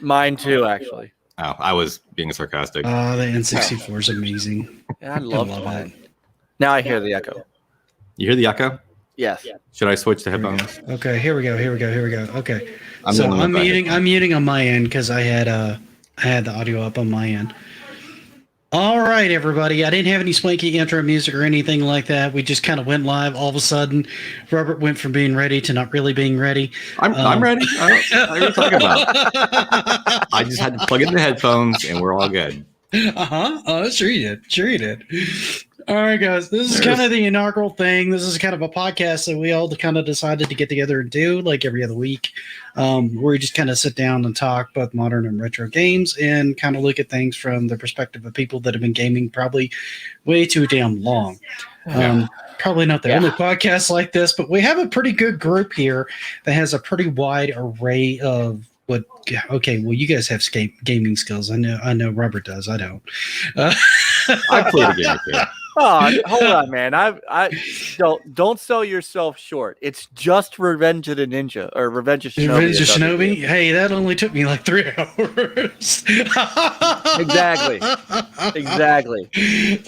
Mine too, actually. Oh, I was being sarcastic. The N64 is amazing. Yeah, I love it. Now I hear the echo. You hear the echo? Yes. Should I switch to headphones? Okay, here we go. Okay. I'm muting on my end because I had the audio up on my end. All right, everybody. I didn't have any swanky intro music or anything like that. We just kind of went live. All of a sudden, Robert went from being ready to not really being ready. I'm ready. What are you talking about? I just had to plug in the headphones, and we're all good. Oh, sure you did. All right, guys. This is kind of the inaugural thing. This is kind of a podcast that we all kind of decided to get together and do like every other week, where we just kind of sit down and talk both modern and retro games and kind of look at things from the perspective of people that have been gaming probably way too damn long. Probably not the only podcast like this, but we have a pretty good group here that has a pretty wide array of what. Okay, well, you guys have gaming skills. I know Robert does. I don't. I played a game too. Oh, hold on, man. I don't sell yourself short. It's just Revenge of the Ninja or Revenge of Shinobi. Revenge of Shinobi? Hey, that only took me like 3 hours. Exactly.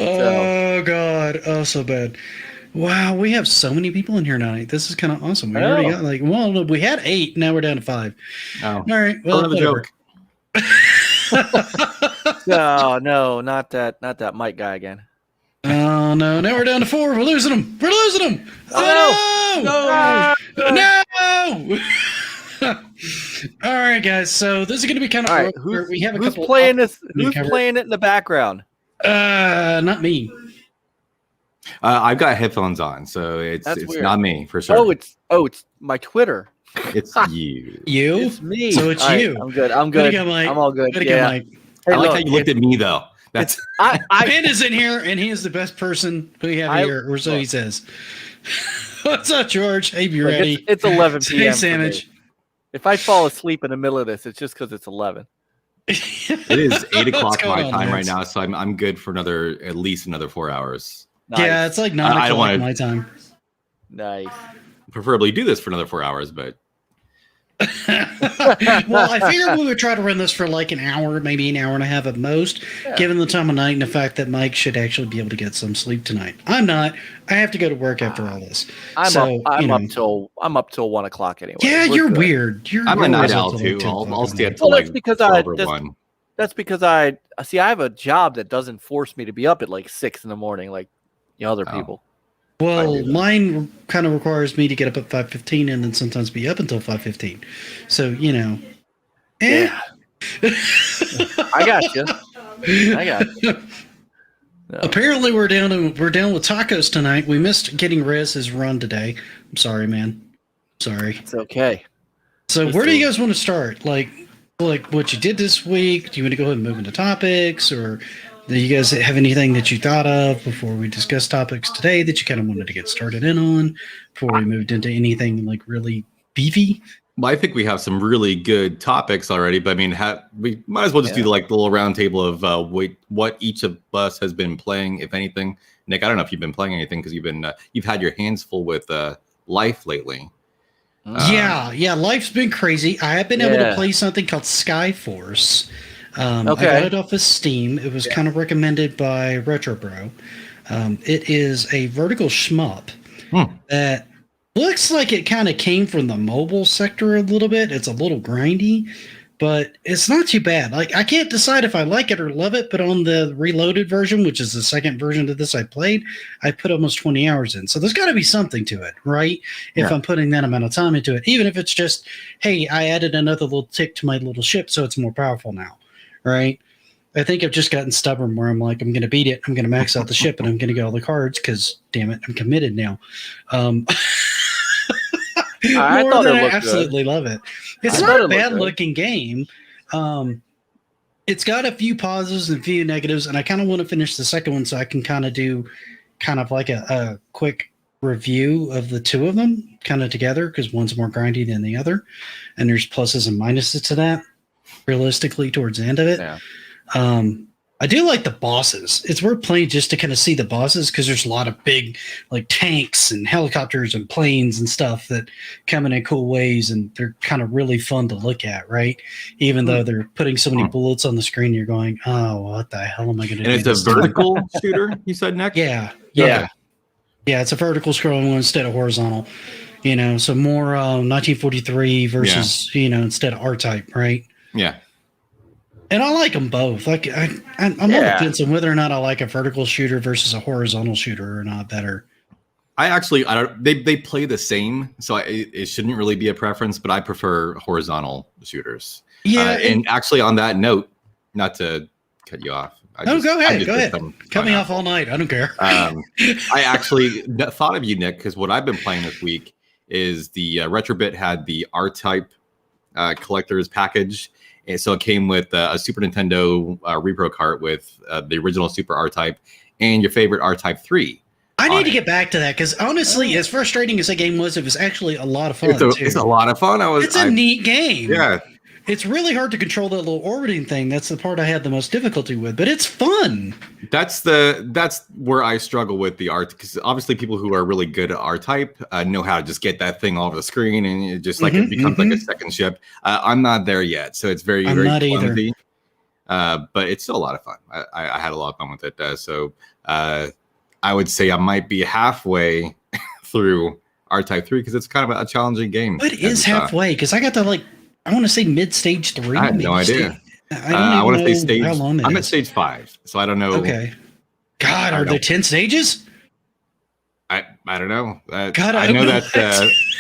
Oh, God. Oh, so bad. Wow, we have so many people in here tonight. This is kind of awesome. We already got we had 8, now we're down to 5. Oh. All right. Well, another joke. No, not that Mike guy again. Oh, no. Now we're down to 4. We're losing them. Oh, no! All right, guys. So this is going to be kind of. All right, who's playing this? Who's playing it in the background? Not me. I've got headphones on, so it's weird. Not me for sure. It's my Twitter. It's you. You? It's me. So it's all you. Right, I'm good. I'm all good. Mike. Hey, I like how you looked at me though. That's Panda's in here, and he is the best person we have here, or so he says. What's up, George? Hey, be ready. It's 11 p.m. Hey, Sandwich. If I fall asleep in the middle of this, it's just because it's 11. It is 8 o'clock my time right now, so I'm good for at least another 4 hours. Nice. Yeah, it's like 9 o'clock my time. Nice. Preferably do this for another 4 hours, but. Well, I figured we would try to run this for like an hour, maybe an hour and a half at most, given the time of night and the fact that Mike should actually be able to get some sleep tonight. I'm not. I have to go to work after all this. I'm up till 1 o'clock anyway. Yeah, you're good. Weird. I'm a night owl too. I'll stay up till that's because I 1. That's because I have a job that doesn't force me to be up at like 6 in the morning like other people. Well, mine kind of requires me to get up at 5:15 and then sometimes be up until 5:15. So, Yeah. I got you. No. Apparently, we're down with tacos tonight. We missed getting Rez's run today. I'm sorry, man. Sorry. It's okay. So, where do you guys want to start? Like what you did this week? Do you want to go ahead and move into topics, or do you guys have anything that you thought of before we discuss topics today that you kind of wanted to get started in on before we moved into anything like really beefy? Well, I think we have some really good topics already, but I mean, we might as well just do the little round table of what each of us has been playing, if anything. Nick, I don't know if you've been playing anything because you've had your hands full with Life lately. Yeah, Life's been crazy. I have been able to play something called Skyforce. I got it off of Steam. It was kind of recommended by RetroBro. It is a vertical shmup that looks like it kind of came from the mobile sector a little bit. It's a little grindy, but it's not too bad. Like, I can't decide if I like it or love it, but on the reloaded version, which is the second version of this I played, I put almost 20 hours in. So there's got to be something to it, right? If I'm putting that amount of time into it, even if it's just, hey, I added another little tick to my little ship so it's more powerful now. Right. I think I've just gotten stubborn where I'm like, I'm going to beat it. I'm going to max out the ship and I'm going to get all the cards because, damn it, I'm committed now. I thought it looked absolutely good. Love it. It's not a bad looking game. It's got a few positives and a few negatives, and I kind of want to finish the second one so I can kind of do kind of like a quick review of the two of them kind of together because one's more grindy than the other, and there's pluses and minuses to that. Realistically, towards the end of it, I do like the bosses. It's worth playing just to kind of see the bosses because there's a lot of big like tanks and helicopters and planes and stuff that come in cool ways, and they're kind of really fun to look at, right? Even though they're putting so many bullets on the screen, you're going, oh, what the hell am I going to do? And it's a vertical shooter, you said, Nick? Yeah. Yeah. Yeah, it's a vertical scrolling one instead of horizontal. So more 1943 versus, instead of R-Type, right? Yeah. And I like them both. Like I'm on the fence on whether or not I like a vertical shooter versus a horizontal shooter or not better. I don't. They play the same, so it shouldn't really be a preference. But I prefer horizontal shooters. Yeah. And actually, on that note, not to cut you off. Go ahead. Go ahead. Cut me off all night. I don't care. I actually thought of you, Nick, because what I've been playing this week is the Retrobit had the R-Type collector's package. And so it came with a Super Nintendo repro cart with the original Super R-Type and your favorite R-Type 3. I need to get back to that because honestly, as frustrating as that game was, it was actually a lot of fun. It's a lot of fun. It's a neat game. Yeah. It's really hard to control that little orbiting thing. That's the part I had the most difficulty with, but it's fun. That's where I struggle with the art, because obviously people who are really good at R-Type know how to just get that thing all over the screen, and it just it becomes like a second ship. I'm not there yet, so it's very clumsy. But it's still a lot of fun. I had a lot of fun with it. So I would say I might be halfway through R-Type 3 because it's kind of a challenging game. It is halfway because I got to I want to say mid-stage 3. I have no idea. I want to say stage. I'm at stage 5, so I don't know. Okay. God, are there 10 stages? I don't know. God, I know that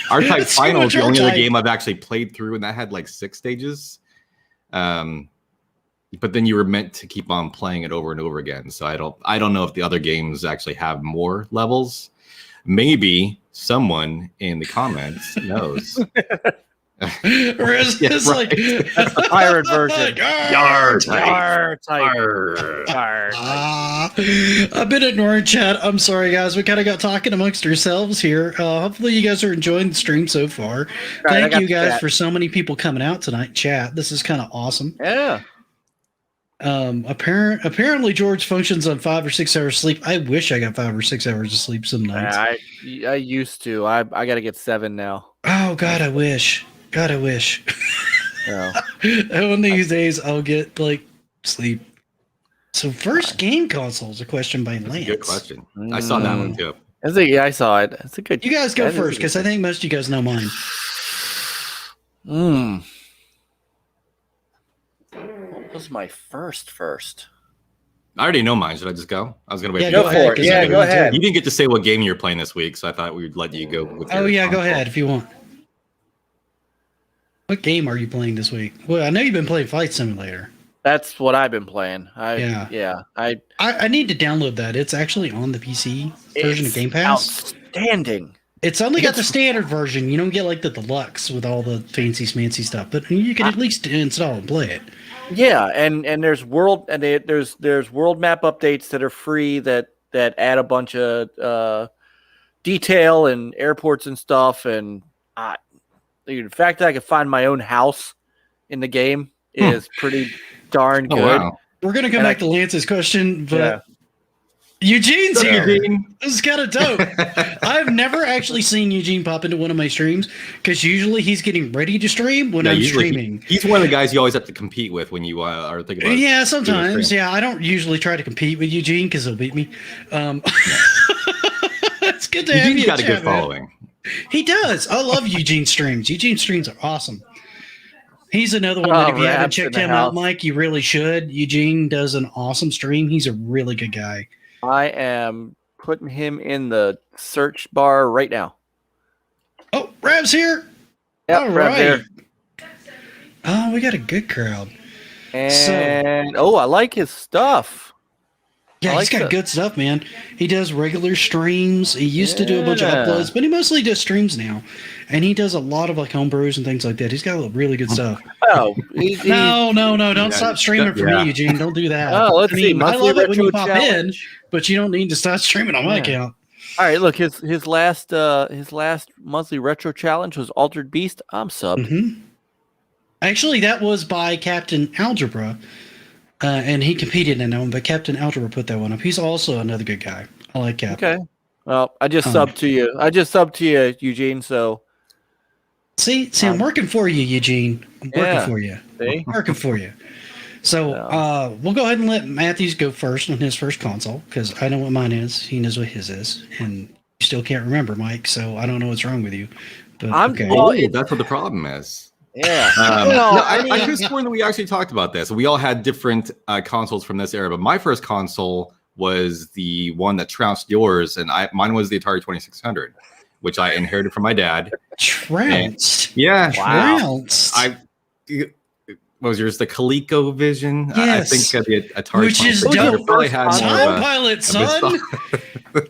R-Type Final is the only other game I've actually played through, and that had 6 stages. But then you were meant to keep on playing it over and over again. So I don't know if the other games actually have more levels. Maybe someone in the comments knows. It's that's the pirate version. I've been ignoring chat. I'm sorry, guys. We kind of got talking amongst ourselves here. Hopefully, you guys are enjoying the stream so far. Thank you guys for so many people coming out tonight. Chat. This is kind of awesome. Yeah. Apparently George functions on 5 or 6 hours sleep. I wish I got 5 or 6 hours of sleep some nights. I used to. I got to get 7 now. Oh God, I wish. Yeah. One of these days I'll get sleep. So first game console is a question by Lance. Good question. I saw that one too. I saw it. It's a good. You guys go first because I think most of you guys know mine. What was my first? I already know mine. Should I just go? I was going to wait. Go for it. Yeah, go ahead. You didn't get to say what game you're playing this week, so I thought we'd let you go with your go ahead if you want. What game are you playing this week? Well, I know you've been playing Flight Simulator. That's what I've been playing. I need to download that. It's actually on the PC version of Game Pass. Outstanding. It's only got the standard version. You don't get the deluxe with all the fancy smancy stuff, but you can at least install and play it. Yeah, and there's world map updates that are free that add a bunch of detail and airports and stuff, and the fact that I could find my own house in the game is pretty darn good. Wow. We're gonna come back to Lance's question, but Eugene's here. Eugene? This is kind of dope. I've never actually seen Eugene pop into one of my streams because usually he's getting ready to stream when I'm streaming. He's one of the guys you always have to compete with when you are thinking about. Yeah, sometimes. Yeah, I don't usually try to compete with Eugene because he'll beat me. It's good to have you. Eugene's got a good following. He does. I love Eugene's streams. Eugene's streams are awesome. He's another one that if you haven't checked him out, Mike, you really should. Eugene does an awesome stream. He's a really good guy. I am putting him in the search bar right now. Oh, Rav's here. Yep, all right. Here. Oh, we got a good crowd. And I like his stuff. Yeah, he's got good stuff, man. He does regular streams. He used to do a bunch of uploads, but he mostly does streams now. And he does a lot of homebrews and things like that. He's got really good stuff. Oh, no. Don't stop streaming for me, Eugene. Don't do that. Oh, let's see. I love it when you pop in, but you don't need to start streaming on my account. All right, look, his last monthly retro challenge was Altered Beast. I'm subbed. Mm-hmm. Actually, that was by Captain Algebra. and he competed in that one, but Captain Algebra put that one up. He's also another good guy. I like Captain. Okay. Well, I just subbed to you. Eugene. So see, I'm working for you, Eugene. I'm working for you. See? Working for you. So we'll go ahead and let Matthews go first on his first console, because I know what mine is. He knows what his is, and you still can't remember, Mike. So I don't know what's wrong with you. But okay. That's what the problem is. Yeah. I could have sworn that we actually talked about this. We all had different consoles from this era, but my first console was the one that trounced yours, and mine was the Atari 2600, which I inherited from my dad. Trounced? Yeah. Wow. What was yours? The ColecoVision? Yes. I think the Atari. Which is probably had Time Pilot, son.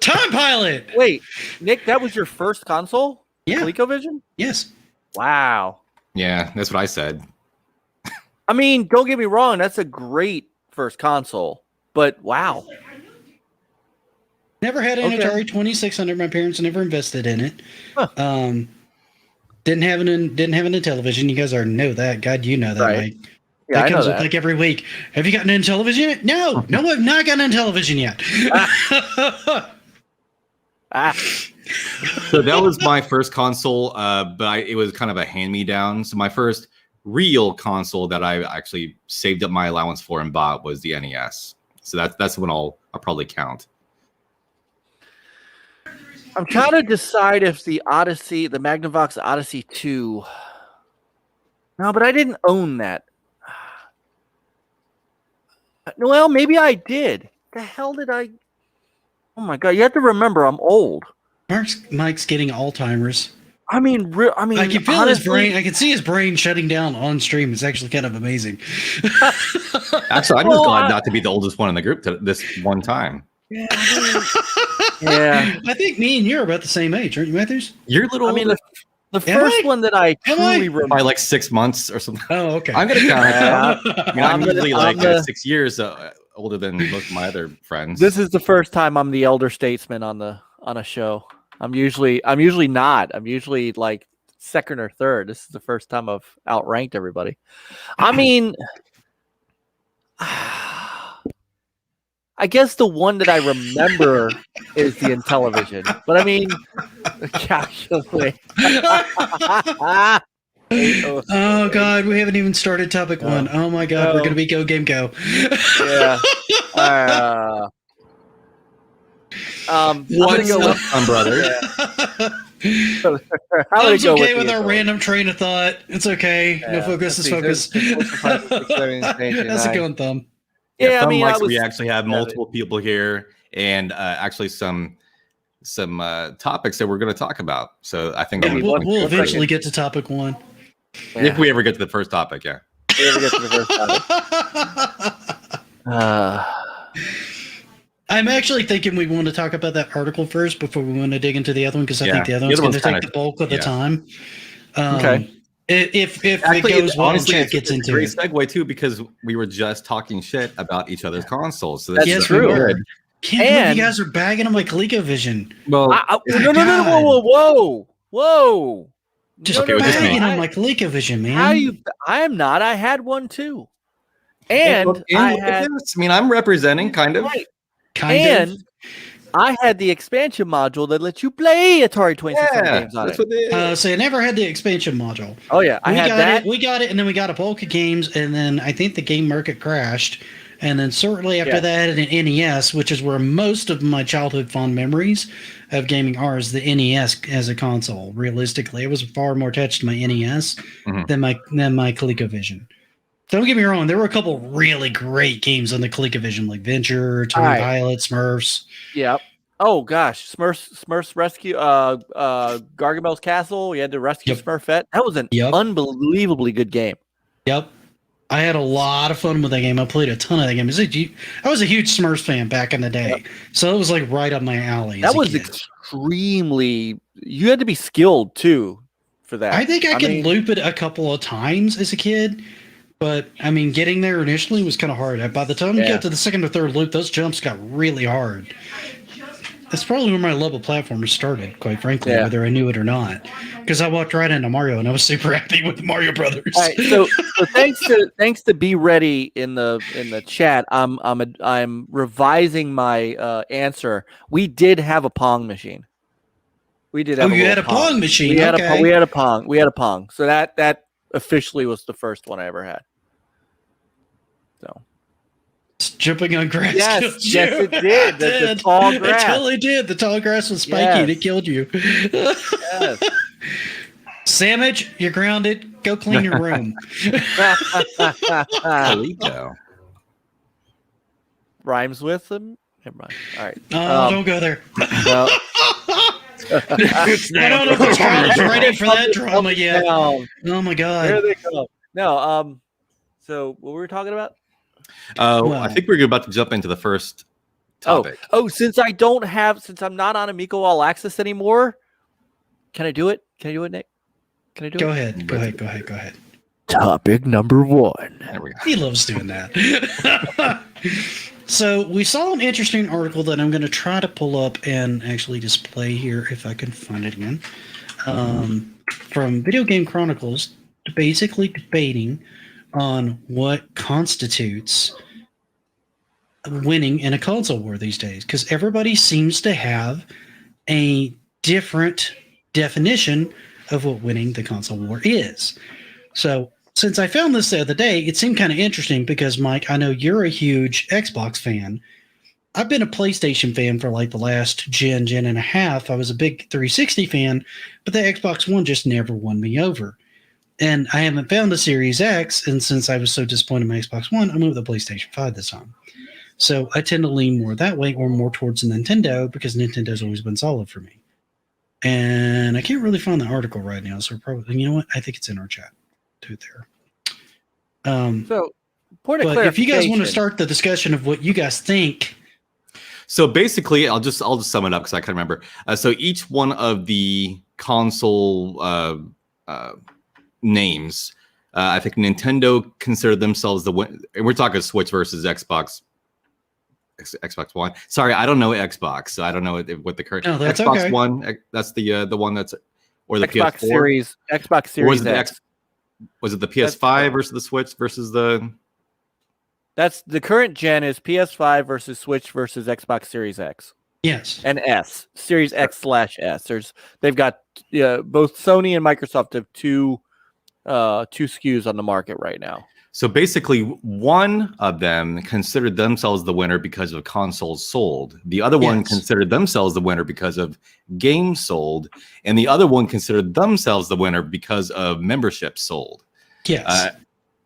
Time Pilot. Wait, Nick, that was your first console? Yeah. ColecoVision? Yes. Wow. Yeah, that's what I said. I mean, don't get me wrong, that's a great first console, but wow. Never had an Atari 2600. My parents never invested in it. Huh. Didn't have a television. You guys already know that. God, you know that, right. Mike. Yeah, that comes I know up that. like every week. Have you gotten a television yet? No, I've not gotten a television yet. So that was my first console, but it was kind of a hand-me-down. So my first real console that I actually saved up my allowance for and bought was the NES. So that's when I'll probably count. I'm trying to decide if the Magnavox Odyssey 2. No, but I didn't own that. Well, maybe I did. The hell did I? Oh my god! You have to remember, I'm old. Mike's getting Alzheimer's. I mean, I can feel his brain. I can see his brain shutting down on stream. It's actually kind of amazing. Actually, I'm just glad not to be the oldest one in the group this one time. Yeah. Yeah. I think me and you are about the same age, aren't you, Matthews? You're a little. I mean, the first one that I truly remember, by like 6 months or something. Oh, okay. I'm gonna count it. I'm usually like 6 years older than most of my other friends. This is the first time I'm the elder statesman on a show. I'm usually not. I'm usually like second or third. This is the first time I've outranked everybody. I mean, I guess the one that I remember is the Intellivision. But I mean, calculate. Oh God, we haven't even started topic one. Oh my God, we're gonna be Go Game Go. Yeah. What's up, brother? It's okay with our random train of thought. It's okay. No focus is focus. That's a good one, Thumb. Yeah, I mean, we actually have multiple people here, and actually some topics that we're going to talk about. So I think we'll eventually get to topic one. If we ever get to the first topic, yeah. If we ever get to the first topic. I'm actually thinking we want to talk about that article first before we want to dig into the other one, because I think the other one's going to take the bulk of the time. Okay. If actually, it goes well, honestly, Chat gets into great segue too, because we were just talking shit about each other's consoles. So that's true. Can't believe you guys are bagging on my ColecoVision. Well, whoa. Just bagging on my ColecoVision, man. I am not. I had one too. And I mean, I'm representing kind of. Right. Kind of. I had the expansion module that lets you play Atari 2600 games on it. So I never had the expansion module. Oh yeah, We got it, and then we got a bulk of games, and then I think the game market crashed. And then shortly after that, an NES, which is where most of my childhood fond memories of gaming are, is the NES as a console. Realistically, it was far more attached to my NES than my ColecoVision. Don't get me wrong, there were a couple really great games on the ColecoVision, like Venture, Time Pilot, Smurfs. Yep. Oh gosh, Smurfs Rescue, Gargamel's Castle. You had to rescue Smurfette. That was an unbelievably good game. Yep. I had a lot of fun with that game. I played a ton of that game. I was a huge Smurfs fan back in the day, so it was like right up my alley. That was extremely. You had to be skilled too for that. I think I could loop it a couple of times as a kid. But, I mean, getting there initially was kind of hard. By the time you got to the second or third loop, those jumps got really hard. That's probably where my love of platformers started, quite frankly, whether I knew it or not. Because I walked right into Mario, and I was super happy with Mario Brothers. All right, so thanks to Be Ready in the chat. I'm revising my answer. We did have a Pong machine. We did have. Oh, you had a Pong machine. We had a Pong. So that officially was the first one I ever had. So. Jumping on grass. Yes, it did. The tall grass. It totally did. The tall grass was spiky and it killed you. Yes. Sandwich, you're grounded. Go clean your room. Rhymes with them. Never mind. All right. Oh, don't go there. No. I don't know if the crowd's ready for that drama yet. Oh my god. There they go. No. So what were we talking about? I think we're about to jump into the first topic. Since I'm not on Amico All Access anymore, can I do it? Can I do it, Nick? Can I do it? Go ahead. Topic number 1. There we go. He loves doing that. So we saw an interesting article that I'm going to try to pull up and actually display here if I can find it again. From Video Game Chronicles, basically debating on what constitutes winning in a console war these days, because everybody seems to have a different definition of what winning the console war is. So since I found this the other day, it seemed kind of interesting because, Mike, I know you're a huge Xbox fan. I've been a PlayStation fan for like the last gen and a half. I was a big 360 fan, but the Xbox One just never won me over. And I haven't found a Series X, and since I was so disappointed in my Xbox One, I moved to the PlayStation 5 this time. So I tend to lean more that way or more towards Nintendo because Nintendo's always been solid for me. And I can't really find the article right now, so probably, you know what? I think it's in our chat. Do it there. So, point of but clarification. If you guys want to start the discussion of what you guys think. So basically, I'll just sum it up because I can't remember. So each one of the console names, I think Nintendo considered themselves the win. We're talking Switch versus Xbox One. Sorry, I don't know Xbox, so I don't know what the current that's Xbox okay. One. That's the one that's or the Xbox PS4 Series. Xbox Series X. Was it the PS5 versus the Switch versus the? That's the current gen is PS5 versus Switch versus Xbox Series X. Yes. And S, Series X/S. They've got both Sony and Microsoft have two SKUs on the market right now. So basically, one of them considered themselves the winner because of consoles sold. The other one considered themselves the winner because of games sold. And the other one considered themselves the winner because of memberships sold. Yes.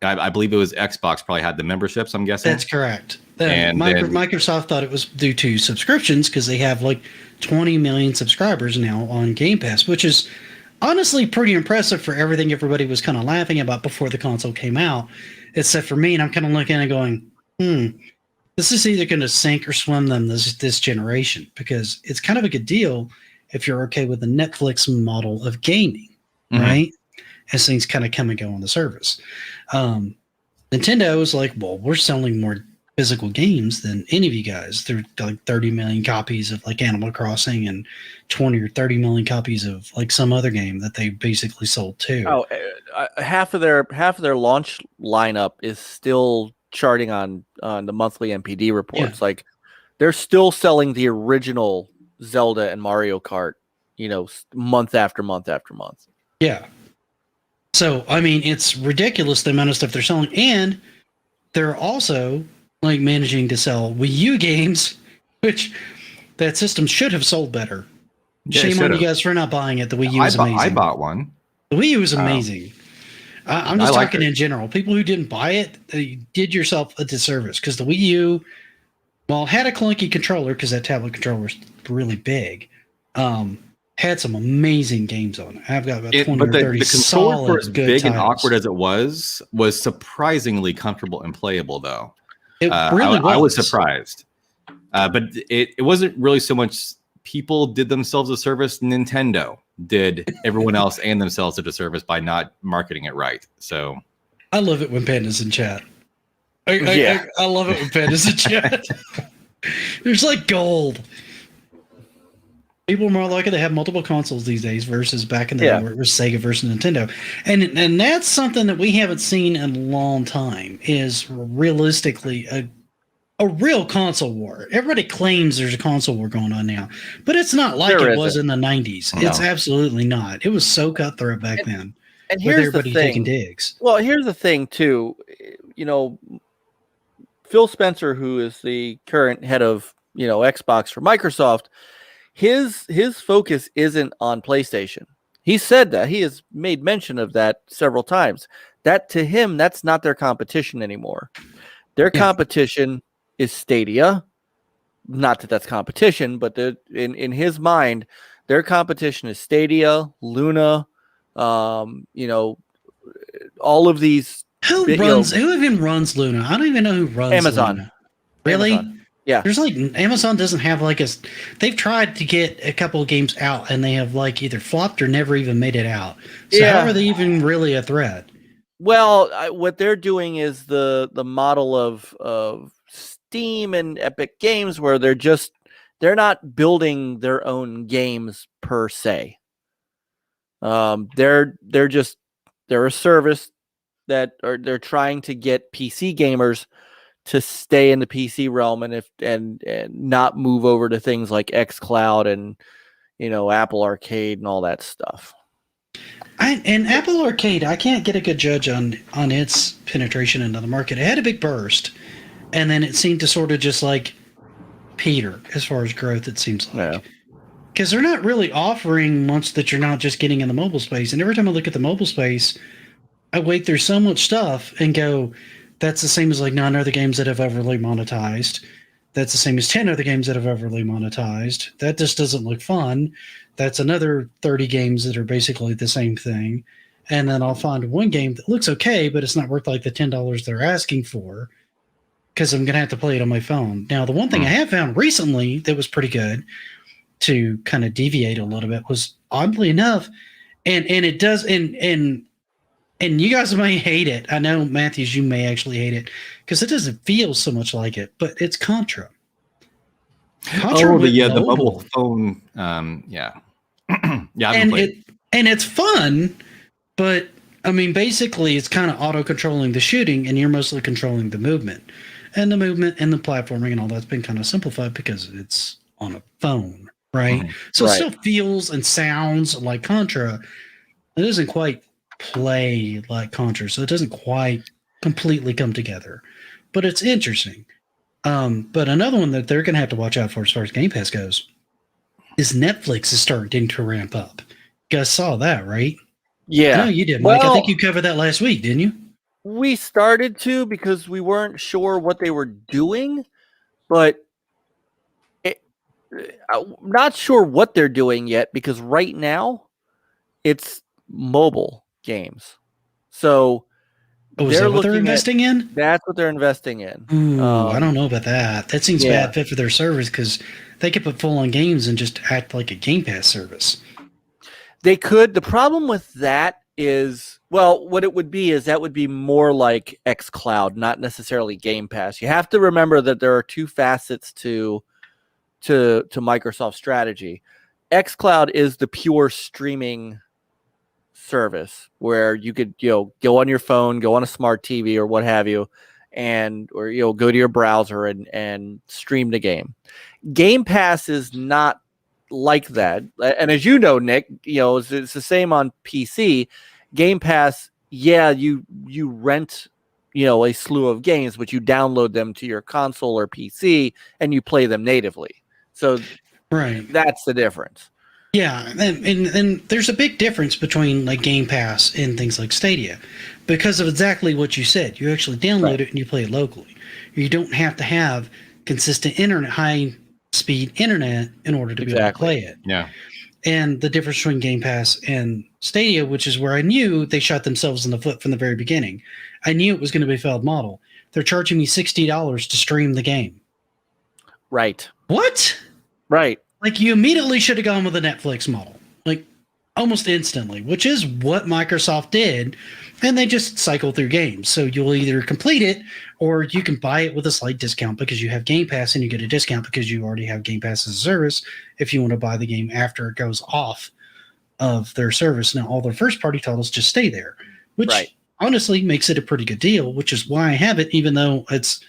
I believe it was Xbox probably had the memberships, I'm guessing. That's correct. Microsoft thought it was due to subscriptions because they have like 20 million subscribers now on Game Pass, which is honestly pretty impressive for everything everybody was kind of laughing about before the console came out. Except for me, and I'm kind of looking at it going, this is either going to sink or swim them this generation, because it's kind of a good deal if you're okay with the Netflix model of gaming, right? As things kind of come and go on the service. Nintendo is like, well, we're selling more physical games than any of you guys. They're like 30 million copies of like Animal Crossing and 20 or 30 million copies of like some other game that they basically sold too. Oh, half of their launch lineup is still charting on the monthly NPD reports. Yeah. Like they're still selling the original Zelda and Mario Kart, month after month after month. Yeah. So, I mean, it's ridiculous the amount of stuff they're selling. And they're also like managing to sell Wii U games, which that system should have sold better. Yeah, Shame on you guys for not buying it. The Wii U is amazing. I bought one. The Wii U is amazing. I'm just talking in general. People who didn't buy it, you did yourself a disservice because the Wii U, well, had a clunky controller because that tablet controller was really big. Had some amazing games on it. I've got about 20 or 30 the controller, solid, for as good big titles. and awkward as it was surprisingly comfortable and playable, though. It really was. I was surprised. But it wasn't really so much people did themselves a service. Nintendo did everyone else and themselves a disservice by not marketing it right. So I love it when Panda's in chat. I love it when Panda's in chat. There's like gold. People are more likely to have multiple consoles these days versus back in the day where it was Sega versus Nintendo. And that's something that we haven't seen in a long time is realistically a real console war. Everybody claims there's a console war going on now, but it's not like it was in the 90s. No. It's absolutely not. It was so cutthroat back then. And here's everybody the thing. Taking digs. Well, here's the thing too. Phil Spencer, who is the current head of Xbox for Microsoft, his focus isn't on PlayStation. He said that. He has made mention of that several times. That to him, that's not their competition anymore. Their competition is Stadia. Not that that's competition, but in his mind, their competition is Stadia, Luna, all of these. Who even runs Luna? I don't even know who runs Amazon. Luna. Really? Amazon. Yeah. There's Amazon doesn't have they've tried to get a couple of games out and they have either flopped or never even made it out. So how are they even really a threat? Well, what they're doing is the model of Steam and Epic Games where they're not building their own games per se. They're a service that they're trying to get PC gamers to stay in the PC realm and not move over to things like xCloud and Apple Arcade and all that stuff. And Apple Arcade, I can't get a good judge on its penetration into the market. It had a big burst, and then it seemed to sort of just peter as far as growth. It seems like because they're not really offering much that you're not just getting in the mobile space. And every time I look at the mobile space, I wait through so much stuff and go, that's the same as 9 other games that have overly monetized. That's the same as 10 other games that have overly monetized. That just doesn't look fun. That's another 30 games that are basically the same thing. And then I'll find one game that looks okay, but it's not worth the $10 they're asking for because I'm going to have to play it on my phone. Now, the one thing I have found recently that was pretty good to kind of deviate a little bit was, oddly enough, and it does, and you guys may hate it. I know, Matthews, you may actually hate it because it doesn't feel so much like it, but it's Contra. The mobile phone. Yeah, and it's fun, but I mean, basically, it's kind of auto-controlling the shooting, and you're mostly controlling the movement, and the platforming, and all that's been kind of simplified because it's on a phone, right? Mm-hmm. So it still feels and sounds like Contra. It doesn't quite play like Contra, so it doesn't quite completely come together, but it's interesting. But another one that they're going to have to watch out for as far as Game Pass goes is Netflix is starting to ramp up. You guys saw that, right? Yeah. No, you did, Mike. I think you covered that last week, didn't you? We started to because we weren't sure what they were doing, but I'm not sure what they're doing yet because right now it's mobile games. So is that what they're investing in? That's what they're investing in. Ooh, I don't know about that. That seems bad fit for their service because they could put full-on games and just act like a Game Pass service. They could. The problem with that is, what it would be is that would be more like xCloud, not necessarily Game Pass. You have to remember that there are two facets to Microsoft's strategy. xCloud is the pure streaming service where you could go on your phone, go on a smart TV or what have you, or go to your browser and stream the game. Game Pass is not like that, and as you know, Nick, it's the same on PC. Game Pass, you rent a slew of games, but you download them to your console or PC and you play them natively. So that's the difference. Yeah, and there's a big difference between Game Pass and things like Stadia because of exactly what you said. You actually download it and you play it locally. You don't have to have consistent high-speed internet in order to be able to play it. Yeah. And the difference between Game Pass and Stadia, which is where I knew they shot themselves in the foot from the very beginning. I knew it was going to be a failed model. They're charging me $60 to stream the game. Right. What? Right. You immediately should have gone with the Netflix model. almost instantly, which is what Microsoft did. And they just cycle through games. So you'll either complete it or you can buy it with a slight discount because you have Game Pass, and you get a discount because you already have Game Pass as a service if you want to buy the game after it goes off of their service. Now, all their first-party titles just stay there, which honestly makes it a pretty good deal, which is why I have it, even though it's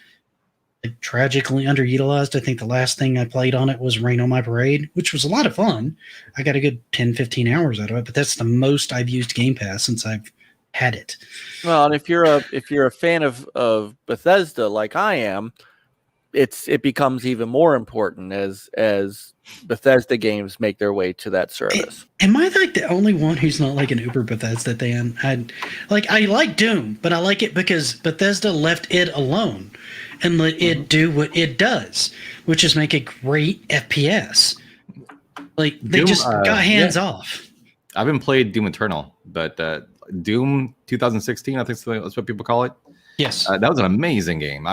tragically underutilized. I think the last thing I played on it was Rain on My Parade, which was a lot of fun. I got a good 10, 15 hours out of it, but that's the most I've used Game Pass since I've had it. Well, and if you're a fan of Bethesda like I am, it becomes even more important as Bethesda games make their way to that service. Am I like the only one who's not like an Uber Bethesda fan? I like Doom, but I like it because Bethesda left it alone and let it do what it does, which is make a great FPS. Like they Doom, just got hands off. I haven't played Doom Eternal, but Doom 2016, I think that's what people call it. Yes, that was an amazing game.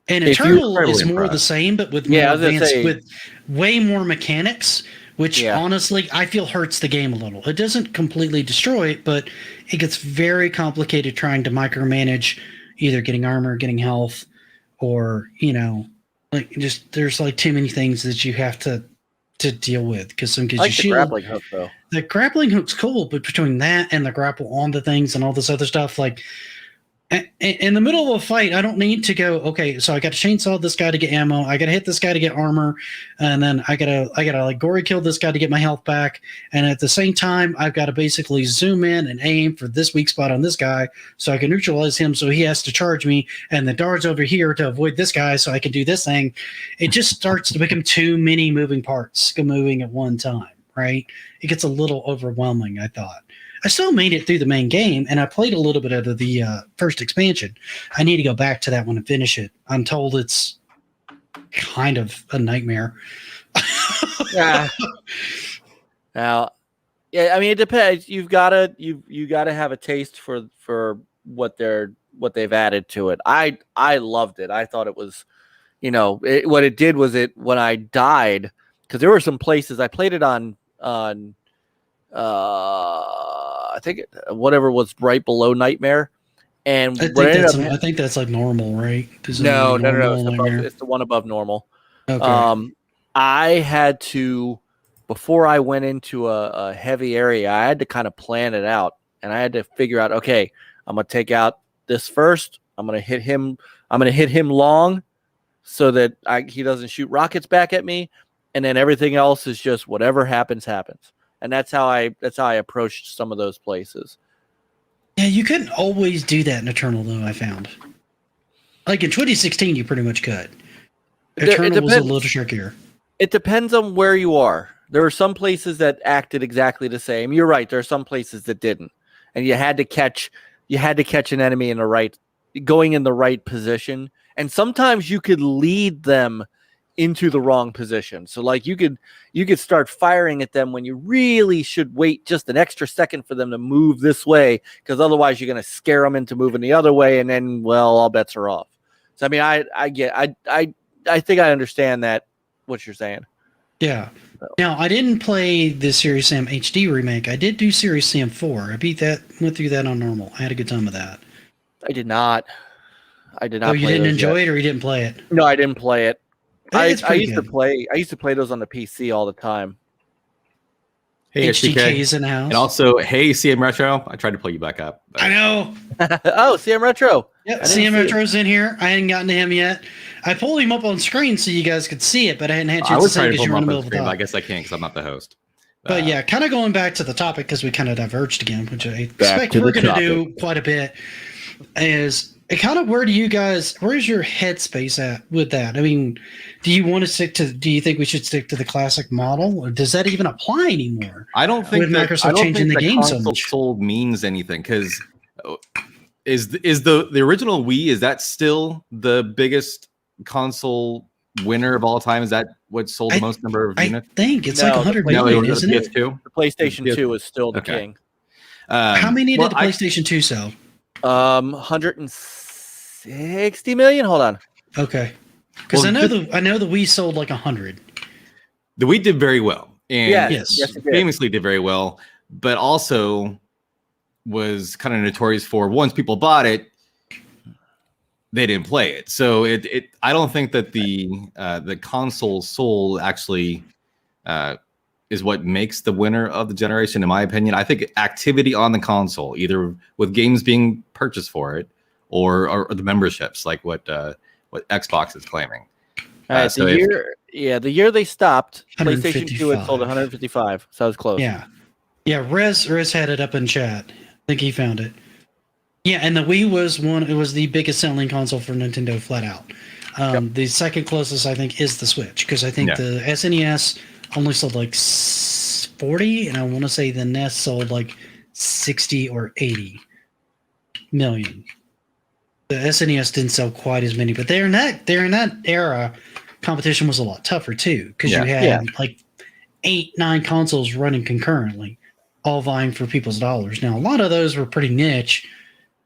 And Eternal is more impressed. The same, but with more advanced, with way more mechanics, which honestly I feel hurts the game a little. It doesn't completely destroy it, but it gets very complicated trying to micromanage either getting armor, getting health, or like just there's like too many things that you have to deal with because some gives you shield. The grappling hook though. The grappling hook's cool, but between that and the grapple onto things and all this other stuff, like in the middle of a fight, I don't need to go, okay, so I got to chainsaw this guy to get ammo. I got to hit this guy to get armor. And then I gotta like gory kill this guy to get my health back. And at the same time, I've got to basically zoom in and aim for this weak spot on this guy so I can neutralize him so he has to charge me. And the dart's over here to avoid this guy so I can do this thing. It just starts to become too many moving parts moving at one time, right? It gets a little overwhelming, I thought. I still made it through the main game, and I played a little bit of the first expansion. I need to go back to that one and finish it. I'm told it's kind of a nightmare. Now, I mean, it depends. You've got to have a taste for what they've added to it. I loved it. I thought it was, what it did was when I died, because there were some places I played it on. I think whatever was right below Nightmare, and I think that's like normal, right? No. It's the one above normal. Okay. I had to, before I went into a heavy area, I had to kind of plan it out, and I had to figure out, okay, I'm gonna take out this first. I'm gonna hit him long, so that he doesn't shoot rockets back at me, and then everything else is just whatever happens. And that's how I approached some of those places. Yeah, you couldn't always do that in Eternal, though, I found. Like in 2016, you pretty much could. Eternal was a little trickier. It depends on where you are. There are some places that acted exactly the same. You're right. There are some places that didn't. And you had to catch an enemy going in the right position. And sometimes you could lead them into the wrong position. So like you could start firing at them when you really should wait just an extra second for them to move this way, because otherwise you're going to scare them into moving the other way, and then, well, all bets are off. So I mean, I think I understand what you're saying. Yeah. Now, I didn't play the Serious Sam HD remake. I did do Serious Sam 4. Went through that on normal. I had a good time with that. I did not. Oh, you didn't enjoy it, or you didn't play it? No, I didn't play it. I used to play those on the PC all the time. Hey, HDK's in the house. And also, hey, CM Retro. I tried to pull you back up. I know. Oh, CM Retro. Yep, CM Retro's in here. I hadn't gotten to him yet. I pulled him up on screen so you guys could see it, but I hadn't had a chance to say because you were in the middle of the talk. I guess I can't because I'm not the host. But yeah, kind of going back to the topic because we kind of diverged again, which I expect we're going to do quite a bit, is kind of where's your headspace at with that? I mean, do you think we should stick to the classic model, or does that even apply anymore? I don't think Microsoft changing the game so much sold means anything, because is the original Wii, is that still the biggest console winner of all time? Is that what sold the most number of units? I think it's like 100 million, isn't it? The PlayStation 2 is still the king. How many did the PlayStation 2 sell? 160 million. Hold on. Okay, because I know the Wii sold like 100. The Wii did very well. and yes, famously did very well, but also was kind of notorious for once people bought it, they didn't play it. So I don't think that the console sold actually is what makes the winner of the generation, in my opinion. I think activity on the console, either with games being purchased for it or the memberships, like what Xbox is claiming. The year they stopped, PlayStation 2 had sold 155, so I was close. Yeah. Rez had it up in chat. I think he found it. Yeah, and the Wii was the biggest selling console for Nintendo, flat out. The second closest, I think, is the Switch, because I think the SNES only sold like 40, and I want to say the NES sold like 60 or 80 million. The SNES didn't sell quite as many, but they're in that era, competition was a lot tougher too, because you had like 8-9 consoles running concurrently, all vying for people's dollars. Now, a lot of those were pretty niche.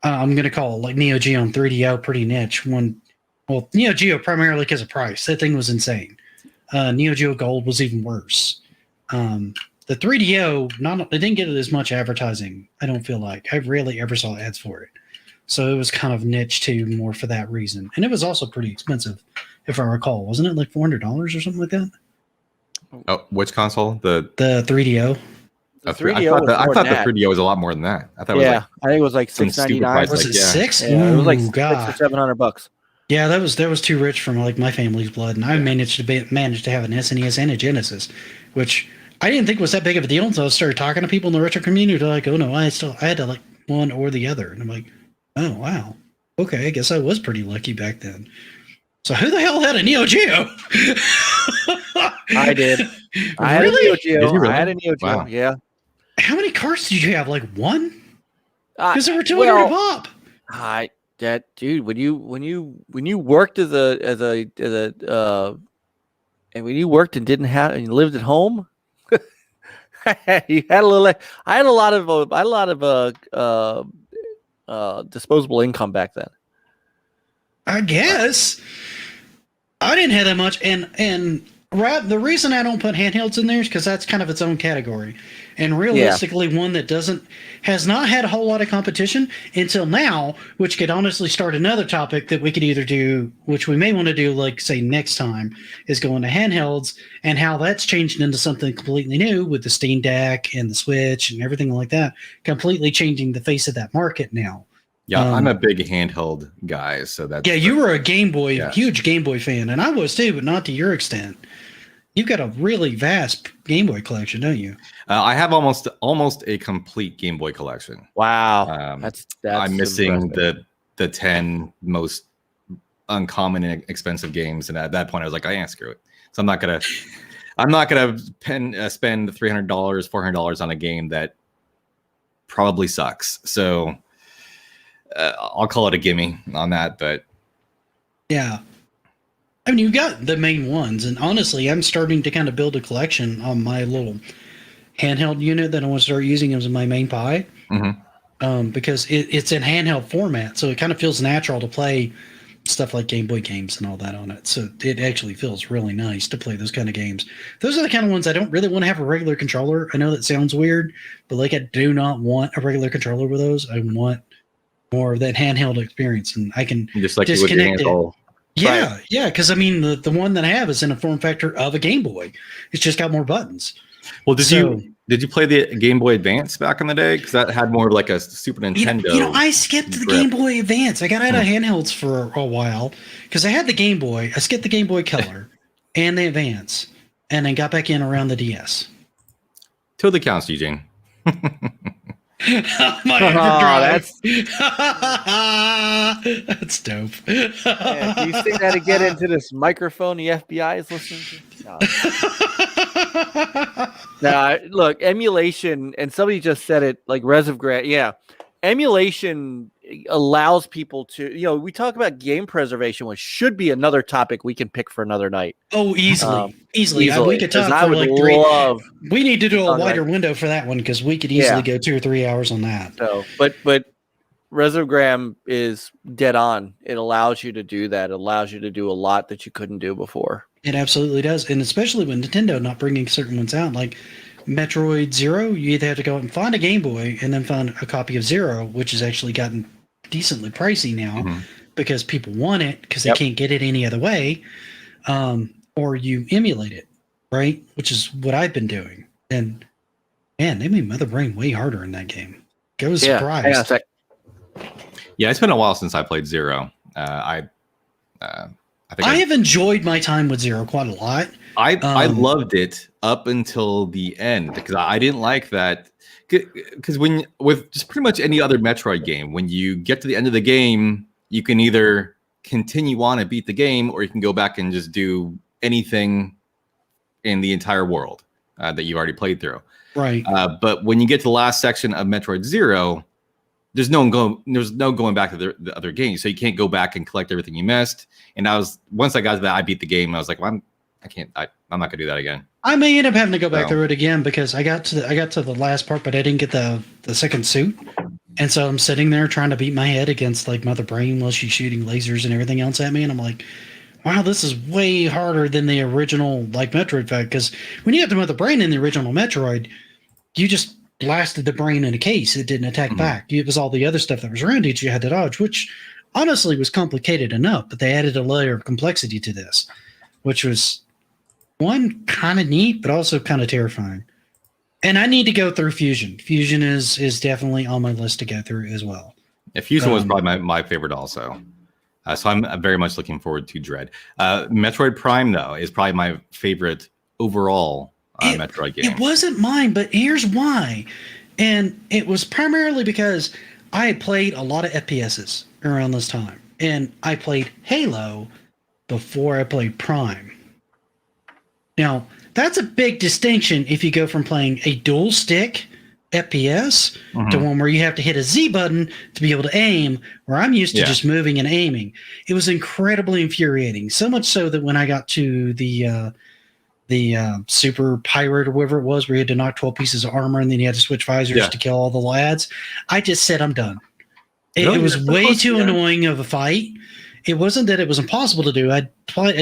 I'm going to call it like Neo Geo and 3DO pretty niche. Neo Geo primarily because of price. That thing was insane. Neo Geo Gold was even worse. The 3DO, they didn't get as much advertising, I don't feel like. I rarely ever saw ads for it. So it was kind of niche too, more for that reason. And it was also pretty expensive, if I recall. Wasn't it like $400 or something like that? Oh, which console? The 3DO. I thought the 3DO was a lot more than that. I thought I think it was like $699. Was it $6? Yeah, it was like $600 or $700. Yeah, that was too rich for like my family's blood, and I managed to have an SNES and a Genesis, which I didn't think was that big of a deal until I started talking to people in the retro community. They're like, "Oh no, I had to like one or the other," and I'm like, "Oh wow, okay, I guess I was pretty lucky back then." So who the hell had a Neo Geo? I did. I had a Neo Geo. Really? I had a Neo Geo. Wow. Yeah. How many carts did you have? Like one? Because there were 200 pop. Dude, when you worked and when you worked and and you lived at home, you had a little. I had a lot of disposable income back then. I guess I didn't have that much, and the reason I don't put handhelds in there is because that's kind of its own category, and realistically, one that has not had a whole lot of competition until now, which could honestly start another topic that we could either do, which we may want to do, like say next time, is go into handhelds and how that's changed into something completely new with the Steam Deck and the Switch and everything like that, completely changing the face of that market now. Yeah, I'm a big handheld guy, so that's you were a Game Boy, huge Game Boy fan, and I was too, but not to your extent. You've got a really vast Game Boy collection, don't you? I have almost a complete Game Boy collection. Wow, that's I'm missing the 10 most uncommon and expensive games, and at that point, I was like, screw it. So I'm not gonna spend $300, $400 on a game that probably sucks. So I'll call it a gimme on that, but yeah. I mean, you got the main ones, and honestly, I'm starting to kind of build a collection on my little handheld unit that I want to start using as my main Pi, because it's in handheld format, so it kind of feels natural to play stuff like Game Boy games and all that on it. So it actually feels really nice to play those kind of games. Those are the kind of ones I don't really want to have a regular controller. I know that sounds weird, but like I do not want a regular controller with those. I want more of that handheld experience, and I can just like disconnect with your it. Yeah, yeah, because I mean the one that I have is in a form factor of a Game Boy. It's just got more buttons. Well, did you play the Game Boy Advance back in the day? Because that had more of like a Super Nintendo. I skipped the Game Boy Advance. I got out of handhelds for a while because I had the Game Boy. I skipped the Game Boy Color and the Advance, and then got back in around the DS. Totally counts, Eugene. That's dope. Yeah, do you say that to get into this microphone the FBI is listening to? No, look, emulation, and somebody just said it, like Resvrgam. Yeah, emulation allows people to, we talk about game preservation, which should be another topic we can pick for another night. Oh, easily. We could talk for like 3. We need to do a wider window for that one because we could easily go 2 or 3 hours on that. So, but Resvrgam is dead on. It allows you to do that. It allows you to do a lot that you couldn't do before. It absolutely does, and especially with Nintendo not bringing certain ones out, like Metroid Zero, you either have to go out and find a Game Boy and then find a copy of Zero, which has actually gotten decently pricey now because people want it because they can't get it any other way, or you emulate it, right? Which is what I've been doing. And man, they made Mother Brain way harder in that game. I was surprised. Yeah, it's been a while since I played Zero. I think I have enjoyed my time with Zero quite a lot. I loved it up until the end because I didn't like that. Because with just pretty much any other Metroid game, when you get to the end of the game, you can either continue on and beat the game, or you can go back and just do anything in the entire world that you've already played through. Right. But when you get to the last section of Metroid Zero, there's no going back to the other games, so you can't go back and collect everything you missed. And once I got to that, I beat the game. And I was like, well, I'm not gonna do that again. I may end up having to go back through it again because I got to the last part, but I didn't get the second suit, and so I'm sitting there trying to beat my head against like Mother Brain while she's shooting lasers and everything else at me, and I'm like, wow, this is way harder than the original like Metroid fact. Because when you have the Mother Brain in the original Metroid, you just blasted the brain in a case. It didn't attack back. It was all the other stuff that was around it you had to dodge, which honestly was complicated enough, but they added a layer of complexity to this, which was one kind of neat, but also kind of terrifying. And I need to go through Fusion. Fusion is definitely on my list to go through as well. Yeah, Fusion was probably my favorite also. So I'm very much looking forward to Dread. Metroid Prime, though, is probably my favorite overall Metroid game. It wasn't mine, but here's why. And it was primarily because I had played a lot of FPSs around this time. And I played Halo before I played Prime. Now, that's a big distinction if you go from playing a dual stick FPS to one where you have to hit a Z button to be able to aim, where I'm used to just moving and aiming. It was incredibly infuriating. So much so that when I got to the Super Pirate or whatever it was, where you had to knock 12 pieces of armor and then you had to switch visors to kill all the lads, I just said, I'm done. It was way too annoying of a fight. It wasn't that it was impossible to do. I'd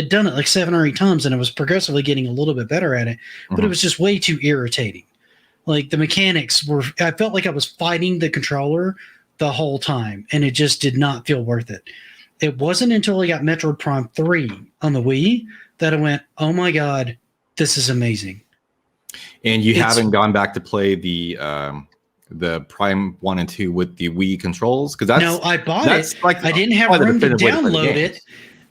done it like 7 or 8 times, and I was progressively getting a little bit better at it, but it was just way too irritating. Like the mechanics I felt like I was fighting the controller the whole time, and it just did not feel worth it. It wasn't until I got Metroid Prime 3 on the Wii that I went, oh my God, this is amazing. And you haven't gone back to play the Prime 1 and 2 with the Wii controls? No, I bought it. Like I didn't have room to download it.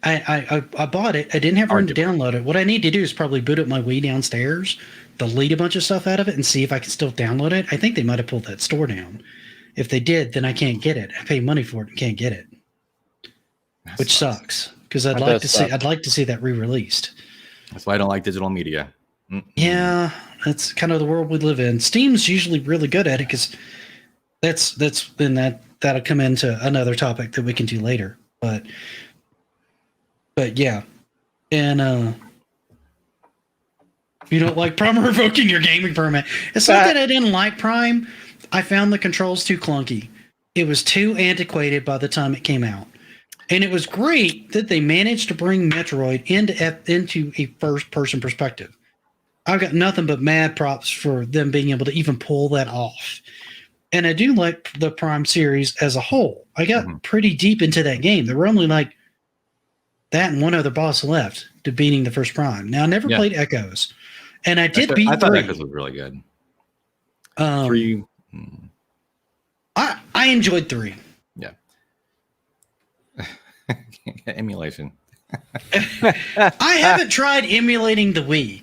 I bought it. I didn't have room to download it. What I need to do is probably boot up my Wii downstairs, delete a bunch of stuff out of it, and see if I can still download it. I think they might have pulled that store down. If they did, then I can't get it. I pay money for it and can't get it, which sucks because I'd like to see that re-released. That's why I don't like digital media. Yeah, that's kind of the world we live in. Steam's usually really good at it because that'll come into another topic that we can do later. But yeah, and if you don't like Prime, revoking your gaming permit. It's not that I didn't like Prime. I found the controls too clunky. It was too antiquated by the time it came out. And it was great that they managed to bring Metroid into a first-person perspective. I've got nothing but mad props for them being able to even pull that off. And I do like the Prime series as a whole. I got pretty deep into that game. There were only like that and one other boss left to beating the first Prime. Now, I never played Echoes. And I thought 3. Echoes was really good. 3. I enjoyed 3. Yeah. Emulation. I haven't tried emulating the Wii.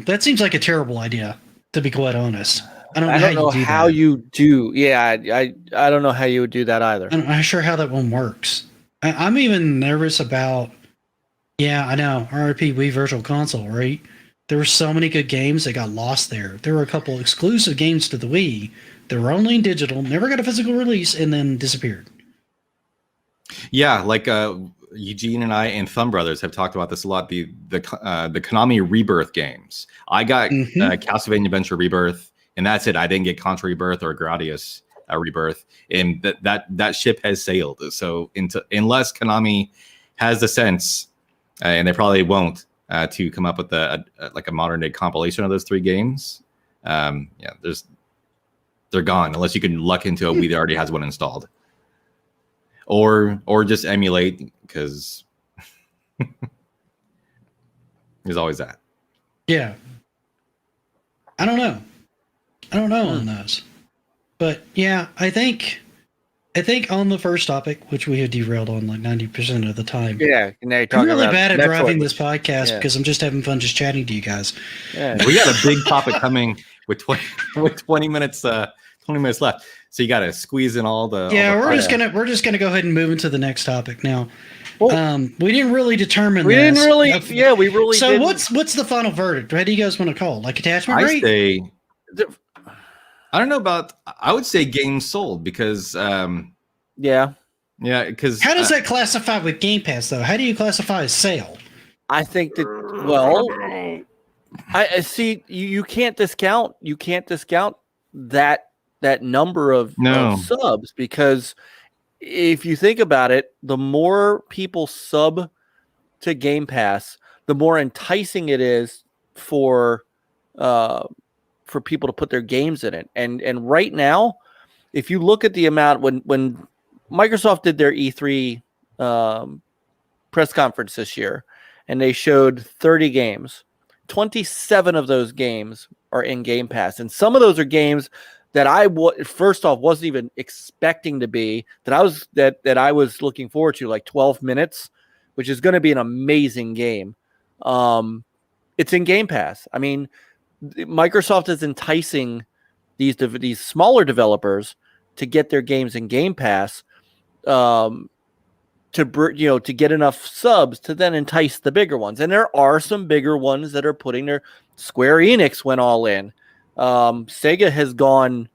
That seems like a terrible idea, to be quite honest. I don't know how you do. Yeah, I don't know how you would do that either. I'm not sure how that one works. I'm even nervous about. Yeah, I know. RIP Wii Virtual Console, right? There were so many good games that got lost there. There were a couple exclusive games to the Wii that were only in digital, never got a physical release, and then disappeared. Yeah, like Eugene and I and Thumb Brothers have talked about this a lot. The Konami Rebirth games. I got Castlevania Adventure Rebirth, and that's it. I didn't get Contra Rebirth or Gradius. Rebirth, and that ship has sailed. So unless Konami has the sense, and they probably won't, to come up with a modern day compilation of those 3 games, they're gone unless you can luck into a Wii that already has one installed, or just emulate, because there's always that. Yeah, I don't know on those, but yeah, I think on the first topic, which we have derailed on like 90% of the time. Yeah, now you're talking I'm really about bad at Metroid, driving this podcast because I'm just having fun just chatting to you guys. Yeah. We got a big topic coming with 20 minutes. 20 minutes left, so you got to squeeze in all the. Yeah, all the we're just gonna go ahead and move into the next topic now. Well, we didn't really determine. We this. didn't really. Yeah, we really. So didn't. what's the final verdict? What do you guys want to call it? Like attachment I rate? say. I don't know about. I would say games sold, because. Yeah, because. How does that classify with Game Pass though? How do you classify a sale? I think that. Well, I see. You can't discount. You can't discount that number of subs, because if you think about it, the more people sub to Game Pass, the more enticing it is for people to put their games in it. And right now, if you look at the amount when Microsoft did their E3 press conference this year, and they showed 30 games, 27 of those games are in Game Pass, and some of those are games that I first off wasn't even expecting to be, that I was looking forward to, like 12 Minutes, which is going to be an amazing game. It's in Game Pass. I mean, Microsoft is enticing these smaller developers to get their games in Game Pass, to get enough subs to then entice the bigger ones. And there are some bigger ones that are putting their. Square Enix went all in. Sega has gone,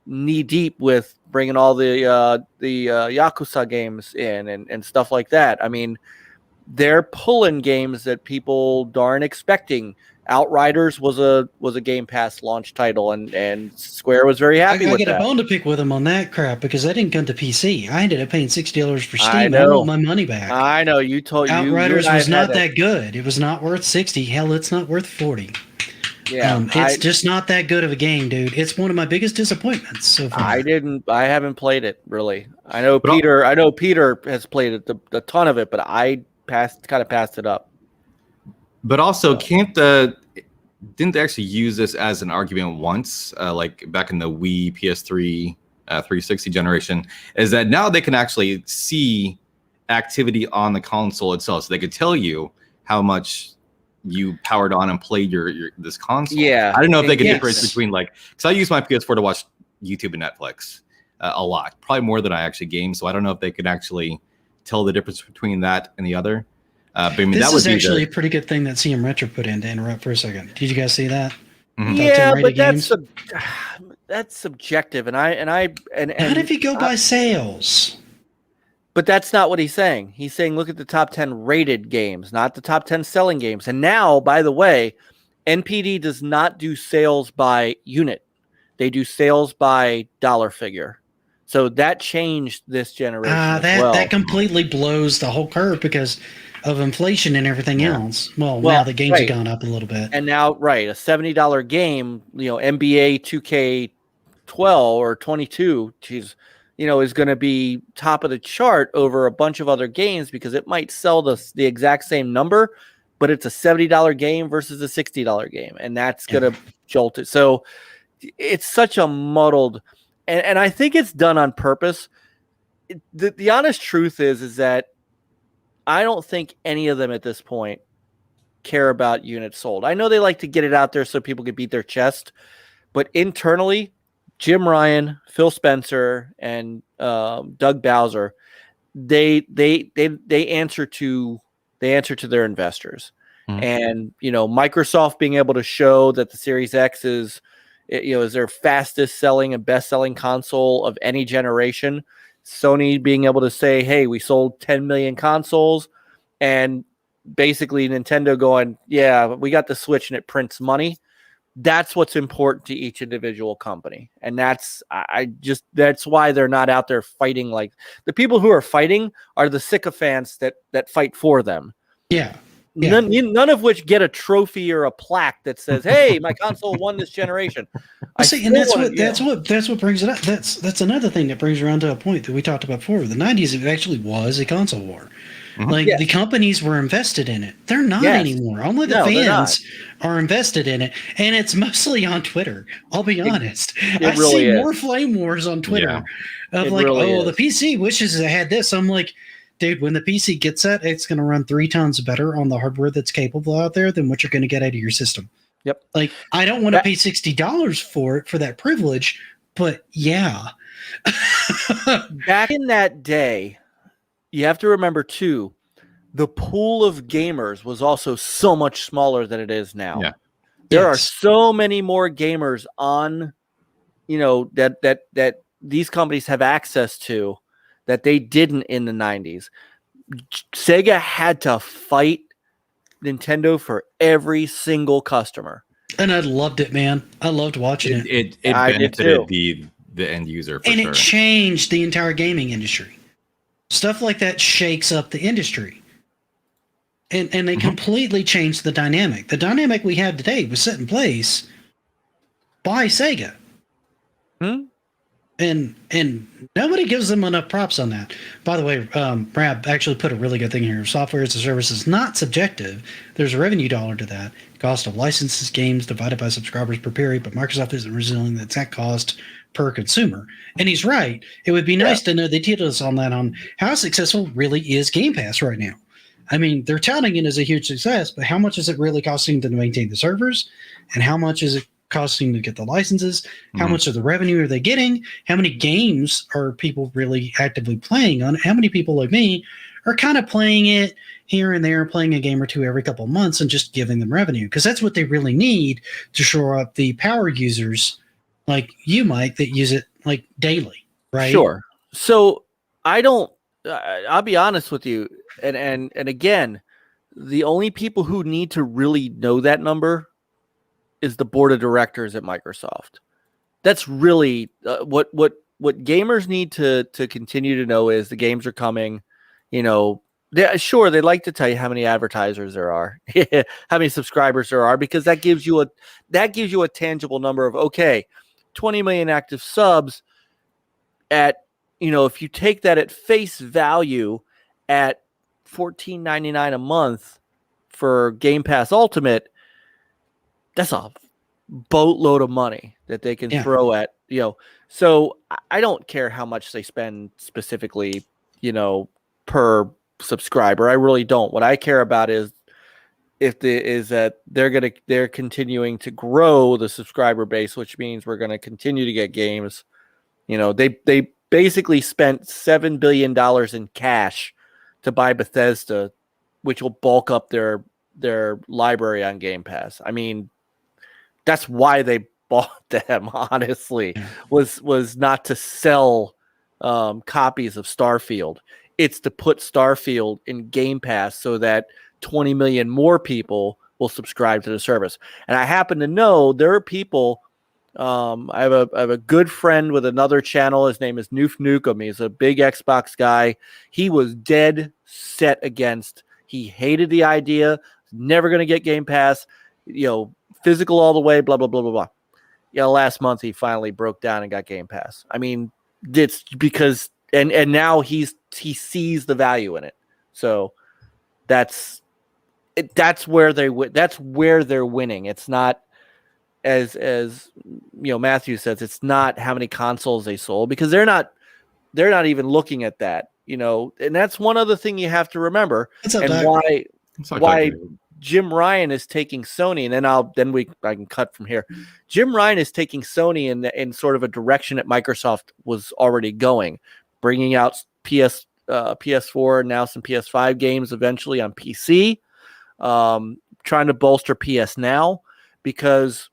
knee deep with bringing all the Yakuza games in and stuff like that. I mean, they're pulling games that people aren't expecting. Outriders was a Game Pass launch title, and Square was very happy with that. I got a bone to pick with them on that crap, because that didn't come to PC. I ended up paying $60 for Steam. I want my money back. I know you told Outriders you was not that good. It was not worth $60. Hell, it's not worth $40. Yeah, it's just not that good of a game, dude. It's one of my biggest disappointments so far. I haven't played it really. I know Peter has played it, a ton of it, but I kind of passed it up. But also, didn't they actually use this as an argument once, like back in the Wii, PS3, 360 generation, is that now they can actually see activity on the console itself, so they could tell you how much you powered on and played your this console. Yeah, I don't know if they could differentiate between, like, because I use my PS4 to watch YouTube and Netflix a lot, probably more than I actually game. So I don't know if they could actually tell the difference between that and the other. But I mean, this that would is actually a pretty good thing that CM Retro put in. To interrupt for a second, did you guys see that? Mm-hmm. Yeah, but that's subjective, and how did you go by sales? But that's not what he's saying. He's saying look at the top 10 rated games, not the top 10 selling games. And now, by the way, NPD does not do sales by unit; they do sales by dollar figure. So that changed this generation. That completely blows the whole curve because of inflation and everything else. Well, now the games have gone up a little bit. And now, a $70 game, NBA 2K12 or 22, is going to be top of the chart over a bunch of other games because it might sell the exact same number, but it's a $70 game versus a $60 game, and that's going to jolt it. So it's such a muddled, and I think it's done on purpose. The honest truth is that I don't think any of them at this point care about units sold. I know they like to get it out there so people can beat their chest, but internally, Jim Ryan, Phil Spencer, and Doug Bowser, they answer to their investors. Mm-hmm. And Microsoft being able to show that the Series X is their fastest selling and best selling console of any generation. Sony being able to say, hey, we sold 10 million consoles, and basically Nintendo going, yeah, we got the Switch and it prints money. that's what's important to each individual company. And that's why they're not out there fighting. Like, the people who are fighting are the sycophants that fight for them. Yeah. None of which get a trophy or a plaque that says, "Hey, my console won this generation." And that's what brings it up. That's another thing that brings around to a point that we talked about before. The 90s, it actually was a console war. The companies were invested in it. They're not anymore. Only the fans are invested in it, and it's mostly on Twitter. I'll be honest. I see more flame wars on Twitter of the PC wishes it had this. I'm like, dude, when the PC gets that, it's going to run 3 times better on the hardware that's capable out there than what you're going to get out of your system. Yep. Like, I don't want to pay $60 for that privilege, but yeah. Back in that day, you have to remember too, the pool of gamers was also so much smaller than it is now. Yeah. There are so many more gamers on, that these companies have access to that they didn't in the 90s. Sega had to fight Nintendo for every single customer. And I loved it, man. I loved watching it. It benefited the end user for and sure. It changed the entire gaming industry. Stuff like that shakes up the industry. And they completely changed the dynamic. The dynamic we have today was set in place by Sega. And nobody gives them enough props on that. By the way, Brad actually put a really good thing here. Software as a service is not subjective. There's a revenue dollar to that. Cost of licenses, games divided by subscribers per period, but Microsoft isn't revealing the exact cost per consumer. And he's right. It would be nice to know they did us on that, on how successful really is Game Pass right now. I mean, they're touting it as a huge success, but how much is it really costing to maintain the servers? And how much is it costing to get the licenses? How much of the revenue are they getting? How many games are people really actively playing on it? How many people like me are kind of playing it here and there, playing a game or two every couple of months and just giving them revenue? Because that's what they really need to shore up the power users like you, Mike, that use it like daily, right? Sure. So I'll be honest with you. And again, the only people who need to really know that number is the board of directors at Microsoft. That's really what gamers need to continue to know is the games are coming. They'd like to tell you how many advertisers there are, how many subscribers there are, because that gives you a tangible number of 20 million active subs. At if you take that at face value at $14.99 a month for Game Pass Ultimate, that's a boatload of money that they can throw at, so I don't care how much they spend specifically, per subscriber. I really don't. What I care about is that they're continuing to grow the subscriber base, which means we're going to continue to get games. They basically spent $7 billion in cash to buy Bethesda, which will bulk up their library on Game Pass. I mean, that's why they bought them, honestly, was not to sell copies of Starfield. It's to put Starfield in Game Pass so that 20 million more people will subscribe to the service. And I happen to know there are people. I have a good friend with another channel. His name is Noof Nukem. He's a big Xbox guy. He was dead set against. He hated the idea. Never going to get Game Pass. Physical all the way. Blah blah blah blah blah. Last month he finally broke down and got Game Pass. I mean, it's because and now he sees the value in it. So that's where they're winning. It's not. As Matthew says, it's not how many consoles they sold, because they're not even looking at that, and that's one other thing you have to remember. Why Jim Ryan is taking Sony, and I can cut from here. Jim Ryan is taking Sony in sort of a direction that Microsoft was already going, bringing out PS4 and now some PS5 games eventually on PC, trying to bolster PS Now, because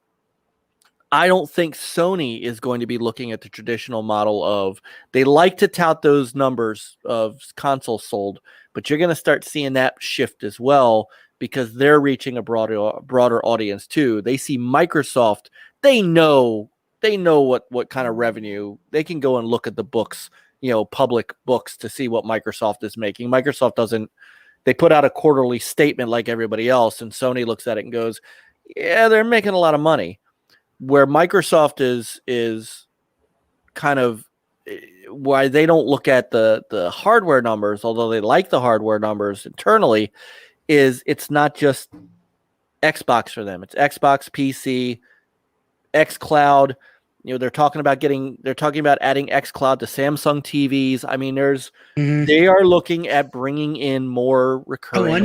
I don't think Sony is going to be looking at the traditional model of, they like to tout those numbers of consoles sold, but you're going to start seeing that shift as well, because they're reaching a broader audience too. They see Microsoft, they know what kind of revenue. They can go and look at the books, public books, to see what Microsoft is making. Microsoft doesn't. They put out a quarterly statement like everybody else, and Sony looks at it and goes, yeah, they're making a lot of money. Where Microsoft is kind of why they don't look at the hardware numbers, although they like the hardware numbers internally, is it's not just Xbox for them. It's Xbox, PC, xCloud. They're talking about adding xCloud to Samsung TVs. I mean, they are looking at bringing in more recurring. I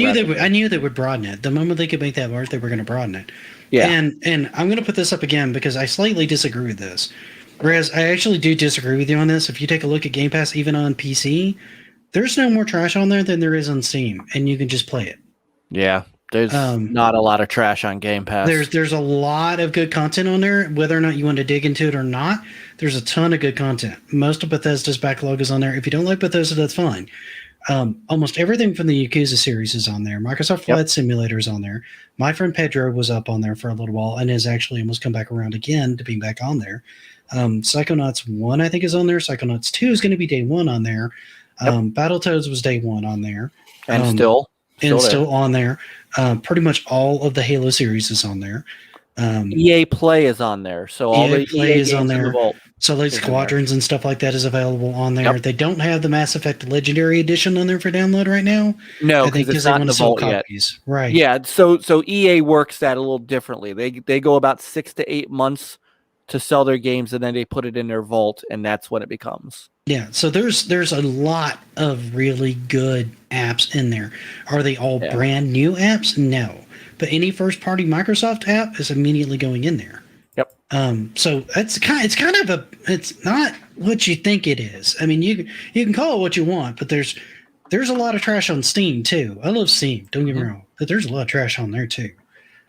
knew they would broaden it. The moment they could make that work, they were going to broaden it. Yeah. And I'm going to put this up again because I slightly disagree with this. Whereas I actually do disagree with you on this. If you take a look at Game Pass, even on PC, there's no more trash on there than there is on Steam, and you can just play it. Yeah. There's not a lot of trash on Game Pass. There's a lot of good content on there, whether or not you want to dig into it or not. There's a ton of good content. Most of Bethesda's backlog is on there. If you don't like Bethesda, that's fine. Almost everything from the Yakuza series is on there. Microsoft Flight Simulator is on there. My friend Pedro was up on there for a little while and has actually almost come back around again to being back on there. Psychonauts 1, I think, is on there. Psychonauts 2 is going to be day 1 on there. Battletoads was day 1 on there. And still on there. Pretty much all of the Halo series is on there. EA Play is on there. So all the Play EA is on there. So like Squadrons and stuff like that is available on there. They don't have the Mass Effect Legendary Edition on there for download right now. No, because it's not in the vault yet. Right. Yeah. So EA works that a little differently. They go about 6 to 8 months to sell their games, and then they put it in their vault, and that's when it becomes. Yeah, so there's a lot of really good apps in there. Are they all brand new apps? No. But any first-party Microsoft app is immediately going in there. Yep. So it's not what you think it is. I mean, you can call it what you want, but there's a lot of trash on Steam too. I love Steam, don't get me wrong, but there's a lot of trash on there too.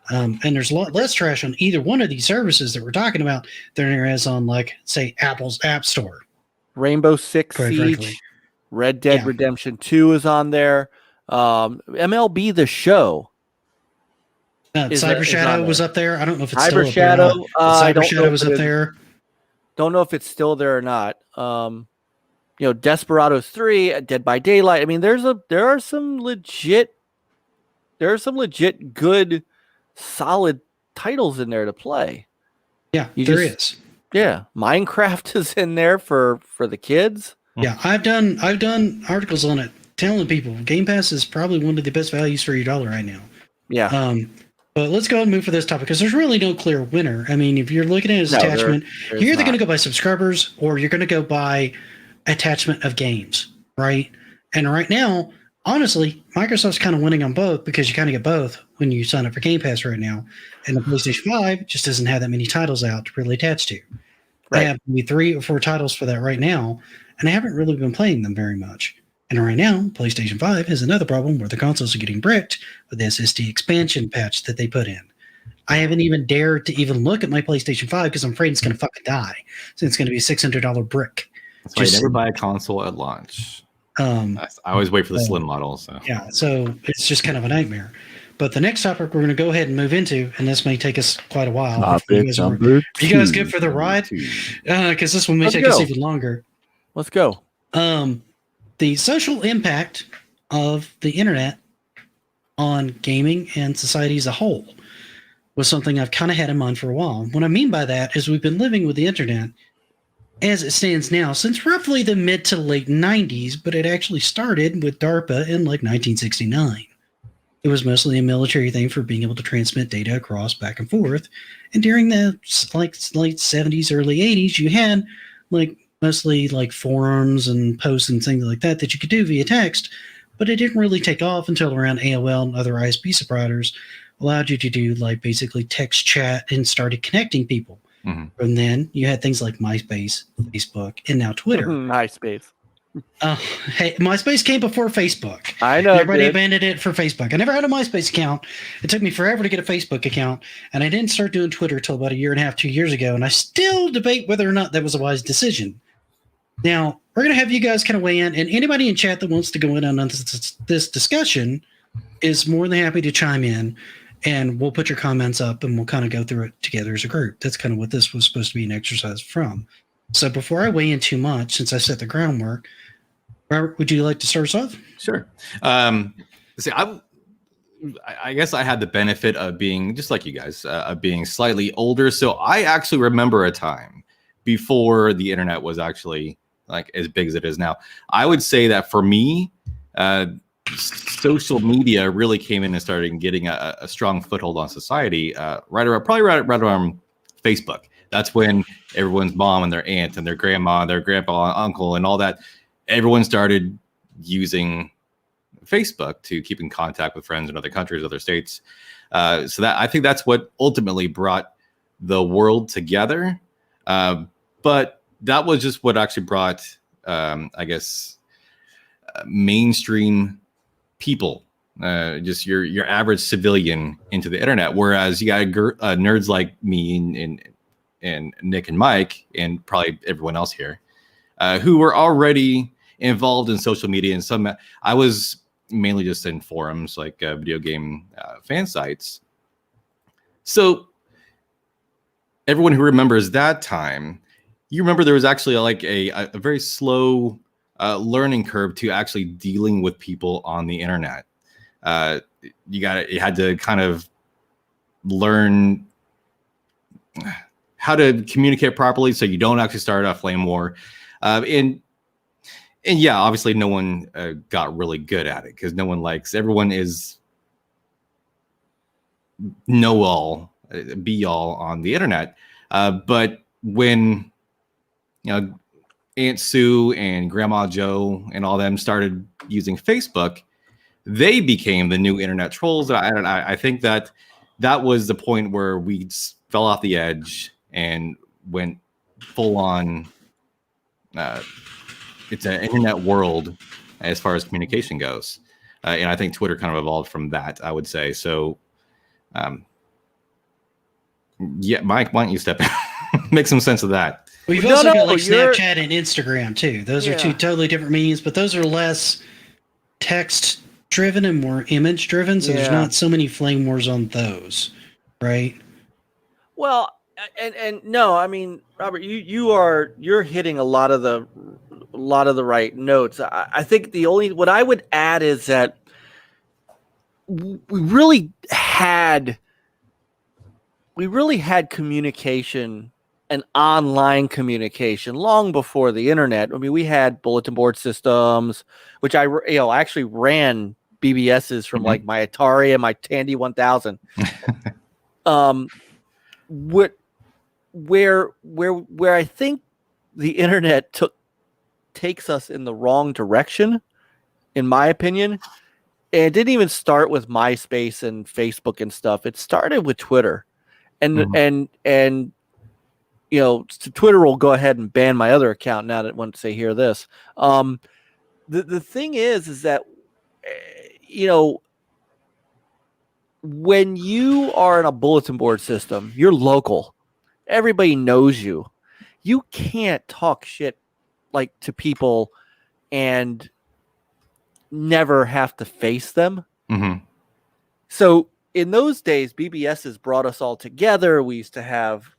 And there's a lot less trash on either one of these services that we're talking about than there is on, like, say, Apple's App Store. Rainbow Six Siege, Red Dead Redemption 2 is on there. MLB The Show. Cyber Shadow was up there. I don't know if it's Cyber still Shadow. up there. Cyber Shadow was up there. Don't know if it's still there or not. Desperados 3, Dead by Daylight. I mean, there are some legit good, solid titles in there to play. Yeah, there is. Yeah, Minecraft is in there for the kids. Yeah, I've done articles on it telling people Game Pass is probably one of the best values for your dollar right now. Yeah. But let's go ahead and move for this topic because there's really no clear winner. I mean, if you're looking at it as attachment, you're either going to go by subscribers or you're going to go by attachment of games, right? And right now, honestly, Microsoft's kind of winning on both because you kind of get both when you sign up for Game Pass right now. And the PlayStation 5 just doesn't have that many titles out to really attach to. Right. I have maybe 3 or 4 titles for that right now, and I haven't really been playing them very much. And right now, PlayStation 5 has another problem where the consoles are getting bricked with the SSD expansion patch that they put in. I haven't even dared to even look at my PlayStation 5 because I'm afraid it's going to fucking die. So it's going to be a $600 brick. That's why you never buy a console at launch. I always wait for the slim model. So yeah, so it's just kind of a nightmare. But the next topic we're going to go ahead and move into, and this may take us quite a while. Are you guys good for the ride? Because this one may take us even longer. Let's go. The social impact of the internet on gaming and society as a whole was something I've kind of had in mind for a while. What I mean by that is we've been living with the internet as it stands now since roughly the mid to late 90s, but it actually started with DARPA in like 1969. It was mostly a military thing for being able to transmit data across back and forth. And during the late 70s, early 80s, you had like mostly like forums and posts and things like that you could do via text, but it didn't really take off until around AOL and other ISP providers allowed you to do like basically text chat and started connecting people. Mm-hmm. From then, you had things like MySpace, Facebook, and now Twitter. MySpace. Hey, MySpace came before Facebook. I know. Everybody abandoned it for Facebook. I never had a MySpace account. It took me forever to get a Facebook account, and I didn't start doing Twitter until about 1.5 2 years ago, and I still debate whether or not that was a wise decision. Now, we're going to have you guys kind of weigh in, and anybody in chat that wants to go in on this discussion, is more than happy to chime in, and we'll put your comments up and we'll kind of go through it together as a group. That's kind of what this was supposed to be an exercise from. So before I weigh in too much, since I set the groundwork, Robert, would you like to start us off? Sure. See, I guess I had the benefit of being just like you guys, of being slightly older. So I actually remember a time before the internet was actually like as big as it is now. I would say that for me, social media really came in and started getting a strong foothold on society right around Facebook. That's when everyone's mom and their aunt and their grandma, their grandpa, uncle, and all that, everyone started using Facebook to keep in contact with friends in other countries, other states. So that I think that's what ultimately brought the world together. But that was just what actually brought, I guess, mainstream people, just your average civilian into the internet. Whereas you got nerds like me and Nick and Mike and probably everyone else here who were already involved in social media. And I was mainly just in forums like video game fan sites. So everyone who remembers that time, you remember there was actually like a very slow learning curve to actually dealing with people on the internet. You had to kind of learn how to communicate properly so you don't actually start a flame war. And yeah, obviously no one got really good at it because everyone is know-all, be-all on the internet. But when, Aunt Sue and Grandma Joe and all them started using Facebook, they became the new internet trolls. I think that was the point where we fell off the edge and went full on. It's an internet world as far as communication goes. And I think Twitter kind of evolved from that, I would say. So, yeah, Mike, why don't you step in? Make some sense of that. We've also got like Snapchat and Instagram too. Those are two totally different means, but those are less text driven and more image driven. So there's not so many flame wars on those, right? Well, and no, I mean, Robert, you're hitting a lot of the right notes. I think what I would add is that we really had communication and online communication long before the internet. I mean, we had bulletin board systems, which I actually ran BBSs from like my Atari and my Tandy 1000. Where I think the internet takes us in the wrong direction, in my opinion. And it didn't even start with MySpace and Facebook and stuff. It started with Twitter, and Twitter will go ahead and ban my other account now that once they hear this. The thing is that when you are in a bulletin board system, you're local. Everybody knows you. You can't talk shit like to people and never have to face them. So in those days, BBSs brought us all together. We used to have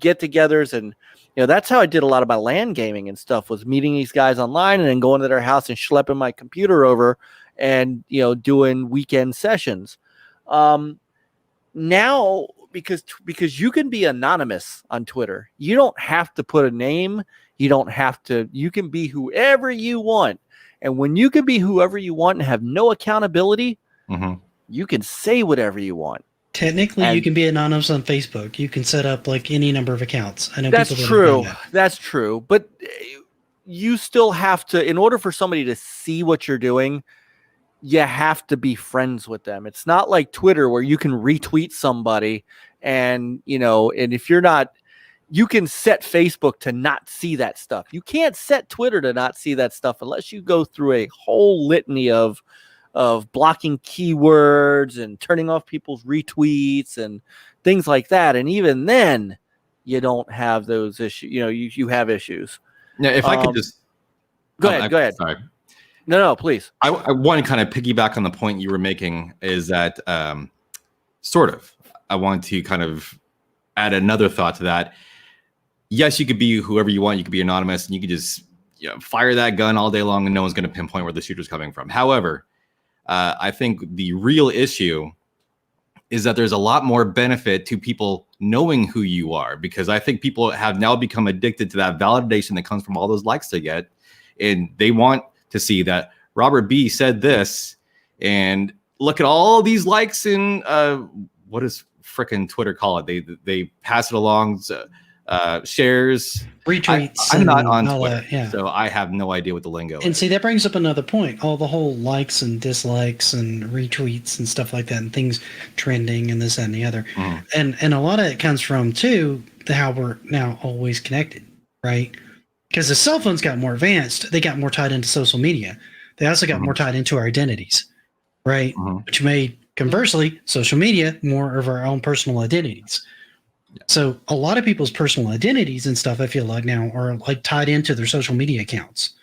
get-togethers, and that's how I did a lot of my LAN gaming and stuff, was meeting these guys online and then going to their house and schlepping my computer over and doing weekend sessions. Now, because you can be anonymous on Twitter, you don't have to put a name. You can be whoever you want. And when you can be whoever you want and have no accountability, you can say whatever you want. Technically, you can be anonymous on Facebook. You can set up like any number of accounts. I know that's true. That's true. But you still have to, in order for somebody to see what you're doing, you have to be friends with them. It's not like Twitter where you can retweet somebody and if you're not, you can set Facebook to not see that stuff. You can't set Twitter to not see that stuff unless you go through a whole litany of blocking keywords and turning off people's retweets and things like that. And even then, you don't have those issues. You have issues. Yeah, if I could just go ahead. Sorry. No, please. I want to kind of piggyback on the point you were making is that sort of. I want to kind of add another thought to that. Yes, you could be whoever you want. You could be anonymous, and you could just fire that gun all day long, and no one's going to pinpoint where the shooter's coming from. However, I think the real issue is that there's a lot more benefit to people knowing who you are, because I think people have now become addicted to that validation that comes from all those likes they get, and they want to see that Robert B said this, and look at all these likes and what does frickin' Twitter call it? They pass it along, shares, retweets. I'm not on Twitter, so I have no idea what the lingo is. And see, that brings up another point. All the whole likes and dislikes and retweets and stuff like that, and things trending and this, that, and the other. And a lot of it comes from, too, how we're now always connected, right? Because the cell phones got more advanced. They got more tied into social media. They also got more tied into our identities, right? Which made, conversely, social media more of our own personal identities. So a lot of people's personal identities and stuff, I feel like now, are like tied into their social media accounts,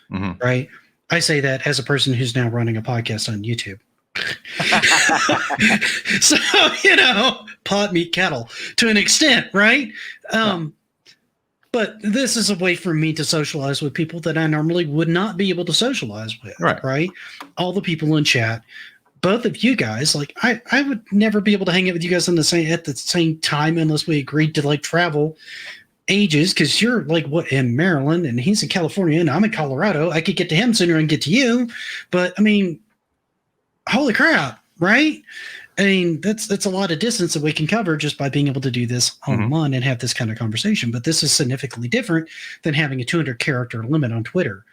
right? I say that as a person who's now running a podcast on YouTube. So, pot, meat, kettle to an extent, right? But this is a way for me to socialize with people that I normally would not be able to socialize with, right? All the people in chat. Both of you guys, like I would never be able to hang out with you guys at the same time unless we agreed to like travel ages, because you're like in Maryland and he's in California and I'm in Colorado. I could get to him sooner and get to you, but I mean, holy crap, right? I mean, that's a lot of distance that we can cover just by being able to do this online and have this kind of conversation. But this is significantly different than having a 200 character limit on Twitter,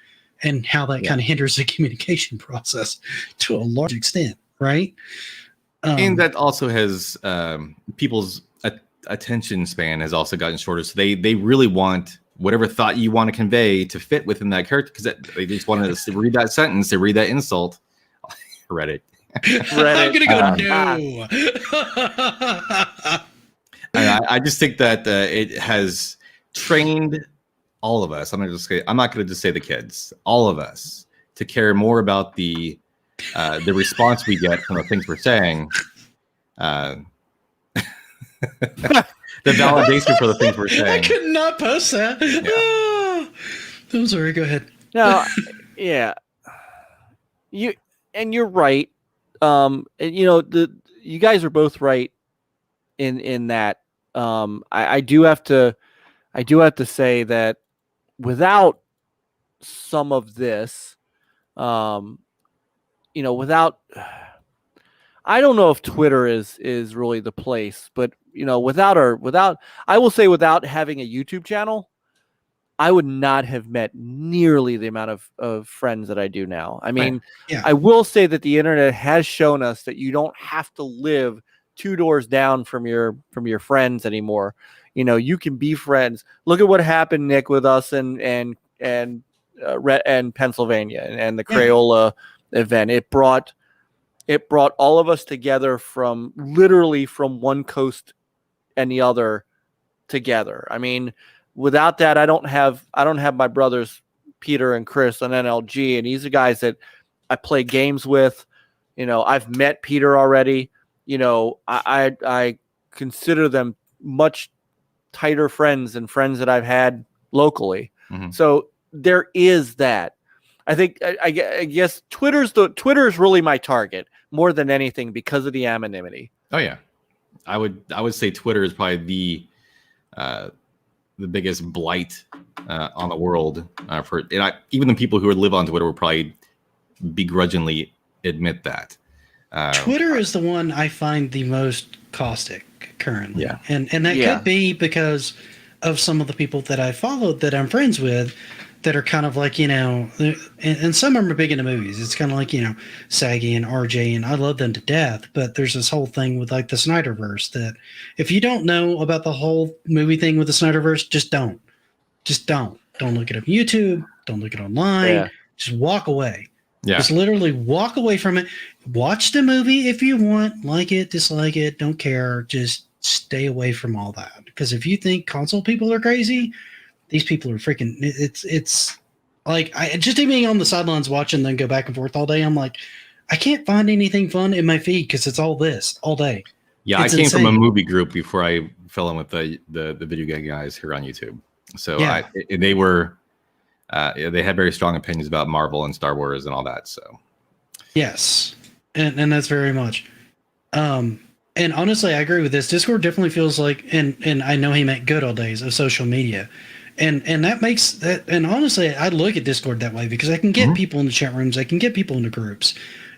and how that kind of hinders the communication process to a large extent, right? And that also has people's attention span has also gotten shorter. So they really want whatever thought you want to convey to fit within that character, because they just want to read that sentence, they read that insult. Reddit. I'm gonna go no. I just think that it has trained all of us. I'm not going to just say the kids, all of us, to care more about the response we get from the things we're saying, the validation for the things we're saying. I could not post that. Yeah. I'm sorry. Go ahead. No, yeah, you're right. You guys are both right in that. I do have to say that without some of this, without, I don't know if Twitter is really the place, but without having a YouTube channel, I would not have met nearly the amount of friends that I do now. I mean, I will say that the internet has shown us that you don't have to live 2 doors down from your friends anymore. You can be friends. Look at what happened, Nick, with us and Pennsylvania and the Crayola event. It brought all of us together from one coast and the other together. I mean, without that, I don't have my brothers Peter and Chris on NLG, and these are guys that I play games with. I've met Peter already. I consider them much tighter friends than friends that I've had locally. So there is that. I think I guess Twitter is really my target more than anything because of the anonymity. Oh yeah, I would say Twitter is probably the biggest blight on the world even the people who live on Twitter will probably begrudgingly admit that. Twitter is the one I find the most caustic currently. Yeah. And that could be because of some of the people that I followed that I'm friends with that are kind of like, and some of them are big into movies. It's kind of like, Saggy and RJ, and I love them to death. But there's this whole thing with like the Snyderverse that if you don't know about the whole movie thing with the Snyderverse, just don't. Don't look it up on YouTube. Don't look it online. Yeah. Just walk away. Yeah. Just literally walk away from it. Watch the movie if you want. Like it, dislike it, don't care. Just stay away from all that. Because if you think console people are crazy, these people are freaking. It's Like, I just being on the sidelines watching them go back and forth all day, I'm like, I can't find anything fun in my feed because it's all this all day. Yeah, It's I came insane. from a movie group before I fell in with the video game guys here on YouTube. So Yeah. they were they had very strong opinions about Marvel and Star Wars and all that. So yes, and that's very much. And honestly, I agree with this. Discord definitely feels like, and I know he meant good old days of social media. And that makes that, and honestly, I look at Discord that way because I can get people in the chat rooms, I can get people into groups,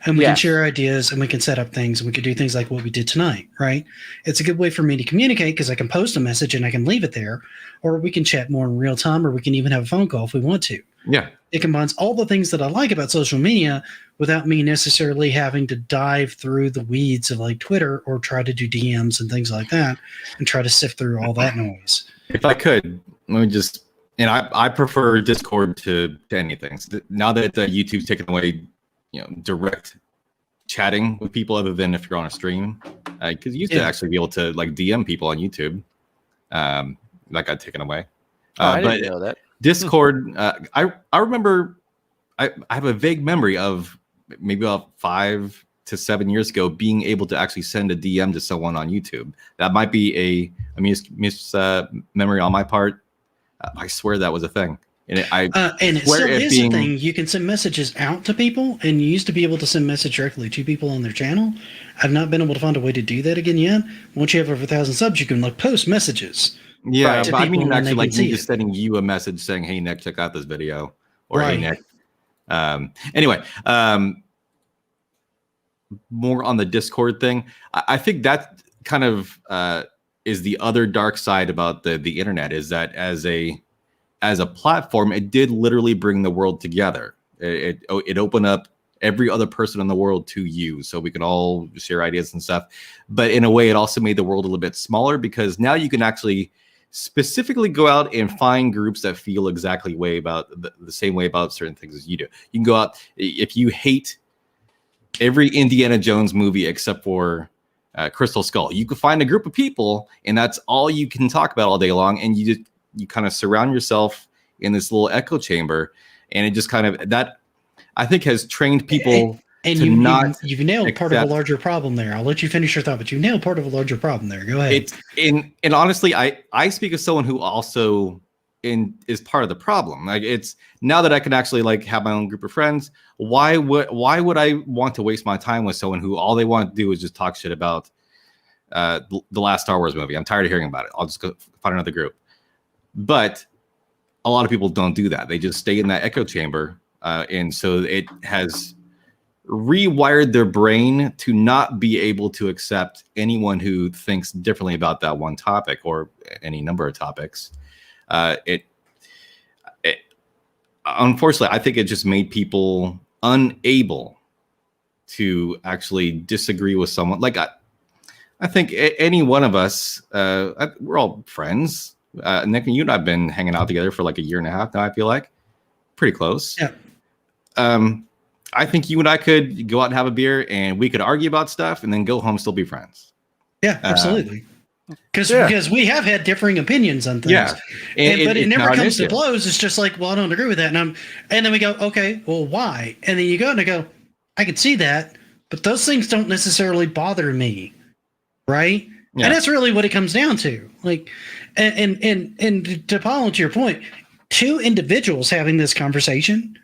and we can share ideas, and we can set up things, and we can do things like what we did tonight, right? It's a good way for me to communicate because I can post a message and I can leave it there, or we can chat more in real time, or we can even have a phone call if we want to. yeah, It combines all the things that I like about social media without me necessarily having to dive through the weeds of like Twitter or try to do DMs and things like that and try to sift through all that noise. if I could, let me just, and I prefer Discord to anything. So now that YouTube's taken away, direct chatting with people other than if you're on a stream, because you used to actually be able to like DM people on YouTube. That got taken away. I didn't know that. Discord, I remember, I have a vague memory of maybe about 5 to 7 years ago being able to actually send a DM to someone on YouTube. That might be a memory on my part. I swear that was a thing. And it still is a thing. You can send messages out to people, and you used to be able to send message directly to people on their channel. I've not been able to find a way to do that again yet. Once you have over 1,000 subs, you can like post messages. Yeah, but I mean actually like me just sending you a message saying, "Hey Nick, check out this video," or "Hey Nick." Anyway, more on the Discord thing. I think that kind of is the other dark side about the internet, is that as a platform, it did literally bring the world together. It opened up every other person in the world to you, so we could all share ideas and stuff. But in a way, it also made the world a little bit smaller, because now you can actually specifically go out and find groups that feel exactly the same way about certain things as you do. You can go out, if you hate every Indiana Jones movie except for Crystal Skull, you can find a group of people, and that's all you can talk about all day long. And you kind of surround yourself in this little echo chamber, and it just kind of, that I think has trained people. And you've nailed part of a larger problem there. I'll let you finish your thought, but you nailed part of a larger problem there. Go ahead. And honestly, I speak as someone who also is part of the problem. Like, it's now that I can actually like have my own group of friends. Why would I want to waste my time with someone who all they want to do is just talk shit about the last Star Wars movie? I'm tired of hearing about it. I'll just go find another group. But a lot of people don't do that. They just stay in that echo chamber, and so it has rewired their brain to not be able to accept anyone who thinks differently about that one topic or any number of topics. Unfortunately, I think it just made people unable to actually disagree with someone. Like, I think any one of us, we're all friends. Nick and you and I have been hanging out together for like a year and a half now, I feel like. Pretty close. Yeah. I think you and I could go out and have a beer, and we could argue about stuff and then go home and still be friends. Yeah, absolutely. Because we have had differing opinions on things. Yeah. But it never comes to blows. It's just like, well, I don't agree with that. And then we go, okay, well, why? And then you go and I go, I can see that, but those things don't necessarily bother me. Right? Yeah. And that's really what it comes down to. Like, and to follow to your point, two individuals having this conversation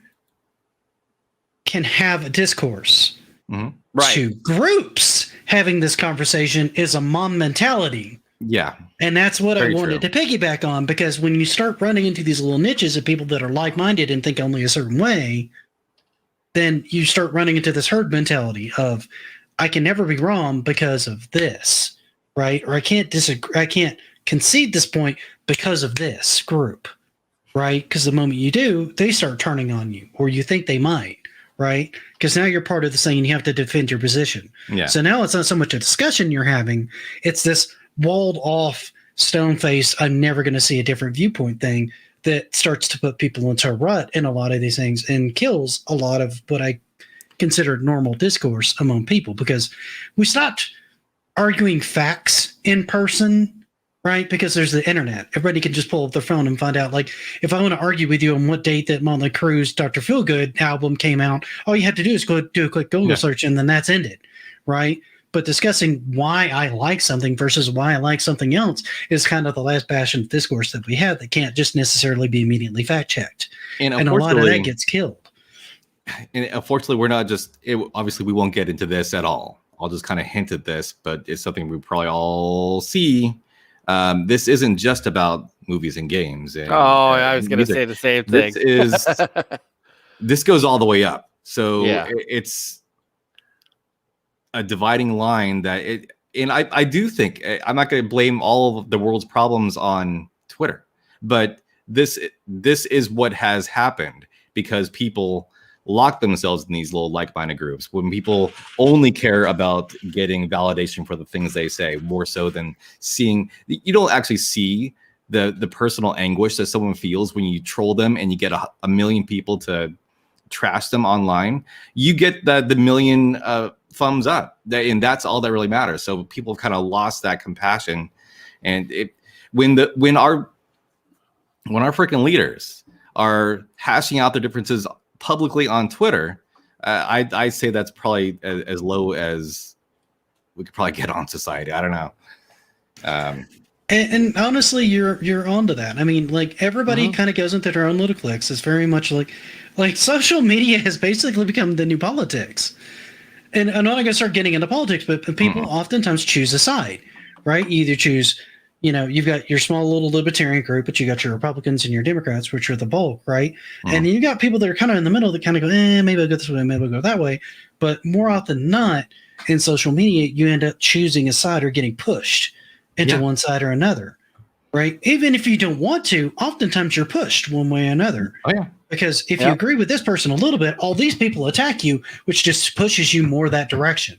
can have a discourse. Mm-hmm. Right. Two groups having this conversation is a mom mentality. Yeah. And that's what I wanted to piggyback on, because when you start running into these little niches of people that are like-minded and think only a certain way, then you start running into this herd mentality of, I can never be wrong because of this, right? Or I can't disagree, I can't concede this point because of this group, right? Because the moment you do, they start turning on you, or you think they might. Right? Because now you're part of the thing and you have to defend your position. Yeah. So now it's not so much a discussion you're having, it's this walled off, stone-faced, I'm never going to see a different viewpoint thing that starts to put people into a rut in a lot of these things and kills a lot of what I consider normal discourse among people, because we stopped arguing facts in person right? Because there's the internet. Everybody can just pull up their phone and find out. Like, if I want to argue with you on what date that Motley Crue's Dr. Feelgood album came out, all you have to do is go do a quick Google search, and then that's ended, right? But discussing why I like something versus why I like something else is kind of the last bastion of discourse that we have that can't just necessarily be immediately fact-checked. And a lot of that gets killed. And unfortunately, we're not just... obviously, we won't get into this at all. I'll just kind of hint at this, but it's something we probably all see. This isn't just about movies and games. And, I was going to say the same thing. This goes all the way up. So it's a dividing line and I do think, I'm not going to blame all of the world's problems on Twitter, but this is what has happened because people lock themselves in these little like-minded groups when people only care about getting validation for the things they say more so than seeing. You don't actually see the personal anguish that someone feels when you troll them and you get a million people to trash them online. You get the million thumbs up, and that's all that really matters. So people kind of lost that compassion, and when our freaking leaders are hashing out their differences publicly on Twitter, I say that's probably as low as we could probably get on society. I don't know. And honestly, you're onto that. I mean, like everybody kind of goes into their own little cliques. It's very much like social media has basically become the new politics. And I'm not going to start getting into politics, but people oftentimes choose a side, right? You either choose, you've got your small little libertarian group, but you got your Republicans and your Democrats, which are the bulk, right? And then you got people that are kind of in the middle that kind of go, maybe I'll go this way, maybe I'll go that way. But more often than not, in social media, you end up choosing a side or getting pushed into one side or another, right? Even if you don't want to, oftentimes you're pushed one way or another. Oh, yeah. Because if you agree with this person a little bit, all these people attack you, which just pushes you more that direction.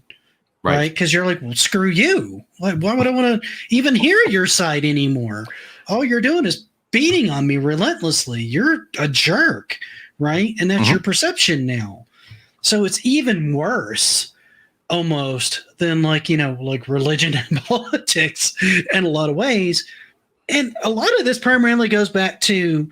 Right? Because you're like, well, screw you. Why would I want to even hear your side anymore? All you're doing is beating on me relentlessly. You're a jerk, right? And that's your perception now. So it's even worse almost than like religion and politics in a lot of ways. And a lot of this primarily goes back to,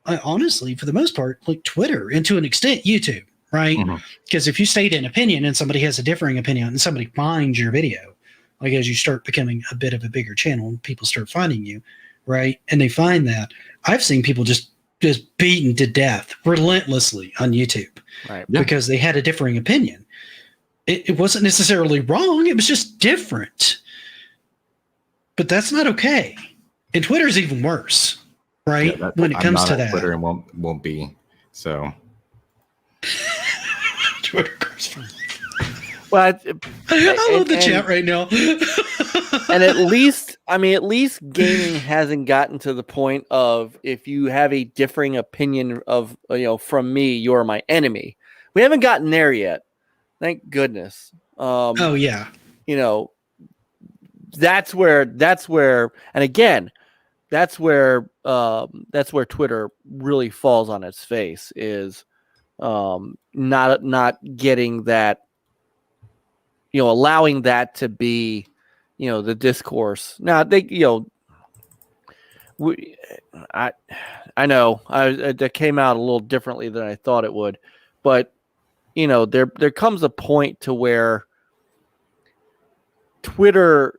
honestly, for the most part, like Twitter and to an extent, YouTube. Right? Because if you state an opinion and somebody has a differing opinion and somebody finds your video, like as you start becoming a bit of a bigger channel and people start finding you, right? And they find that. I've seen people just beaten to death relentlessly on YouTube, right? Because they had a differing opinion. It wasn't necessarily wrong. It was just different. But that's not okay. And Twitter's even worse, right? When it comes to that. Twitter and won't be. So... Well, I love the chat right now. And at least gaming hasn't gotten to the point of if you have a differing opinion of from me, you're my enemy. We haven't gotten there yet. Thank goodness. Oh yeah. That's where, and again, that's where Twitter really falls on its face is. Not getting that, allowing that to be, the discourse. Now I know that came out a little differently than I thought it would, but there comes a point to where Twitter,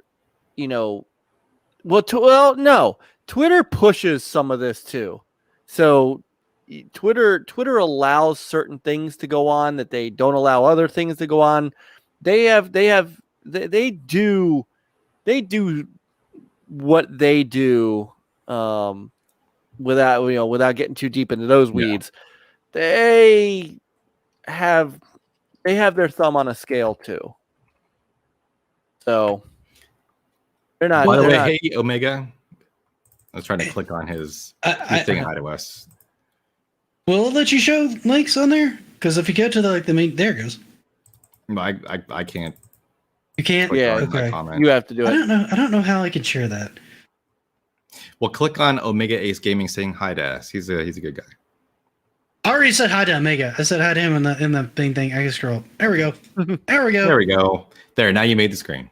Twitter pushes some of this too. So Twitter allows certain things to go on that they don't allow other things to go on. They do what they do without getting too deep into those weeds. They have their thumb on a scale too. So they're not. By the way, hey Omega, I was trying to click on his thing hi to us. Will it let you show links on there? Because if you go to the main, there it goes. I can't. You can't. Yeah, okay. You have to do it. I don't know how I can share that. Well, click on Omega Ace Gaming saying hi to us. He's a good guy. I already said hi to Omega. I said hi to him in the main thing. I can scroll. There we go. There we go. There we go. There. Now you made the screen.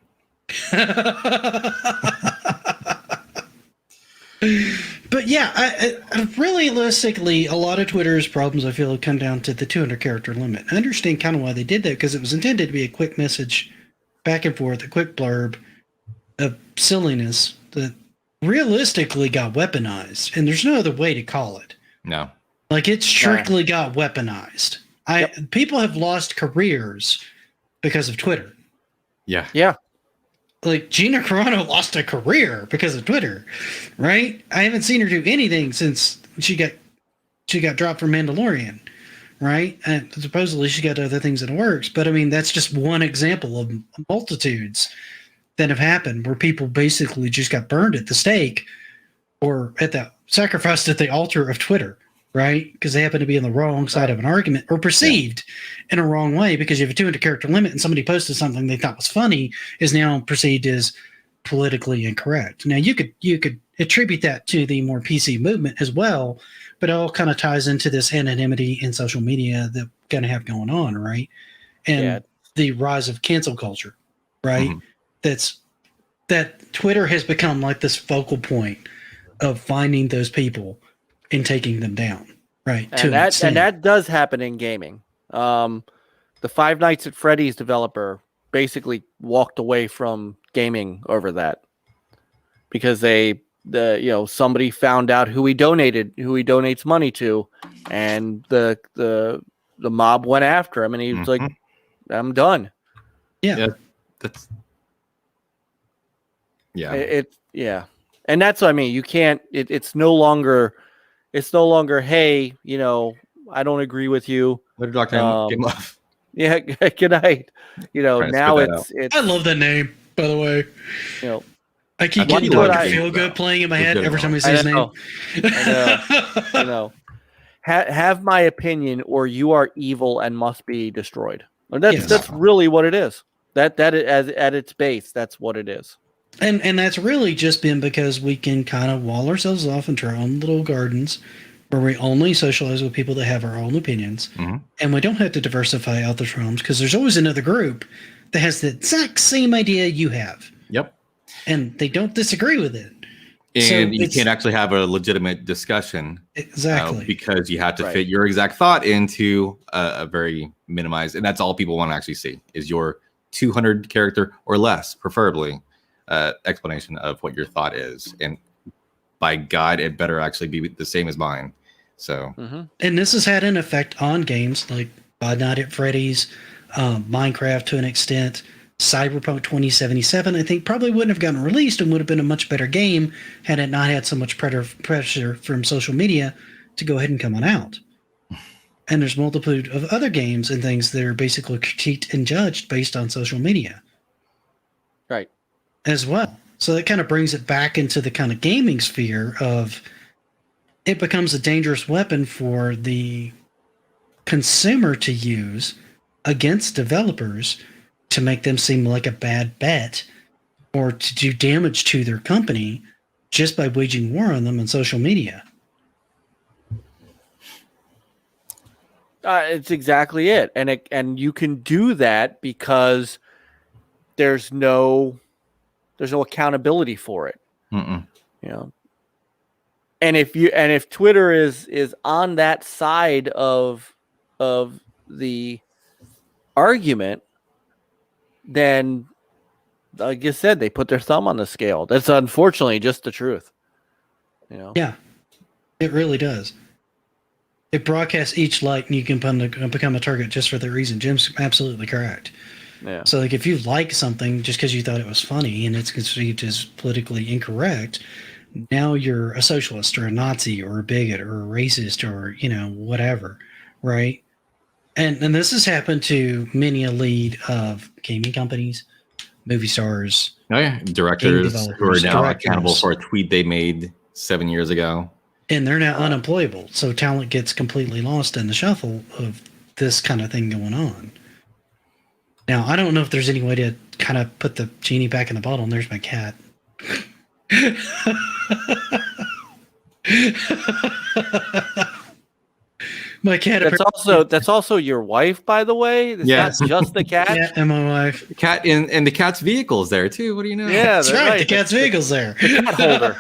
But yeah, realistically, a lot of Twitter's problems, I feel, come down to the 200 character limit. I understand kind of why they did that, because it was intended to be a quick message back and forth, a quick blurb of silliness that realistically got weaponized, and there's no other way to call it. No. Like, it strictly got weaponized. People have lost careers because of Twitter. Yeah. Yeah. Like, Gina Carano lost a career because of Twitter, right? I haven't seen her do anything since she got dropped from Mandalorian, right? And supposedly she got other things in the works. But I mean, that's just one example of multitudes that have happened where people basically just got burned at the stake or sacrificed at the altar of Twitter, right? Because they happen to be on the wrong side of an argument, or perceived in a wrong way, because you have a 200 character limit and somebody posted something they thought was funny is now perceived as politically incorrect. Now, you could attribute that to the more PC movement as well, but it all kind of ties into this anonymity in social media that we're going to have going on, right? And the rise of cancel culture, right? Mm-hmm. That Twitter has become like this focal point of finding those people and taking them down, right? And that does happen in gaming. The Five Nights at Freddy's developer basically walked away from gaming over that because somebody found out who he donates money to, and the mob went after him, and he was like, "I'm done." Yeah. And that's what I mean. You can't. It's no longer. Hey, I don't agree with you. Game love. Yeah, good night. Now it's. I love that name, by the way. I keep getting feel good playing in my head every time I see his name. I know. Have my opinion, or you are evil and must be destroyed. That's really what it is. That at its base, that's what it is. And that's really just been because we can kind of wall ourselves off into our own little gardens where we only socialize with people that have our own opinions. Mm-hmm. And we don't have to diversify out those realms, because there's always another group that has the exact same idea you have. Yep. And they don't disagree with it. And you can't actually have a legitimate discussion. Exactly. Because you have to fit your exact thought into a very minimized, and that's all people want to actually see is your 200 character or less, preferably. Explanation of what your thought is, and by God, it better actually be the same as mine. So, and this has had an effect on games like Five Nights at Freddy's, Minecraft to an extent. Cyberpunk 2077, I think, probably wouldn't have gotten released and would have been a much better game had it not had so much pressure from social media to go ahead and come on out. And there's multitude of other games and things that are basically critiqued and judged based on social media. Right. As well. So that kind of brings it back into the kind of gaming sphere of it becomes a dangerous weapon for the consumer to use against developers to make them seem like a bad bet or to do damage to their company just by waging war on them on social media. It's exactly it. And you can do that because there's no accountability for it. And if Twitter is on that side of the argument, then like you said, they put their thumb on the scale. That's unfortunately just the truth. Yeah, it really does. It broadcasts each like, and you can become a target just for the reason. Jim's absolutely correct. Yeah. So like if you like something just because you thought it was funny and it's conceived as politically incorrect, now you're a socialist or a Nazi or a bigot or a racist or, whatever, right? And this has happened to many a lead of gaming companies, movie stars. Oh yeah, directors who are now accountable for a tweet they made 7 years ago. And they're now unemployable. So talent gets completely lost in the shuffle of this kind of thing going on. Now, I don't know if there's any way to kind of put the genie back in the bottle. And there's my cat. My cat. That's also your wife, by the way. It's not just the cat. Yeah, and my wife. The cat and the cat's vehicle is there too. What do you know? Yeah, that's right. The cat's vehicle's there. The cat holder.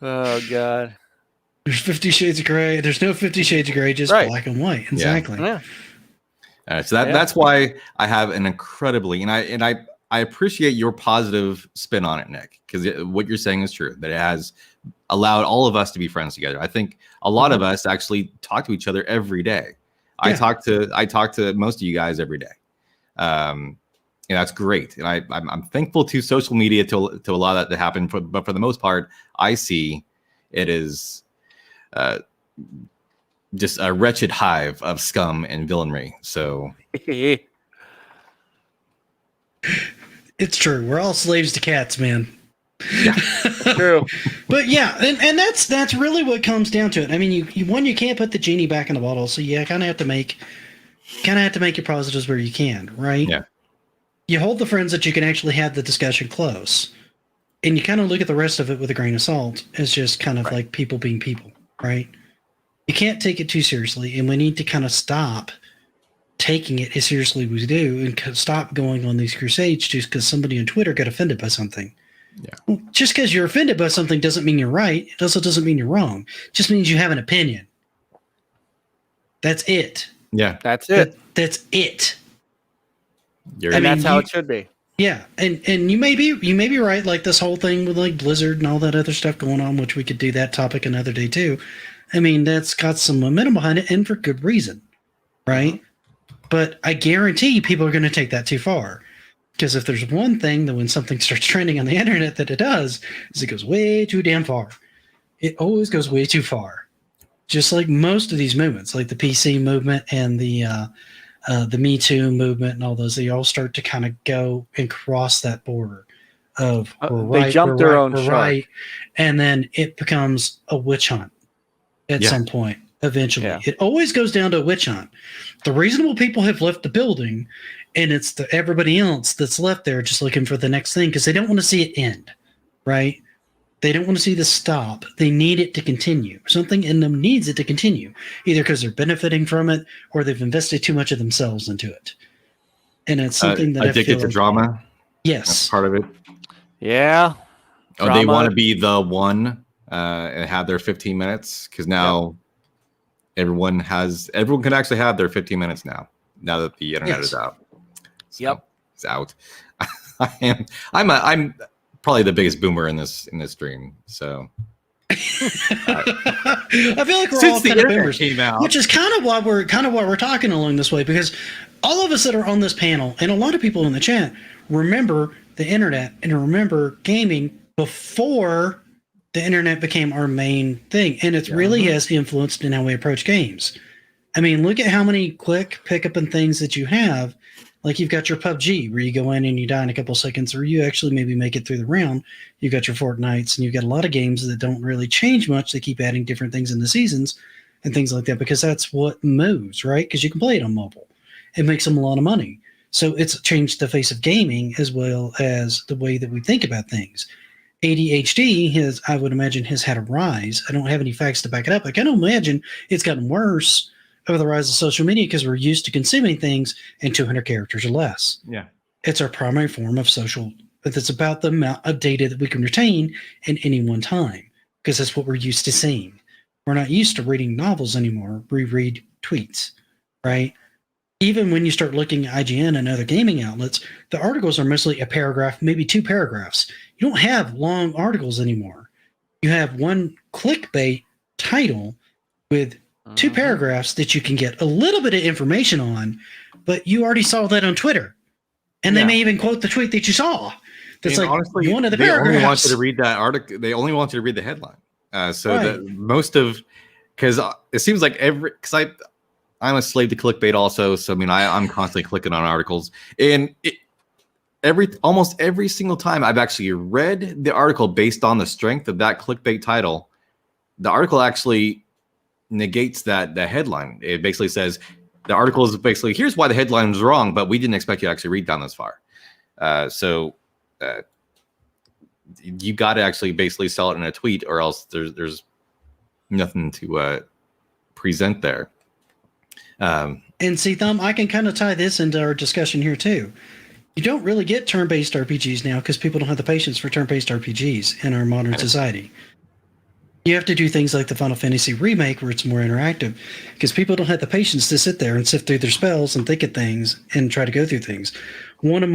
Oh God. There's 50 Shades of Grey. There's no 50 Shades of Grey, just black and white. Exactly. Yeah. So that's why I have an incredibly and I appreciate your positive spin on it, Nick, because what you're saying is true, that it has allowed all of us to be friends together. I think a lot of us actually talk to each other every day. Yeah. I talk to most of you guys every day. And that's great. And I'm thankful to social media to allow that to happen. But for the most part, I see it is just a wretched hive of scum and villainy. So it's true. We're all slaves to cats, man. Yeah, true. But yeah, and that's really what comes down to it. I mean, you can't put the genie back in the bottle, so you kind of have to make your positives where you can, right? Yeah. You hold the friends that you can actually have the discussion close, and you kind of look at the rest of it with a grain of salt as just kind of like people being people, right? You can't take it too seriously, and we need to kind of stop taking it as seriously as we do and stop going on these crusades just because somebody on Twitter got offended by something. Yeah. Well, just because you're offended by something doesn't mean you're right. It also doesn't mean you're wrong. It just means you have an opinion. That's it. Yeah. That's it. That's it. And that's how it should be. Yeah. And you may be right, like this whole thing with like Blizzard and all that other stuff going on, which we could do that topic another day too. I mean, that's got some momentum behind it and for good reason. Right? But I guarantee people are going to take that too far. Because if there's one thing that when something starts trending on the internet that it does, is it goes way too damn far. It always goes way too far. Just like most of these movements, like the PC movement and the Me Too movement and all those, they all start to kind of go and cross that border of they jump their own shark. Right, and then it becomes a witch hunt at some point. Eventually, it always goes down to a witch hunt. The reasonable people have left the building, and it's everybody else that's left there just looking for the next thing because they don't want to see it end, right? They don't want to see this stop. They need it to continue. Something in them needs it to continue, either because they're benefiting from it or they've invested too much of themselves into it. And it's something that addicted to drama. Yes, that's part of it. Yeah. Oh, they want to be the one and have their 15 minutes because now everyone can actually have their 15 minutes now that the internet is out. So it's out. I'm probably the biggest boomer in this stream. So I feel like we're all kind of boomers, which is kind of why we're talking along this way, because all of us that are on this panel and a lot of people in the chat remember the internet and remember gaming before the internet became our main thing, and it really has influenced in how we approach games. I mean, look at how many quick pickup and things that you have. Like you've got your PUBG where you go in and you die in a couple seconds, or you actually maybe make it through the round. You've got your Fortnites, and you've got a lot of games that don't really change much. They keep adding different things in the seasons and things like that because that's what moves, right? Because you can play it on mobile. It makes them a lot of money. So it's changed the face of gaming as well as the way that we think about things. ADHD I would imagine, has had a rise. I don't have any facts to back it up. I can imagine it's gotten worse over the rise of social media because we're used to consuming things in 200 characters or less. Yeah. It's our primary form of social. It's about the amount of data that we can retain in any one time because that's what we're used to seeing. We're not used to reading novels anymore. We read tweets, right? Even when you start looking at IGN and other gaming outlets, the articles are mostly a paragraph, maybe two paragraphs. You don't have long articles anymore. You have one clickbait title with two paragraphs that you can get a little bit of information on, but you already saw that on Twitter. And they may even quote the tweet that you saw. That's like honestly, one of the paragraphs. They only want you to read that article. They only want you to read the headline. Because it seems like I'm a slave to clickbait also. So, I mean, I'm constantly clicking on articles. And almost every single time I've actually read the article based on the strength of that clickbait title, the article actually negates the headline. It basically says, the article is basically, here's why the headline was wrong, but we didn't expect you to actually read down this far. You got to actually basically sell it in a tweet, or else there's nothing to present there. And see, Thumb, I can kind of tie this into our discussion here too. You don't really get turn-based RPGs now because people don't have the patience for turn-based RPGs in our modern society. You have to do things like the Final Fantasy remake where it's more interactive because people don't have the patience to sit there and sift through their spells and think of things and try to go through things. One of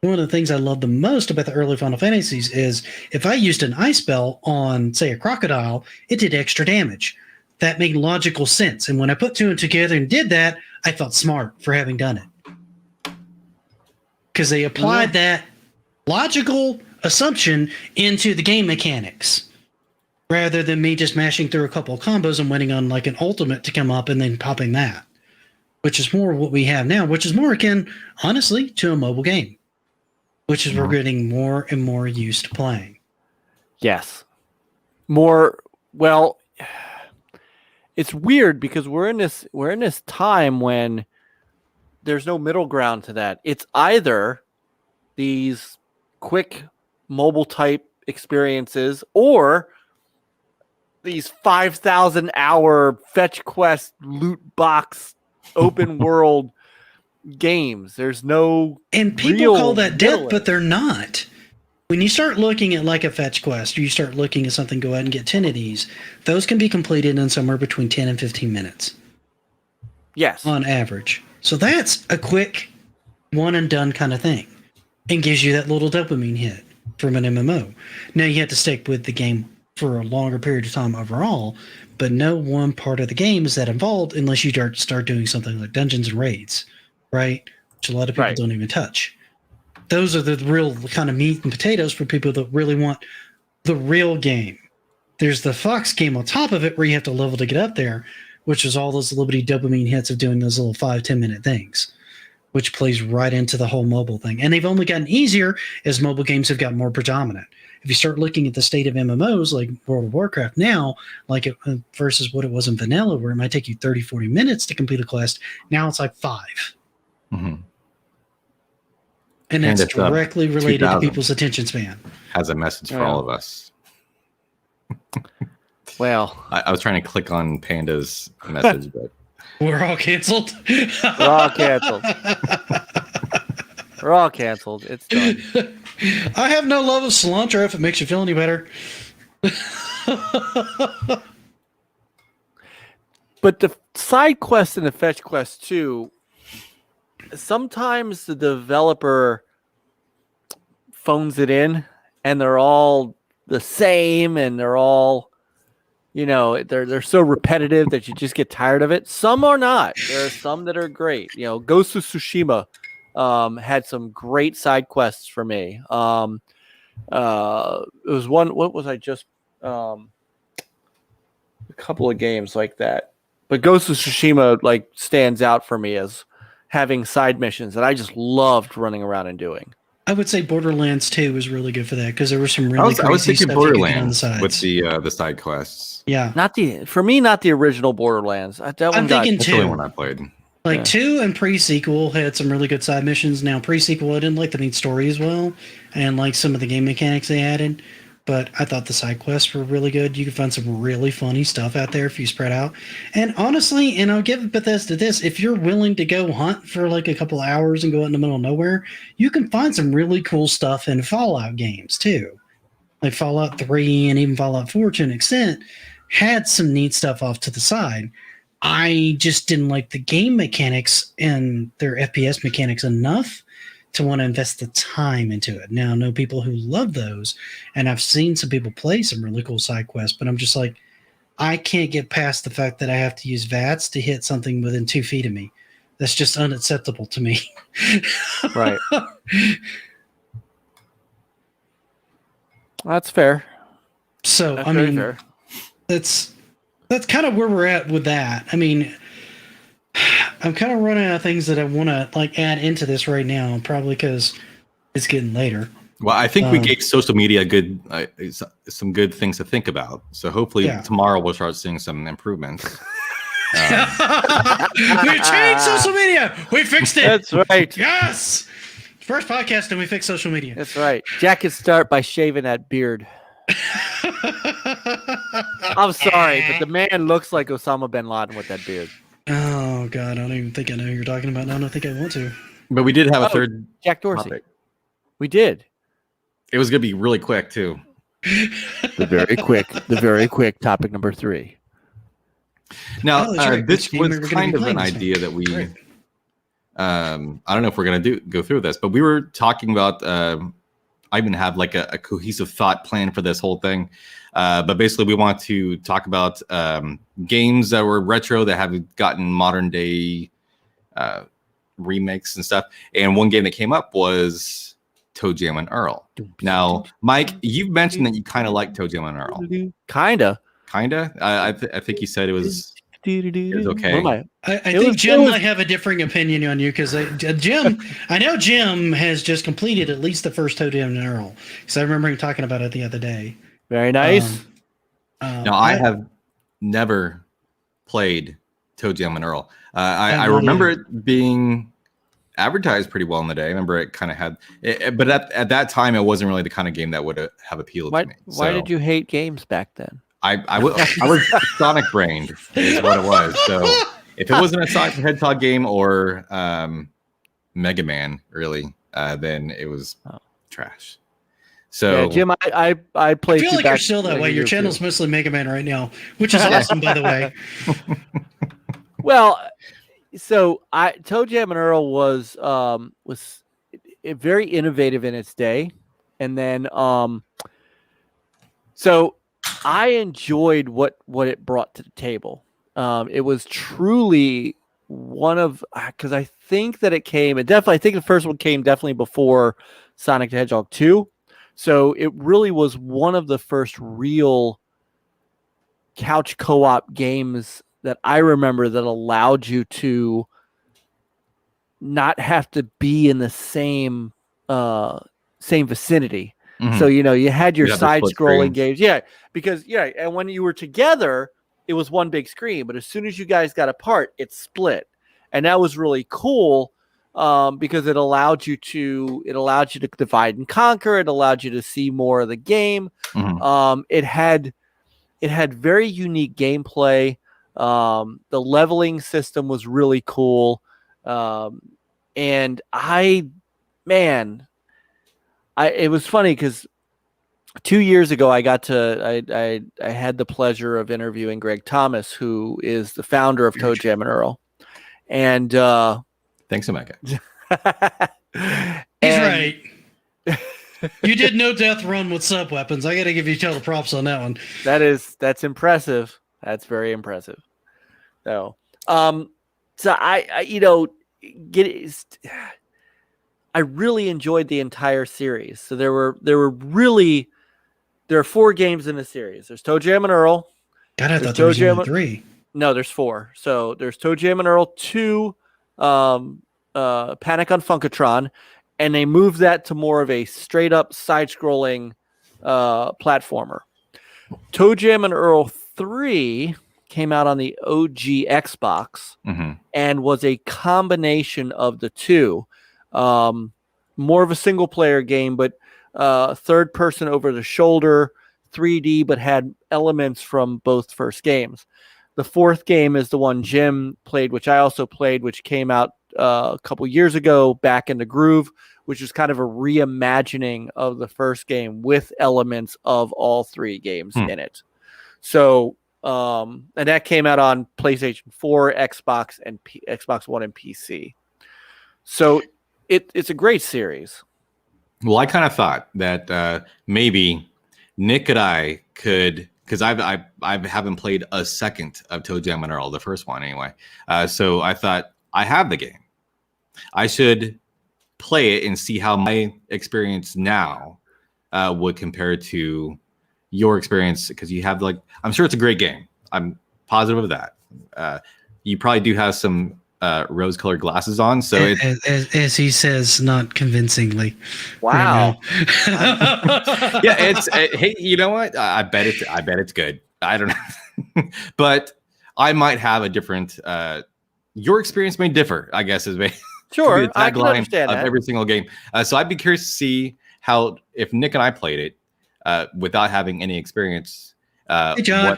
the things I love the most about the early Final Fantasies is if I used an ice spell on, say, a crocodile, it did extra damage. That made logical sense. And when I put two and two together and did that, I felt smart for having done it. Because they applied that logical assumption into the game mechanics. Rather than me just mashing through a couple of combos and waiting on like an ultimate to come up and then popping that. Which is more what we have now, which is more akin, honestly, to a mobile game. Which is we're getting more and more used to playing. Yes. More, well, it's weird because we're in this time when there's no middle ground to that. It's either these quick mobile type experiences or these 5,000 hour fetch quest loot box open world games. There's no and people call that death, but they're not. When you start looking at like a fetch quest, or you start looking at something, go out and get 10 of these, those can be completed in somewhere between 10 and 15 minutes. Yes. On average. So that's a quick one and done kind of thing and gives you that little dopamine hit from an MMO. Now you have to stick with the game for a longer period of time overall, but no one part of the game is that involved unless you start doing something like dungeons and raids, right? Which a lot of people don't even touch. Those are the real kind of meat and potatoes for people that really want the real game. There's the Fox game on top of it where you have to level to get up there, which is all those little bitty dopamine hits of doing those little 5-10 minute things, which plays right into the whole mobile thing. And they've only gotten easier as mobile games have gotten more predominant. If you start looking at the state of MMOs like World of Warcraft now, like versus what it was in vanilla, where it might take you 30, 40 minutes to complete a quest, now it's like 5. Mm-hmm. And that's directly related to people's attention span. Has a message for all of us. Well, I was trying to click on Panda's message, but we're all canceled. We're all canceled. We're all canceled. It's done. I have no love of cilantro if it makes you feel any better. But the side quest and the fetch quest too, sometimes the developer phones it in and they're all the same and they're all, they're so repetitive that you just get tired of it. Some are not. There are some that are great. Ghost of Tsushima had some great side quests for me. It was one, what was I just, a couple of games like that. But Ghost of Tsushima stands out for me as having side missions that I just loved running around and doing. I would say Borderlands 2 was really good for that because there were some really crazy I was thinking stuff Borderlands with the side quests. Yeah, not the original Borderlands. I'm thinking 2. That's the only one I played. 2 and pre-sequel had some really good side missions. Now pre-sequel, I didn't like the main story as well, and like some of the game mechanics they added. But I thought the side quests were really good. You can find some really funny stuff out there if you spread out. And honestly, and I'll give Bethesda this, if you're willing to go hunt for like a couple hours and go out in the middle of nowhere, you can find some really cool stuff in Fallout games too. Like Fallout 3 and even Fallout 4 to an extent had some neat stuff off to the side. I just didn't like the game mechanics and their FPS mechanics enough to want to invest the time into it. Now, I know people who love those, and I've seen some people play some really cool side quests, but I'm just like, I can't get past the fact that I have to use VATS to hit something within 2 feet of me. That's just unacceptable to me. Right. That's fair. So, I mean, fair. That's kind of where we're at with that. I mean, I'm kind of running out of things that I want to add into this right now, probably because it's getting later. Well, I think we gave social media some good things to think about. So hopefully tomorrow we'll start seeing some improvements. We changed social media. We fixed it. That's right. Yes. First podcast and we fixed social media. That's right. Jack can start by shaving that beard. I'm sorry, but the man looks like Osama bin Laden with that beard. Oh God, I don't even think I know who you're talking about. I don't think I want to. But we did have a third Jack Dorsey. topic. We did. It was gonna be really quick too. The very quick topic number 3. Now, this was kind of an idea that we. I don't know if we're gonna go through this, but we were talking about. I even have like a cohesive thought plan for this whole thing, but basically we want to talk about games that were retro that have gotten modern day remakes and stuff. And one game that came up was Toe Jam and Earl. Now, Mike, you've mentioned that you kind of like Toe Jam and Earl. Kinda. I think you said it was okay. I think Jim might have a differing opinion on you because Jim, I know Jim has just completed at least the first Toe Jam and Earl because I remember him talking about it the other day. Very nice. Now, I have never played Toe Jam and Earl. I remember it being advertised pretty well in the day. I remember it kind of had, but at that time, it wasn't really the kind of game that would have appealed to me. Why did you hate games back then? I was Sonic brained is what it was. So if it wasn't a Sonic the Hedgehog game or Mega Man, really, then it was trash. So yeah, Jim, I played. I feel like you're still that way. Your channel's mostly Mega Man right now, which is awesome, by the way. Well, so Toe Jam and Earl was very innovative in its day, and then so I enjoyed what it brought to the table. It was truly one of, because I think that it came, and definitely I think the first one came definitely before Sonic the Hedgehog 2. So it really was one of the first real couch co-op games that I remember that allowed you to not have to be in the same vicinity. Mm-hmm. So, you had your side-scrolling games. Yeah, because, and when you were together, it was one big screen. But as soon as you guys got apart, it split. And that was really cool because it allowed you to divide and conquer. It allowed you to see more of the game. Mm-hmm. It had very unique gameplay. The leveling system was really cool. And it was funny because 2 years ago I had the pleasure of interviewing Greg Thomas, who is the founder of Toe Jam and Earl. And thanks, Omega. He's right. You did no death run with sub weapons. I got to give you total props on that one. That's impressive. That's very impressive. So I really enjoyed the entire series. So there are 4 games in the series. There's Toe Jam and Earl. God, I thought there was only 3. No, there's 4. So there's Toe Jam and Earl 2, Panic on Funkatron, and they moved that to more of a straight up side-scrolling platformer. Toe Jam and Earl 3 came out on the OG Xbox and was a combination of the two. More of a single player game, but third person over the shoulder, 3D, but had elements from both first games. The 4th game is the one Jim played, which I also played, which came out a couple years ago, Back in the Groove, which is kind of a reimagining of the first game with elements of all 3 games in it. So, and that came out on PlayStation 4, Xbox, and Xbox One and PC. So it's a great series. Well, I kind of thought that maybe Nick and I could, because I haven't played a second of Toe Jam and Earl, the first one anyway. So I thought, I have the game. I should play it and see how my experience now would compare to your experience, because you have I'm sure it's a great game. I'm positive of that. You probably do have some rose-colored glasses on, so as he says, not convincingly. Wow. Right yeah, it's hey, you know what? I bet it's good. I don't know, but I might have a different. Your experience may differ, I guess, is sure. I can understand of that. Every single game. So I'd be curious to see how, if Nick and I played it without having any experience, Hey, John.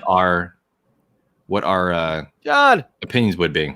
what our John. opinions would be.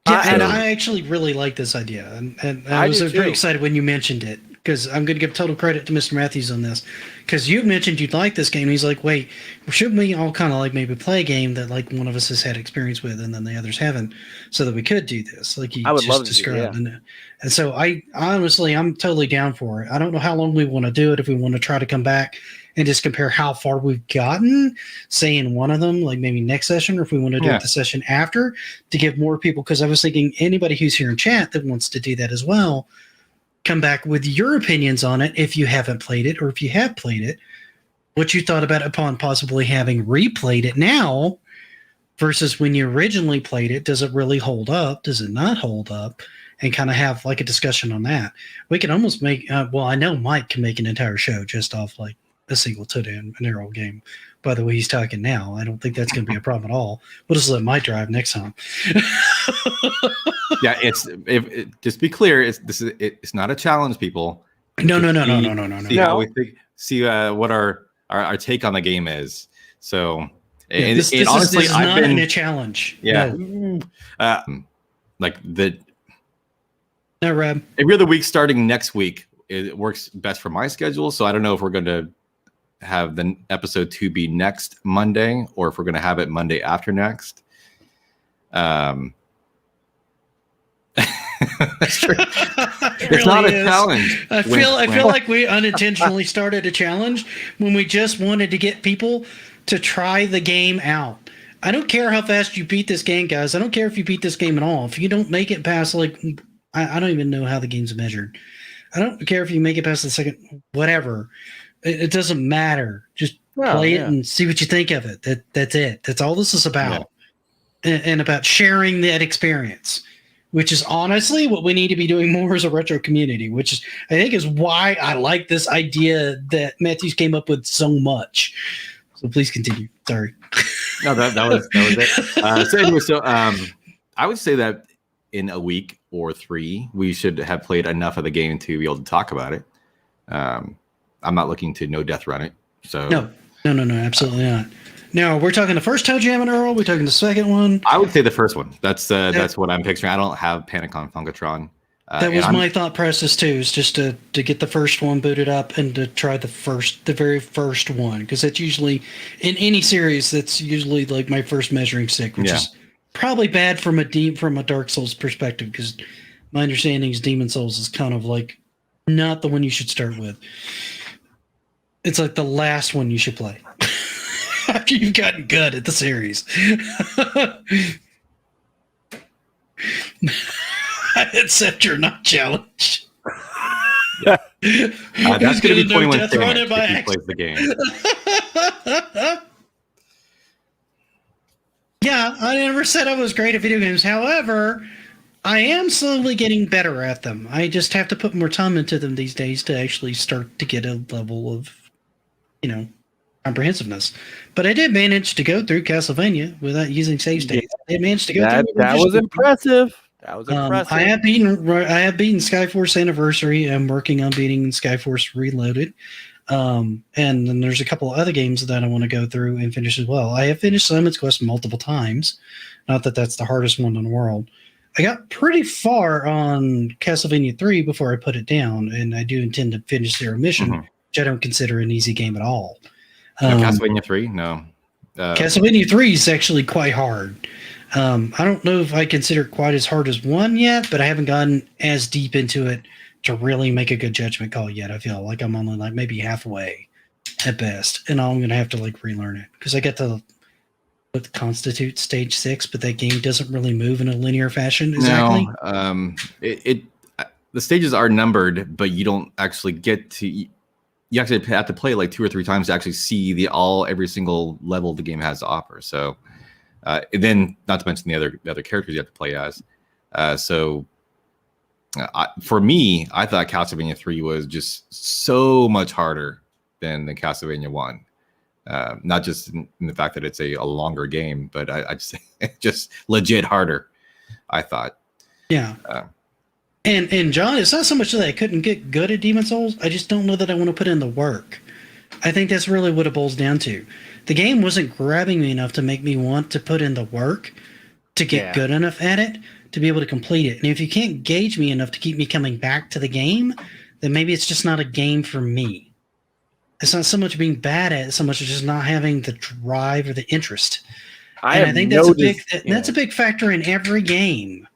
Yeah, and I actually really like this idea, and I was very excited when you mentioned it, because I'm going to give total credit to MrMatthews on this, because you mentioned you'd like this game. He's like, wait, shouldn't we all kind of like maybe play a game that like one of us has had experience with and then the others haven't, so that we could do this, like you just described. And so I honestly, I'm totally down for it. I don't know how long we want to do it, if we want to try to come back and just compare how far we've gotten, say in one of them, like maybe next session, or if we want to do it the session after, to give more people, because I was thinking anybody who's here in chat that wants to do that as well, come back with your opinions on it if you haven't played it, or if you have played it, what you thought about it upon possibly having replayed it now versus when you originally played it. Does it really hold up? Does it not hold up? And kind of have like a discussion on that. We can almost make, well, I know Mike can make an entire show just off like a single Toad and Arrow game. By the way he's talking now, I don't think that's going to be a problem at all. We'll just let Mike drive next time. Yeah, just be clear, it's not a challenge, people. No. See how we think. See what our take on the game is. So, this honestly, I've been a challenge. Yeah, no. Like the. No, Rob. Every other week, starting next week, it works best for my schedule. So I don't know if we're going to have the episode 2 be next Monday, or if we're going to have it Monday after next. It's really not a challenge. I feel like we unintentionally started a challenge when we just wanted to get people to try the game out. I don't care how fast you beat this game, guys. I don't care if you beat this game at all. If you don't make it past, like, I don't even know how the game's measured. I don't care if you make it past the second, whatever. It doesn't matter. Just play it and see what you think of it. That's it. That's all this is about. Yeah. And about sharing that experience, which is honestly what we need to be doing more as a retro community, which is, I think, is why I like this idea that Matthews came up with so much. So please continue. Sorry. No, that was it. So anyway, I would say that in a week or 3, we should have played enough of the game to be able to talk about it. I'm not looking to no death run it. So no, absolutely not. No, we're talking the first Toe Jam and Earl. We're talking the second one. I would say the first one. That's what I'm picturing. I don't have Panic on Funkatron. That was my thought process too. Is just to get the first one booted up and to try the very first one, because that's usually in any series. That's usually like my first measuring stick, which is probably bad from a Dark Souls perspective, because my understanding is Demon Souls is kind of like not the one you should start with. It's like the last one you should play after you've gotten good at the series. Except you're not challenged. That's going to be 21 Sam if he plays the game. Yeah, I never said I was great at video games. However, I am slowly getting better at them. I just have to put more time into them these days to actually start to get a level of, comprehensiveness. But I did manage to go through Castlevania without using save states. I did manage to go through. That was impressive. That was impressive. I have beaten Skyforce Anniversary. I'm working on beating Skyforce Reloaded. And then there's a couple of other games that I want to go through and finish as well. I have finished Simon's Quest multiple times. Not that that's the hardest one in the world. I got pretty far on Castlevania 3 before I put it down, and I do intend to finish Zero Mission, which I don't consider an easy game at all. Castlevania 3? No. Castlevania 3 is actually quite hard. I don't know if I consider it quite as hard as 1 yet, but I haven't gotten as deep into it to really make a good judgment call yet. I feel like I'm only like maybe halfway at best, and I'm going to have to like relearn it, because I get to what constitutes stage 6, but that game doesn't really move in a linear fashion exactly. No, the stages are numbered, but you don't actually get to. You actually have to play like 2 or 3 times to actually see every single level the game has to offer. So, then not to mention the other characters you have to play as. For me, I thought Castlevania 3 was just so much harder than the Castlevania 1. Not just in the fact that it's a longer game, but I'd say just legit harder, I thought. Yeah. And John, it's not so much that I couldn't get good at Demon Souls. I just don't know that I want to put in the work I think that's really what it boils down to. The game wasn't grabbing me enough to make me want to put in the work to get good enough at it to be able to complete it. And if you can't gauge me enough to keep me coming back to the game, then maybe it's just not a game for me. It's not so much being bad at it, so much as just not having the drive or the interest. I think that's a big factor in every game.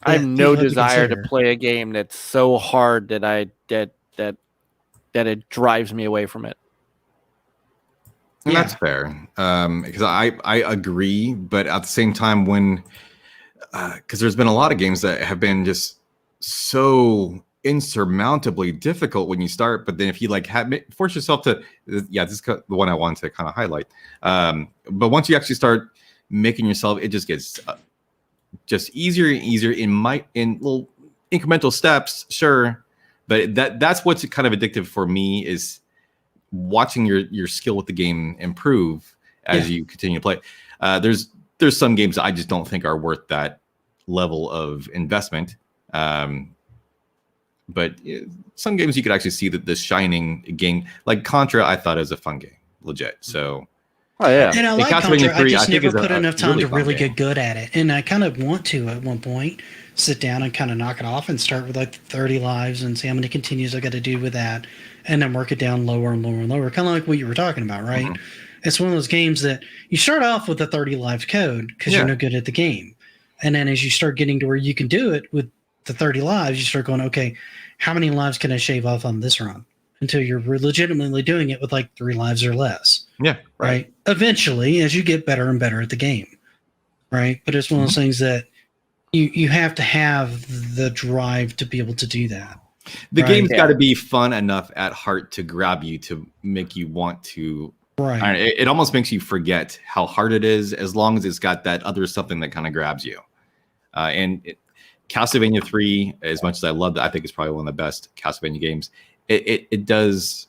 I have no desire to play a game that's so hard that it drives me away from it. And that's fair, because I agree, but at the same time, because there's been a lot of games that have been just so insurmountably difficult when you start, but then if you force yourself to, this is the one I wanted to kind of highlight. But once you actually start making yourself, it just gets just easier and easier in little incremental steps, sure. But that's what's kind of addictive for me is watching your skill with the game improve as you continue to play. There's some games that I just don't think are worth that level of investment. But some games you could actually see that the shining game, like Contra, I thought it was a fun game, legit. So, and I like Contra. I just never put enough time to really get good at it. And I kind of want to at one point sit down and kind of knock it off and start with like 30 lives and see how many continues I got to do with that, and then work it down lower and lower and lower, kind of like what you were talking about, right? Mm-hmm. It's one of those games that you start off with the 30 lives code because you're no good at the game, and then as you start getting to where you can do it with the 30 lives, you start going, okay, how many lives can I shave off on this run? Until you're legitimately doing it with like 3 lives or less. Yeah. Right. Eventually, as you get better and better at the game. Right. But it's one of those things that you have to have the drive to be able to do that. The game's got to be fun enough at heart to grab you, to make you want to. Right. It almost makes you forget how hard it is, as long as it's got that other something that kind of grabs you. Castlevania 3, as much as I love that, I think it's probably one of the best Castlevania games. It does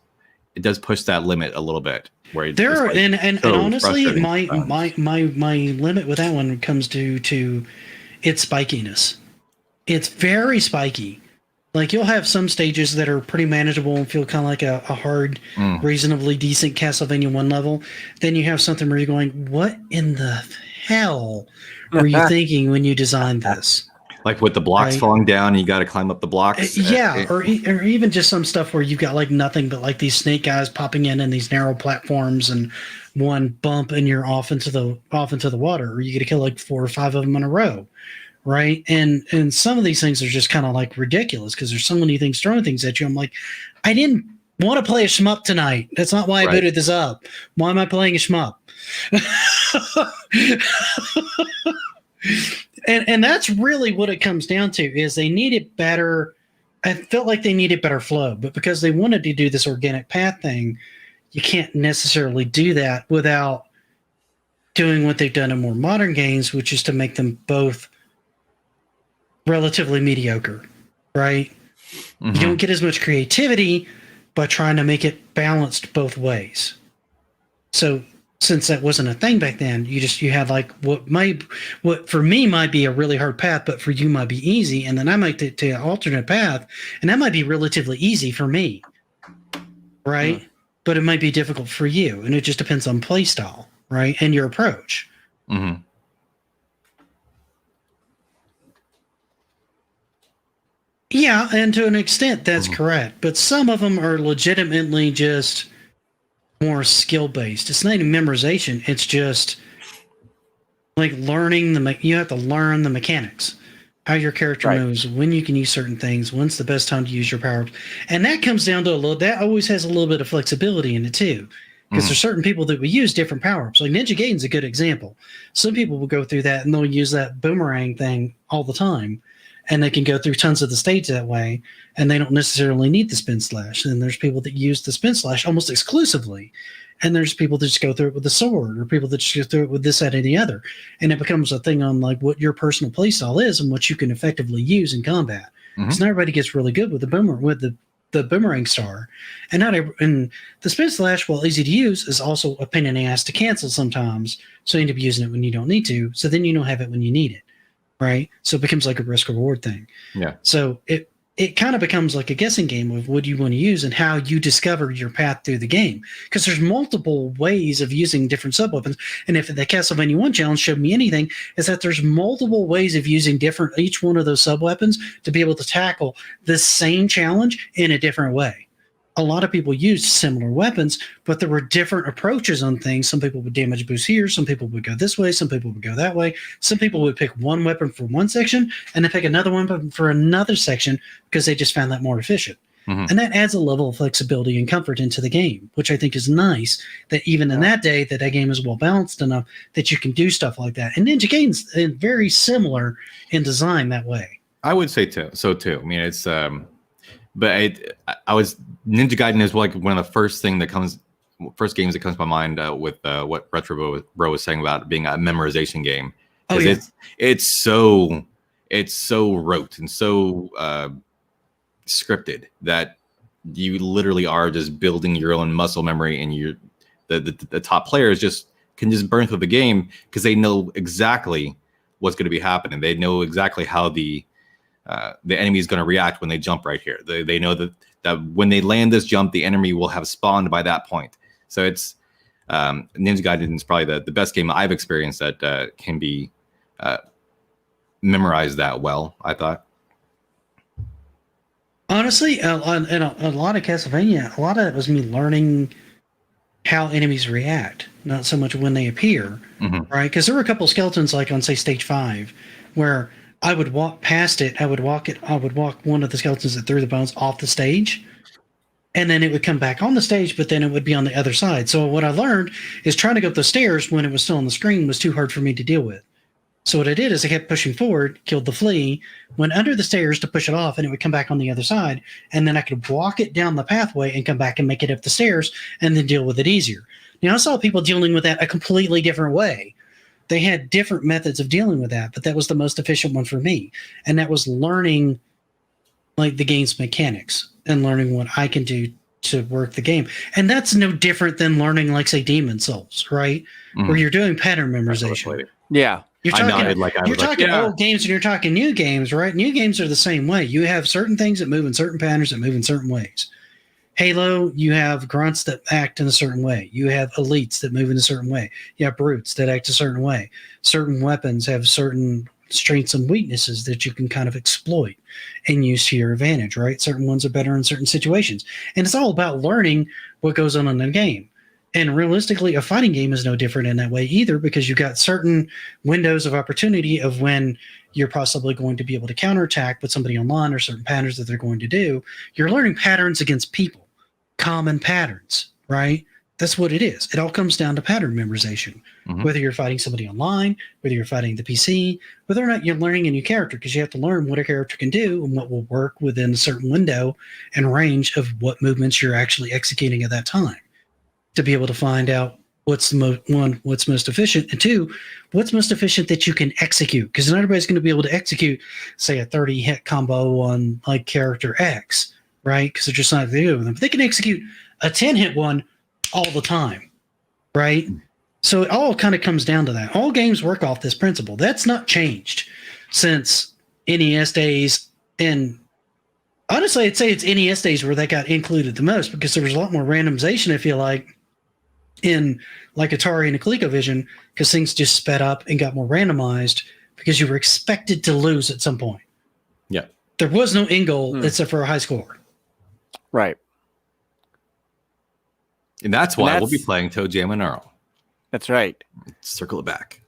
push that limit a little bit. Where and honestly, my limit with that one comes to its spikiness. It's very spiky. Like you'll have some stages that are pretty manageable and feel kind of like a hard, reasonably decent Castlevania 1 level. Then you have something where you're going, what in the hell were you thinking when you designed this? Like with the blocks falling down, you got to climb up the blocks. Or even just some stuff where you've got like nothing but like these snake eyes popping in these narrow platforms, and one bump and you're off into the water, or you get to kill like 4 or 5 of them in a row, right? And some of these things are just kind of like ridiculous because there's so many things throwing things at you. I'm like, I didn't want to play a shmup tonight. That's not why I booted this up. Why am I playing a shmup? And that's really what it comes down to, is they needed better. I felt like they needed better flow, but because they wanted to do this organic path thing, you can't necessarily do that without doing what they've done in more modern games, which is to make them both relatively mediocre, right? Mm-hmm. You don't get as much creativity by trying to make it balanced both ways. So since that wasn't a thing back then, you had like what for me might be a really hard path, but for you might be easy, and then I might take an alternate path, and that might be relatively easy for me, right? But it might be difficult for you, and it just depends on play style, right, and your approach. Mm-hmm. Yeah, and to an extent, that's correct. But some of them are legitimately just more skill-based. It's not even memorization. It's just like learning you have to learn the mechanics, how your character moves, when you can use certain things, when's the best time to use your power. And that comes down to that always has a little bit of flexibility in it too. Because there's certain people that will use different power-ups. Like Ninja Gaiden's a good example. Some people will go through that and they'll use that boomerang thing all the time. And they can go through tons of the stage that way, and they don't necessarily need the spin slash. And there's people that use the spin slash almost exclusively. And there's people that just go through it with the sword, or people that just go through it with this, that, and the other. And it becomes a thing on like what your personal play style is and what you can effectively use in combat. Because not everybody gets really good with the boomerang star. And and the spin slash, while easy to use, is also a pain in the ass to cancel sometimes. So you end up using it when you don't need to. So then you don't have it when you need it. Right. So it becomes like a risk reward thing. Yeah. So it kind of becomes like a guessing game of what you want to use and how you discover your path through the game. Because there's multiple ways of using different sub-weapons. And if the Castlevania 1 challenge showed me anything, is that there's multiple ways of using each one of those sub-weapons to be able to tackle the same challenge in a different way. A lot of people used similar weapons, but there were different approaches on things. Some people would damage boost here. Some people would go this way. Some people would go that way. Some people would pick one weapon for one section and then pick another weapon for another section because they just found that more efficient. Mm-hmm. And that adds a level of flexibility and comfort into the game, which I think is nice, that even in that day, that game is well balanced enough that you can do stuff like that. And Ninja Gaiden's very similar in design that way. I would say so too. I mean, it's... But Ninja Gaiden is like one of the first games that comes to my mind with what Retro Bro was saying about it being a memorization game. Because it's so rote and so scripted that you literally are just building your own muscle memory, and the top players can just burn through the game because they know exactly what's going to be happening. They know exactly how the enemy is going to react when they jump right here. They know that when they land this jump, the enemy will have spawned by that point. So it's Ninja Gaiden is probably the best game I've experienced that can be memorized that well, I thought. Honestly, in a lot of Castlevania, a lot of it was me learning how enemies react, not so much when they appear, right? Because there were a couple of skeletons, like on, say, stage 5, where I would walk past it. I would walk one of the skeletons that threw the bones off the stage, and then it would come back on the stage, but then it would be on the other side. So what I learned is trying to go up the stairs when it was still on the screen was too hard for me to deal with. So what I did is I kept pushing forward, killed the flea, went under the stairs to push it off, and it would come back on the other side. And then I could walk it down the pathway and come back and make it up the stairs and then deal with it easier. Now, I saw people dealing with that a completely different way. They had different methods of dealing with that, but that was the most efficient one for me. And that was learning like the game's mechanics and learning what I can do to work the game. And that's no different than learning, like, say, Demon Souls, right? Where you're doing pattern memorization. Yeah. You're talking old games and you're talking new games, right? New games are the same way. You have certain things that move in certain patterns that move in certain ways. Halo, you have grunts that act in a certain way. You have elites that move in a certain way. You have brutes that act a certain way. Certain weapons have certain strengths and weaknesses that you can kind of exploit and use to your advantage, right? Certain ones are better in certain situations. And it's all about learning what goes on in the game. And realistically, a fighting game is no different in that way either, because you've got certain windows of opportunity of when you're possibly going to be able to counterattack with somebody online, or certain patterns that they're going to do. You're learning patterns against people, common patterns, right? That's what it is. It all comes down to pattern memorization. Whether you're fighting somebody online, whether you're fighting the PC, whether or not you're learning a new character, because you have to learn what a character can do and what will work within a certain window and range of what movements you're actually executing at that time, to be able to find out what's what's most efficient, and two, what's most efficient that you can execute. Because not everybody's going to be able to execute, say, a 30 hit combo on like character X, right? Because they're just not doing them. But they can execute a 10 hit one all the time, right? So it all kind of comes down to that. All games work off this principle. That's not changed since NES days. And honestly, I'd say it's NES days where that got included the most, because there was a lot more randomization, I feel like, in like Atari and ColecoVision, because things just sped up and got more randomized because you were expected to lose at some point. Yeah. There was no end goal except for a high score. Right. And that's why we'll be playing Toe Jam and Earl. That's right. Circle it back.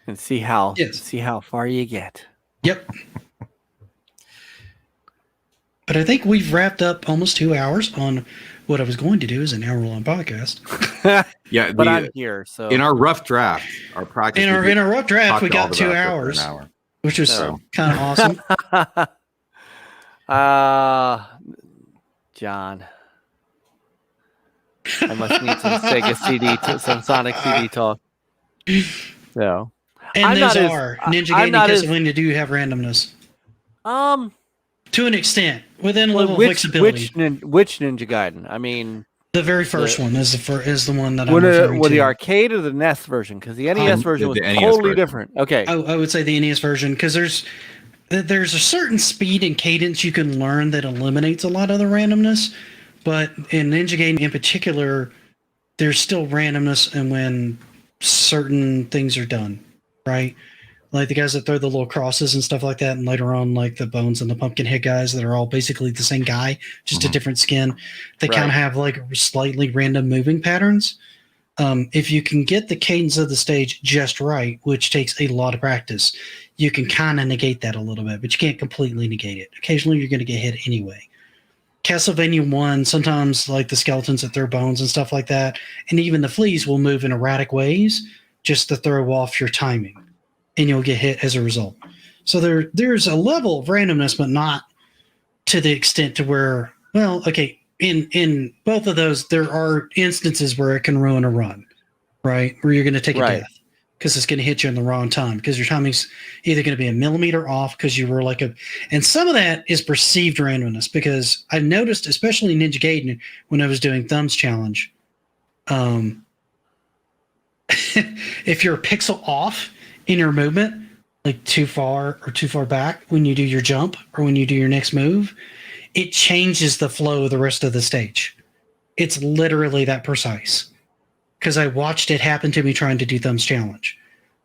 And see how far you get. Yep. But I think we've wrapped up almost 2 hours on what I was going to do is an hour-long podcast. Yeah, but I'm here. So in our rough draft, our practice. In our rough draft, we got 2 hours, which was kind of awesome. John, I must need some Sega CD, some Sonic CD talk. So, and those are Ninja Gaiden and Castlevania do have randomness. To an extent, within a level of flexibility. Which Ninja Gaiden? I mean, the very first one is the one that I'm referring to. The arcade or the NES version? Because the NES version was totally different. Okay, I would say the NES version, because there's there's a certain speed and cadence you can learn that eliminates a lot of the randomness, but in Ninja Gaiden in particular, there's still randomness and when certain things are done, right? Like the guys that throw the little crosses and stuff like that, and later on, like the Bones and the Pumpkinhead guys that are all basically the same guy, just a different skin. They kind of have like slightly random moving patterns. If you can get the cadence of the stage just right, which takes a lot of practice, you can kind of negate that a little bit, but you can't completely negate it. Occasionally, you're going to get hit anyway. Castlevania 1, sometimes like the skeletons that throw bones and stuff like that, and even the fleas will move in erratic ways just to throw off your timing, and you'll get hit as a result. So there's a level of randomness, but not to the extent to where, well, okay, in both of those, there are instances where it can ruin a run, right? Where you're going to take a death because it's going to hit you in the wrong time because your timing's either going to be a millimeter off because you were and some of that is perceived randomness because I've noticed, especially in Ninja Gaiden, when I was doing Thumbs Challenge, if you're a pixel off in your movement, like too far or too far back when you do your jump or when you do your next move, it changes the flow of the rest of the stage. It's literally that precise. Because I watched it happen to me trying to do Thumbs Challenge.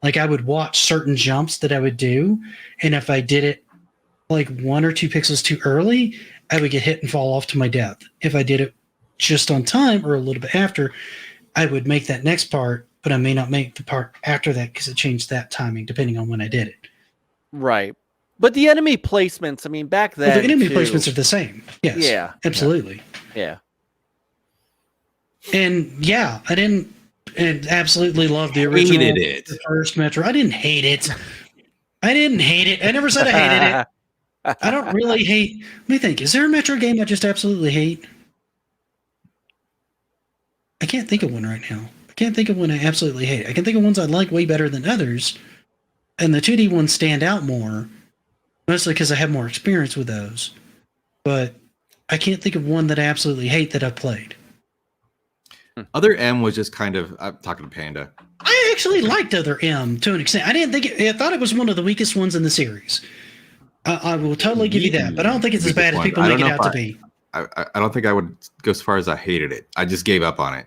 Like I would watch certain jumps that I would do, and if I did it like 1 or 2 pixels too early, I would get hit and fall off to my death. If I did it just on time or a little bit after, I would make that next part, but I may not make the part after that because it changed that timing depending on when I did it. Right. But the enemy placements, I mean, back then... Well, the enemy placements are the same. Yes. Yeah. Absolutely. Yeah. And yeah, I absolutely loved the original. Hated it. The first Metro. I didn't hate it. I never said I hated it. I don't really hate. Let me think. Is there a Metro game I just absolutely hate? I can't think of one right now. I can't think of one I absolutely hate. I can think of ones I like way better than others. And the 2D ones stand out more, mostly because I have more experience with those. But I can't think of one that I absolutely hate that I've played. Other M was just kind of, I'm talking to Panda. I actually liked Other M to an extent. I thought it was one of the weakest ones in the series. I will totally give you that, but I don't think it's as bad as people make it out to be. I don't think I would go as far as I hated it. I just gave up on it.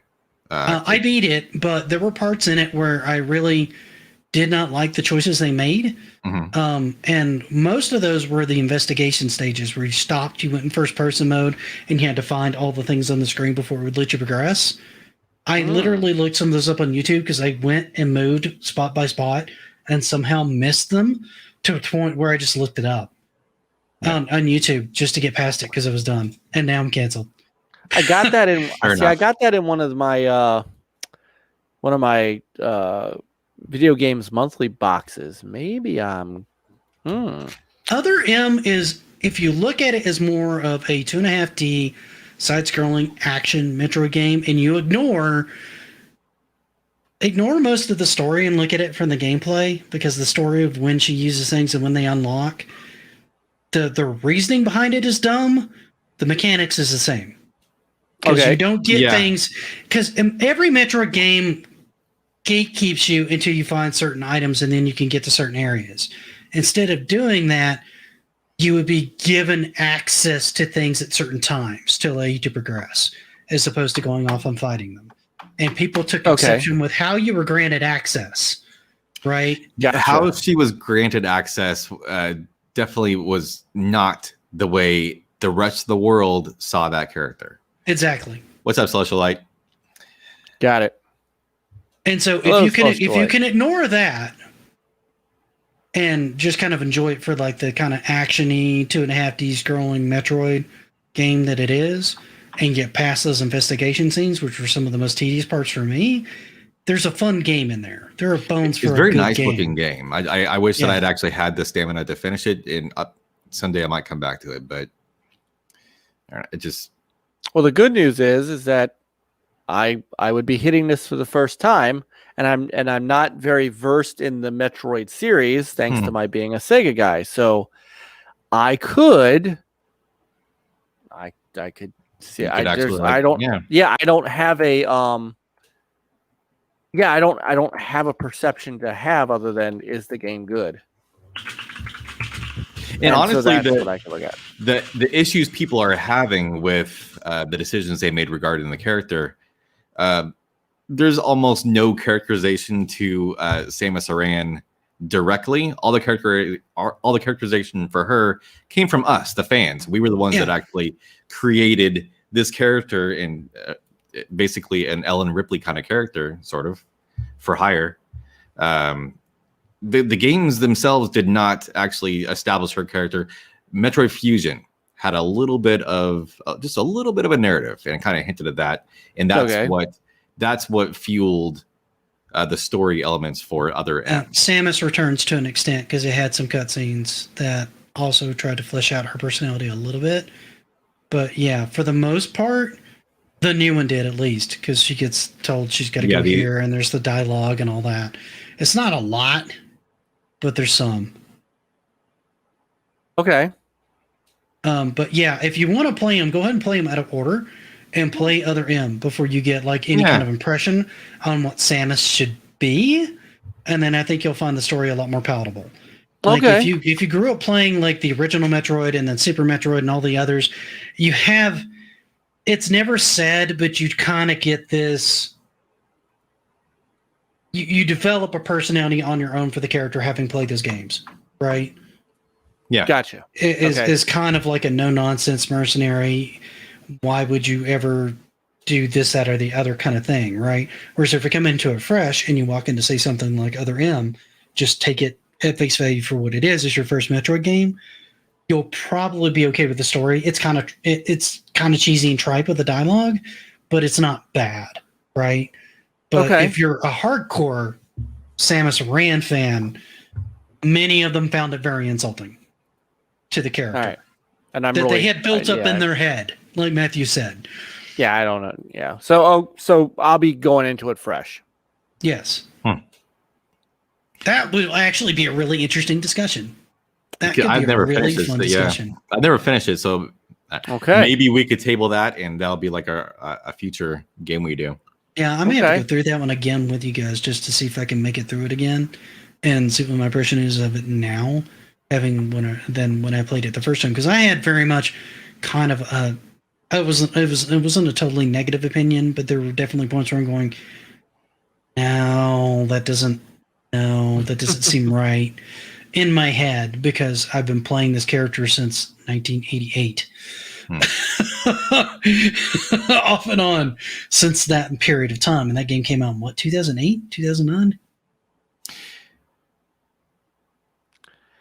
I beat it, but there were parts in it where I really did not like the choices they made. And most of those were the investigation stages where you stopped, you went in first person mode, and you had to find all the things on the screen before it would let you progress. I literally looked some of those up on YouTube because I went and moved spot by spot and somehow missed them to a point where I just looked it up on YouTube just to get past it because it was done. And now I'm canceled. I got that in. I got that in one of my video games monthly boxes. Maybe I'm. Other M is, if you look at it as more of a 2.5D side-scrolling action Metroid game, and you ignore most of the story and look at it from the gameplay, because the story of when she uses things and when they unlock, the reasoning behind it is dumb. The mechanics is the same. Because you don't get things. Because every Metroid game gatekeeps you until you find certain items, and then you can get to certain areas. Instead of doing that, you would be given access to things at certain times to allow you to progress, as opposed to going off and fighting them. And people took exception with how you were granted access, right? Yeah, how she was granted access definitely was not the way the rest of the world saw that character. Exactly. What's up, Socialite? Got it. And so if you can ignore that and just kind of enjoy it for like the kind of action-y 2.5D scrolling Metroid game that it is, and get past those investigation scenes, which were some of the most tedious parts for me, there's a fun game in there. There are bones for a good game. It's a very nice looking game. I wish that I'd actually had the stamina to finish it, and someday I might come back to it, but it just... Well, the good news is that I would be hitting this for the first time, and I'm not very versed in the Metroid series thanks to my being a Sega guy. So I could see. I don't have a I don't have a perception to have other than, is the game good? And honestly, so that's what I can look at. The issues people are having with the decisions they made regarding the character, there's almost no characterization to Samus Aran directly. All the characterization for her came from us, the fans. We were the ones that actually created this character in basically an Ellen Ripley kind of character, sort of, for hire. The games themselves did not actually establish her character. Metroid Fusion had a little bit of just a little bit of a narrative, and it kind of hinted at that, and that's what fueled the story elements for Other M. Samus Returns to an extent because it had some cutscenes that also tried to flesh out her personality a little bit. But yeah, for the most part, the new one did, at least, because she gets told she's got to go here, and there's the dialogue and all that. It's not a lot, but there's some. Okay. But yeah, if you want to play them, go ahead and play them out of order and play Other M before you get like any kind of impression on what Samus should be. And then I think you'll find the story a lot more palatable. Like if you grew up playing like the original Metroid and then Super Metroid and all the others, you have, it's never said, but you kind of get this, you develop a personality on your own for the character having played those games, right? Yeah. Gotcha. Is kind of like a no-nonsense mercenary. Why would you ever do this, that, or the other kind of thing, right? Whereas if you come into it fresh and you walk in to say something like Other M, just take it at face value for what it is. It's your first Metroid game. You'll probably be okay with the story. It's kind of cheesy and trite with the dialogue, but it's not bad, right? But if you're a hardcore Samus Aran fan, many of them found it very insulting to the character. All right. And I'm that really, they had built up in their head, like Matthew said. Yeah, I don't know. Yeah. So I'll be going into it fresh. Yes. That will actually be a really interesting discussion. That could be a really fun discussion. I've never finished it, so maybe we could table that, and that'll be like a future game we do. Yeah, I may have to go through that one again with you guys just to see if I can make it through it again and see what my impression is of it now, when I played it the first time, because I had very much kind of it wasn't a totally negative opinion, but there were definitely points where I'm going, that doesn't seem right in my head, because I've been playing this character since 1988. Off and on since that period of time. And that game came out in what, 2008, 2009?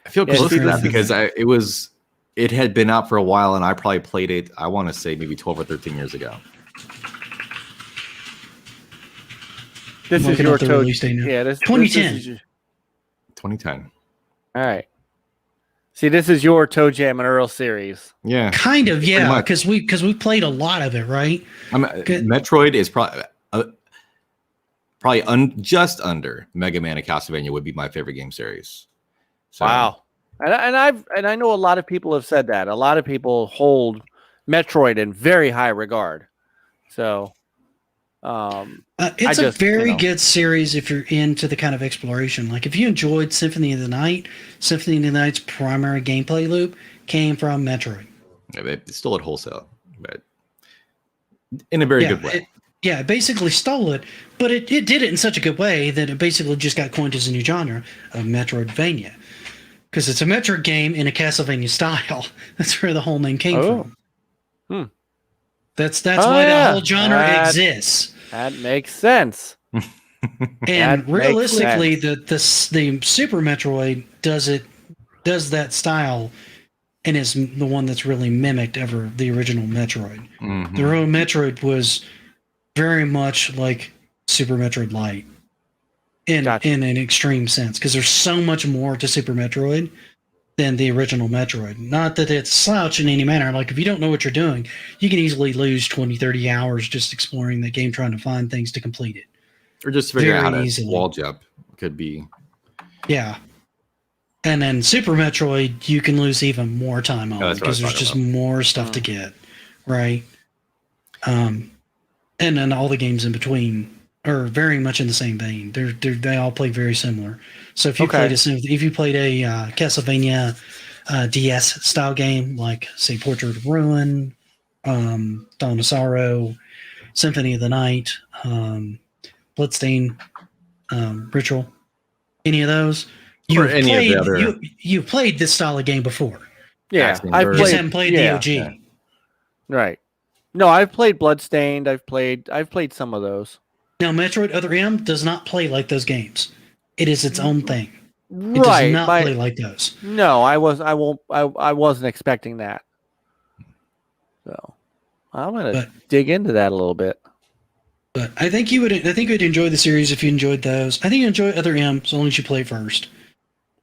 I feel close to that because it had been out for a while, and I probably played it, I want to say maybe 12 or 13 years ago. This is your toe. Yeah, 2010. 2010. All right. See, this is your Toe Jam and Earl series. Yeah. Kind of, yeah, because we played a lot of it, right? Metroid is probably just under Mega Man and Castlevania would be my favorite game series. So, wow. And I know a lot of people have said that. A lot of people hold Metroid in very high regard. So it's a very good series if you're into the kind of exploration. Like if you enjoyed Symphony of the Night, Symphony of the Night's primary gameplay loop came from Metroid. Yeah, they stole it wholesale, but in a very good way. It basically stole it, but it did it in such a good way that it basically just got coined as a new genre of Metroidvania. Because it's a Metroid game in a Castlevania style. That's where the whole name came from. That's why the whole genre exists. That makes sense. And realistically, the Super Metroid does that style, and is the one that's really mimicked ever the original Metroid. Mm-hmm. The original Metroid was very much like Super Metroid Lite in an extreme sense, because there's so much more to Super Metroid than the original Metroid. Not that it's slouch in any manner. Like, if you don't know what you're doing, you can easily lose 20, 30 hours just exploring the game, trying to find things to complete it. Or just figure out how to wall jump. Could be. Yeah. And then Super Metroid, you can lose even more time on because there's just more stuff to get. Right? And then all the games in between are very much in the same vein. They all play very similar. So if you played a Castlevania DS style game, like say Portrait of Ruin, Dawn of Sorrow, Symphony of the Night, Bloodstain, Ritual, any of those. You've played this style of game before. Yeah, You just haven't played the OG. Yeah. Right. No, I've played Bloodstained. I've played some of those. Now, Metroid Other M does not play like those games. It is its own thing. It Right. does not play like those. No, I wasn't expecting that. So I'm gonna dig into that a little bit. But I think you'd enjoy the series if you enjoyed those. I think you enjoy Other M as long as you play first.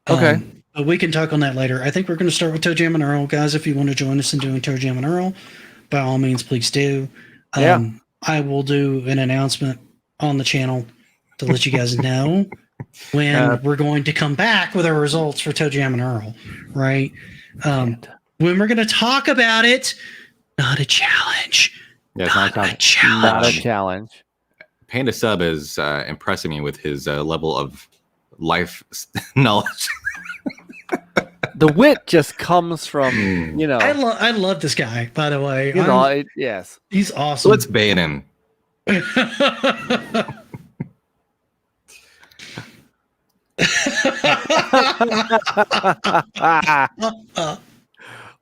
Okay. But we can talk on that later. I think we're going to start with Toe Jam and Earl. Guys, if you want to join us in doing Toe Jam and Earl, by all means, please do. I will do an announcement on the channel to let you guys know when we're going to come back with our results for Toe Jam and Earl, right? When we're going to talk about it, not a challenge. Yeah, it's not a challenge. Not a challenge. Panda Sub is impressing me with his level of life knowledge. The wit just comes from, I love this guy, by the way. Yes. He's awesome. So let's ban him.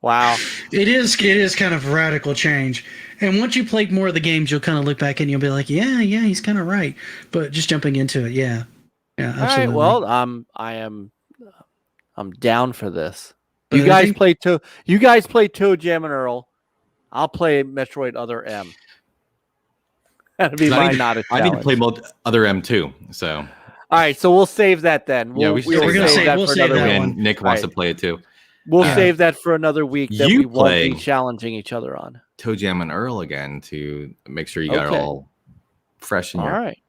Wow. It is kind of radical change. And once you played more of the games, you'll kind of look back and you'll be like, yeah, he's kind of right. But just jumping into it, yeah, absolutely. All right, well, I'm down for this. You guys play Toe Jam and Earl. I'll play Metroid Other M. That'd be not a challenge. I need to play Other M too. So all right, so we'll save that then. We're gonna save that for another week. And Nick wants to play it too. We'll save that for another week. That we won't be challenging each other on Toe Jam and Earl again to make sure you got it all fresh in your. All right.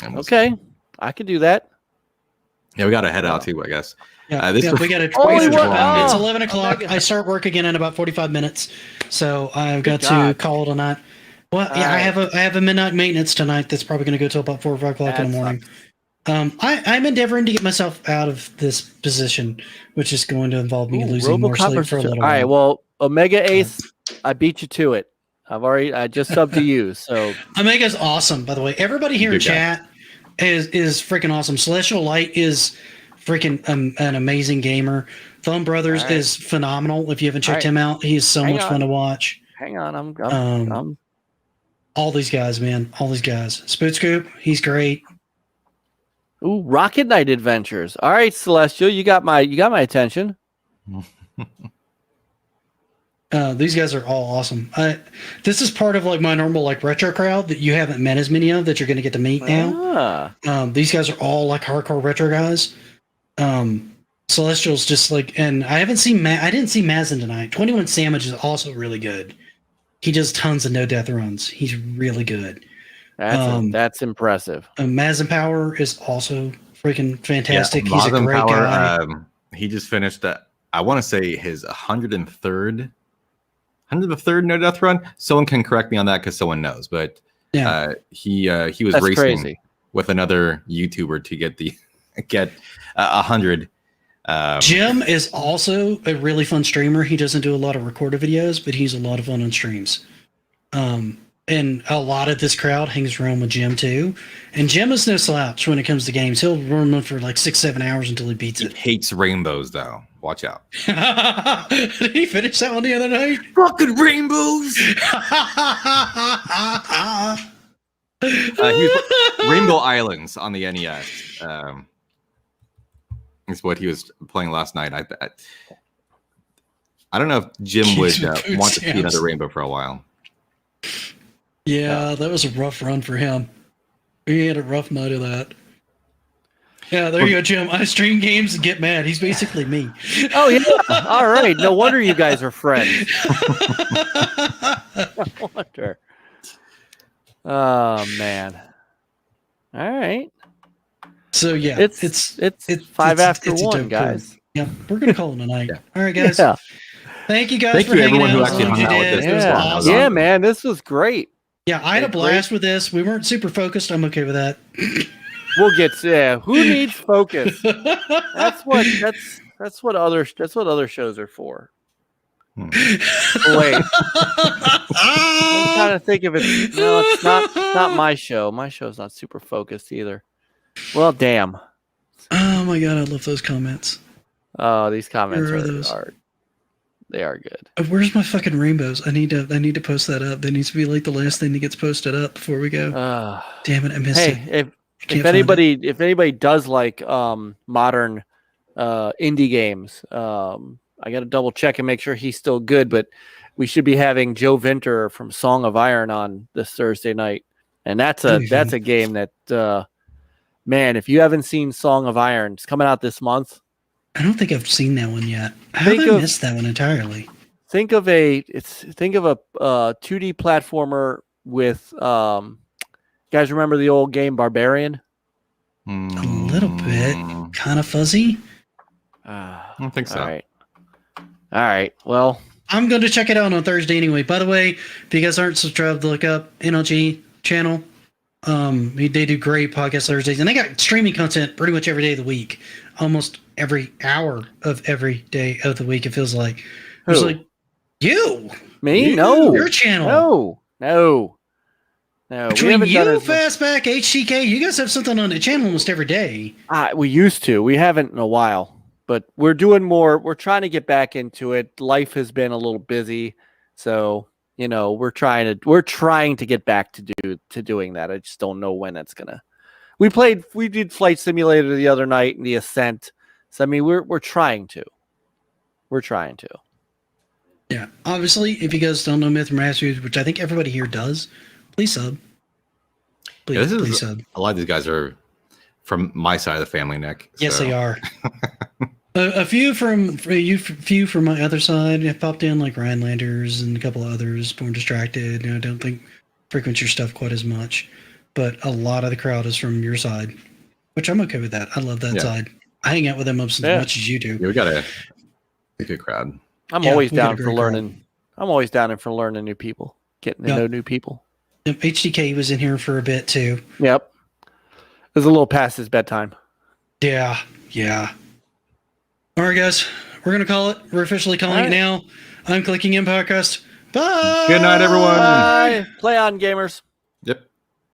Okay, I can do that. Yeah, we got to head out too, I guess. Yeah, we got it twice as long. It's 11 o'clock. I start work again in about 45 minutes, so I've got to call it a night. Well, yeah, I have a midnight maintenance tonight. That's probably going to go till about 4 or 5 o'clock in the morning. I'm endeavoring to get myself out of this position, which is going to involve me losing more sleep for a little while. All right, well, Omega Ace, I beat you to it. I just subbed to you. So Omega's awesome, by the way. Everybody here in chat is freaking awesome. Celestial Light is freaking an amazing gamer. Thumb Brothers is phenomenal. If you haven't checked him out, he's so much fun to watch. Hang on, I'm all these guys, man. All these guys. Spoot Scoop, he's great. Ooh, Rocket Knight Adventures. All right, Celestial, you got my attention. These guys are all awesome. This is part of like my normal like retro crowd that you haven't met as many of that you're going to get to meet now. These guys are all like hardcore retro guys. Celestial's just like, and I didn't see Mazin tonight. 21 Sandwich is also really good. He does tons of no death runs. He's really good. That's impressive. Mazin Power is also freaking fantastic. He's a great guy. He just finished I want to say his 103rd no death run. Someone can correct me on that because someone knows. But he was That's racing crazy. with another YouTuber to get 100. Jim is also a really fun streamer. He doesn't do a lot of recorded videos, but he's a lot of fun on streams. And a lot of this crowd hangs around with Jim too. And Jim is no slouch when it comes to games. He'll run them for like 6-7 hours until he beats it. He hates rainbows though. Watch out. Did he finish that one the other night? Fucking rainbows. Rainbow Islands on the NES. Is what he was playing last night. I don't know if Jim would want to see another rainbow for a while. Yeah, that was a rough run for him. He had a rough night of that. Yeah, there you go, Jim. I stream games and get mad. He's basically me. Oh, yeah. All right. No wonder you guys are friends. No wonder. Oh, man. All right. So, yeah. It's 5 after 1, guys. Yeah, we're going to call it a night. All right, guys. Yeah. Thank you guys for hanging out. Who actually hung out with this. Yeah. It was awesome. Yeah, man. This was great. Yeah, I had a blast with this. We weren't super focused. I'm okay with that. We'll get who needs focus? That's what other shows are for. Wait, I'm trying to think of it. No, it's not my show. My show's not super focused either. Well, damn. Oh my god, I love those comments. Oh, these comments are good. Where's my fucking rainbows? I need to post that up. That needs to be like the last thing that gets posted up before we go. Damn it, I missed it. Hey, if anybody does like modern indie games, I got to double check and make sure he's still good. But we should be having Joe Vinter from Song of Iron on this Thursday night, and that's a game that man, if you haven't seen Song of Iron, it's coming out this month. I don't think I've seen that one yet. How did I miss that one entirely? Think of a 2D platformer with guys remember the old game Barbarian? A little bit, kind of fuzzy. I don't think so. All right. Well, I'm going to check it out on Thursday anyway. By the way, if you guys aren't subscribed, look up NLG channel. They do great podcast Thursdays, and they got streaming content pretty much every day of the week, almost every hour of every day of the week. It feels like it's like me, no, your channel, no. Between you, Fastback, HTK, you guys have something on the channel almost every day. We used to. We haven't in a while, but we're doing more. We're trying to get back into it. Life has been a little busy, so. We're trying to get back to doing that. I just don't know when that's gonna. We did Flight Simulator the other night and the Ascent. So I mean, we're trying to. Yeah, obviously, if you guys don't know MrMatthews, which I think everybody here does, please sub. Please sub. A lot of these guys are from my side of the family, Nick. Yes, they are. A few from my other side have popped in, like Ryan Landers and a couple of others. Born Distracted. I don't think frequent your stuff quite as much, but a lot of the crowd is from your side, which I'm okay with that. I love that side. I hang out with them as much as you do. Yeah, we got a good crowd. I'm always down for learning. I'm always down for learning new people, getting to know new people. HDK was in here for a bit too. Yep, it was a little past his bedtime. Yeah. All right, guys, we're going to call it. We're officially calling it now. I'm Clicking In Podcast. Bye. Good night, everyone. Bye. Play on, gamers. Yep.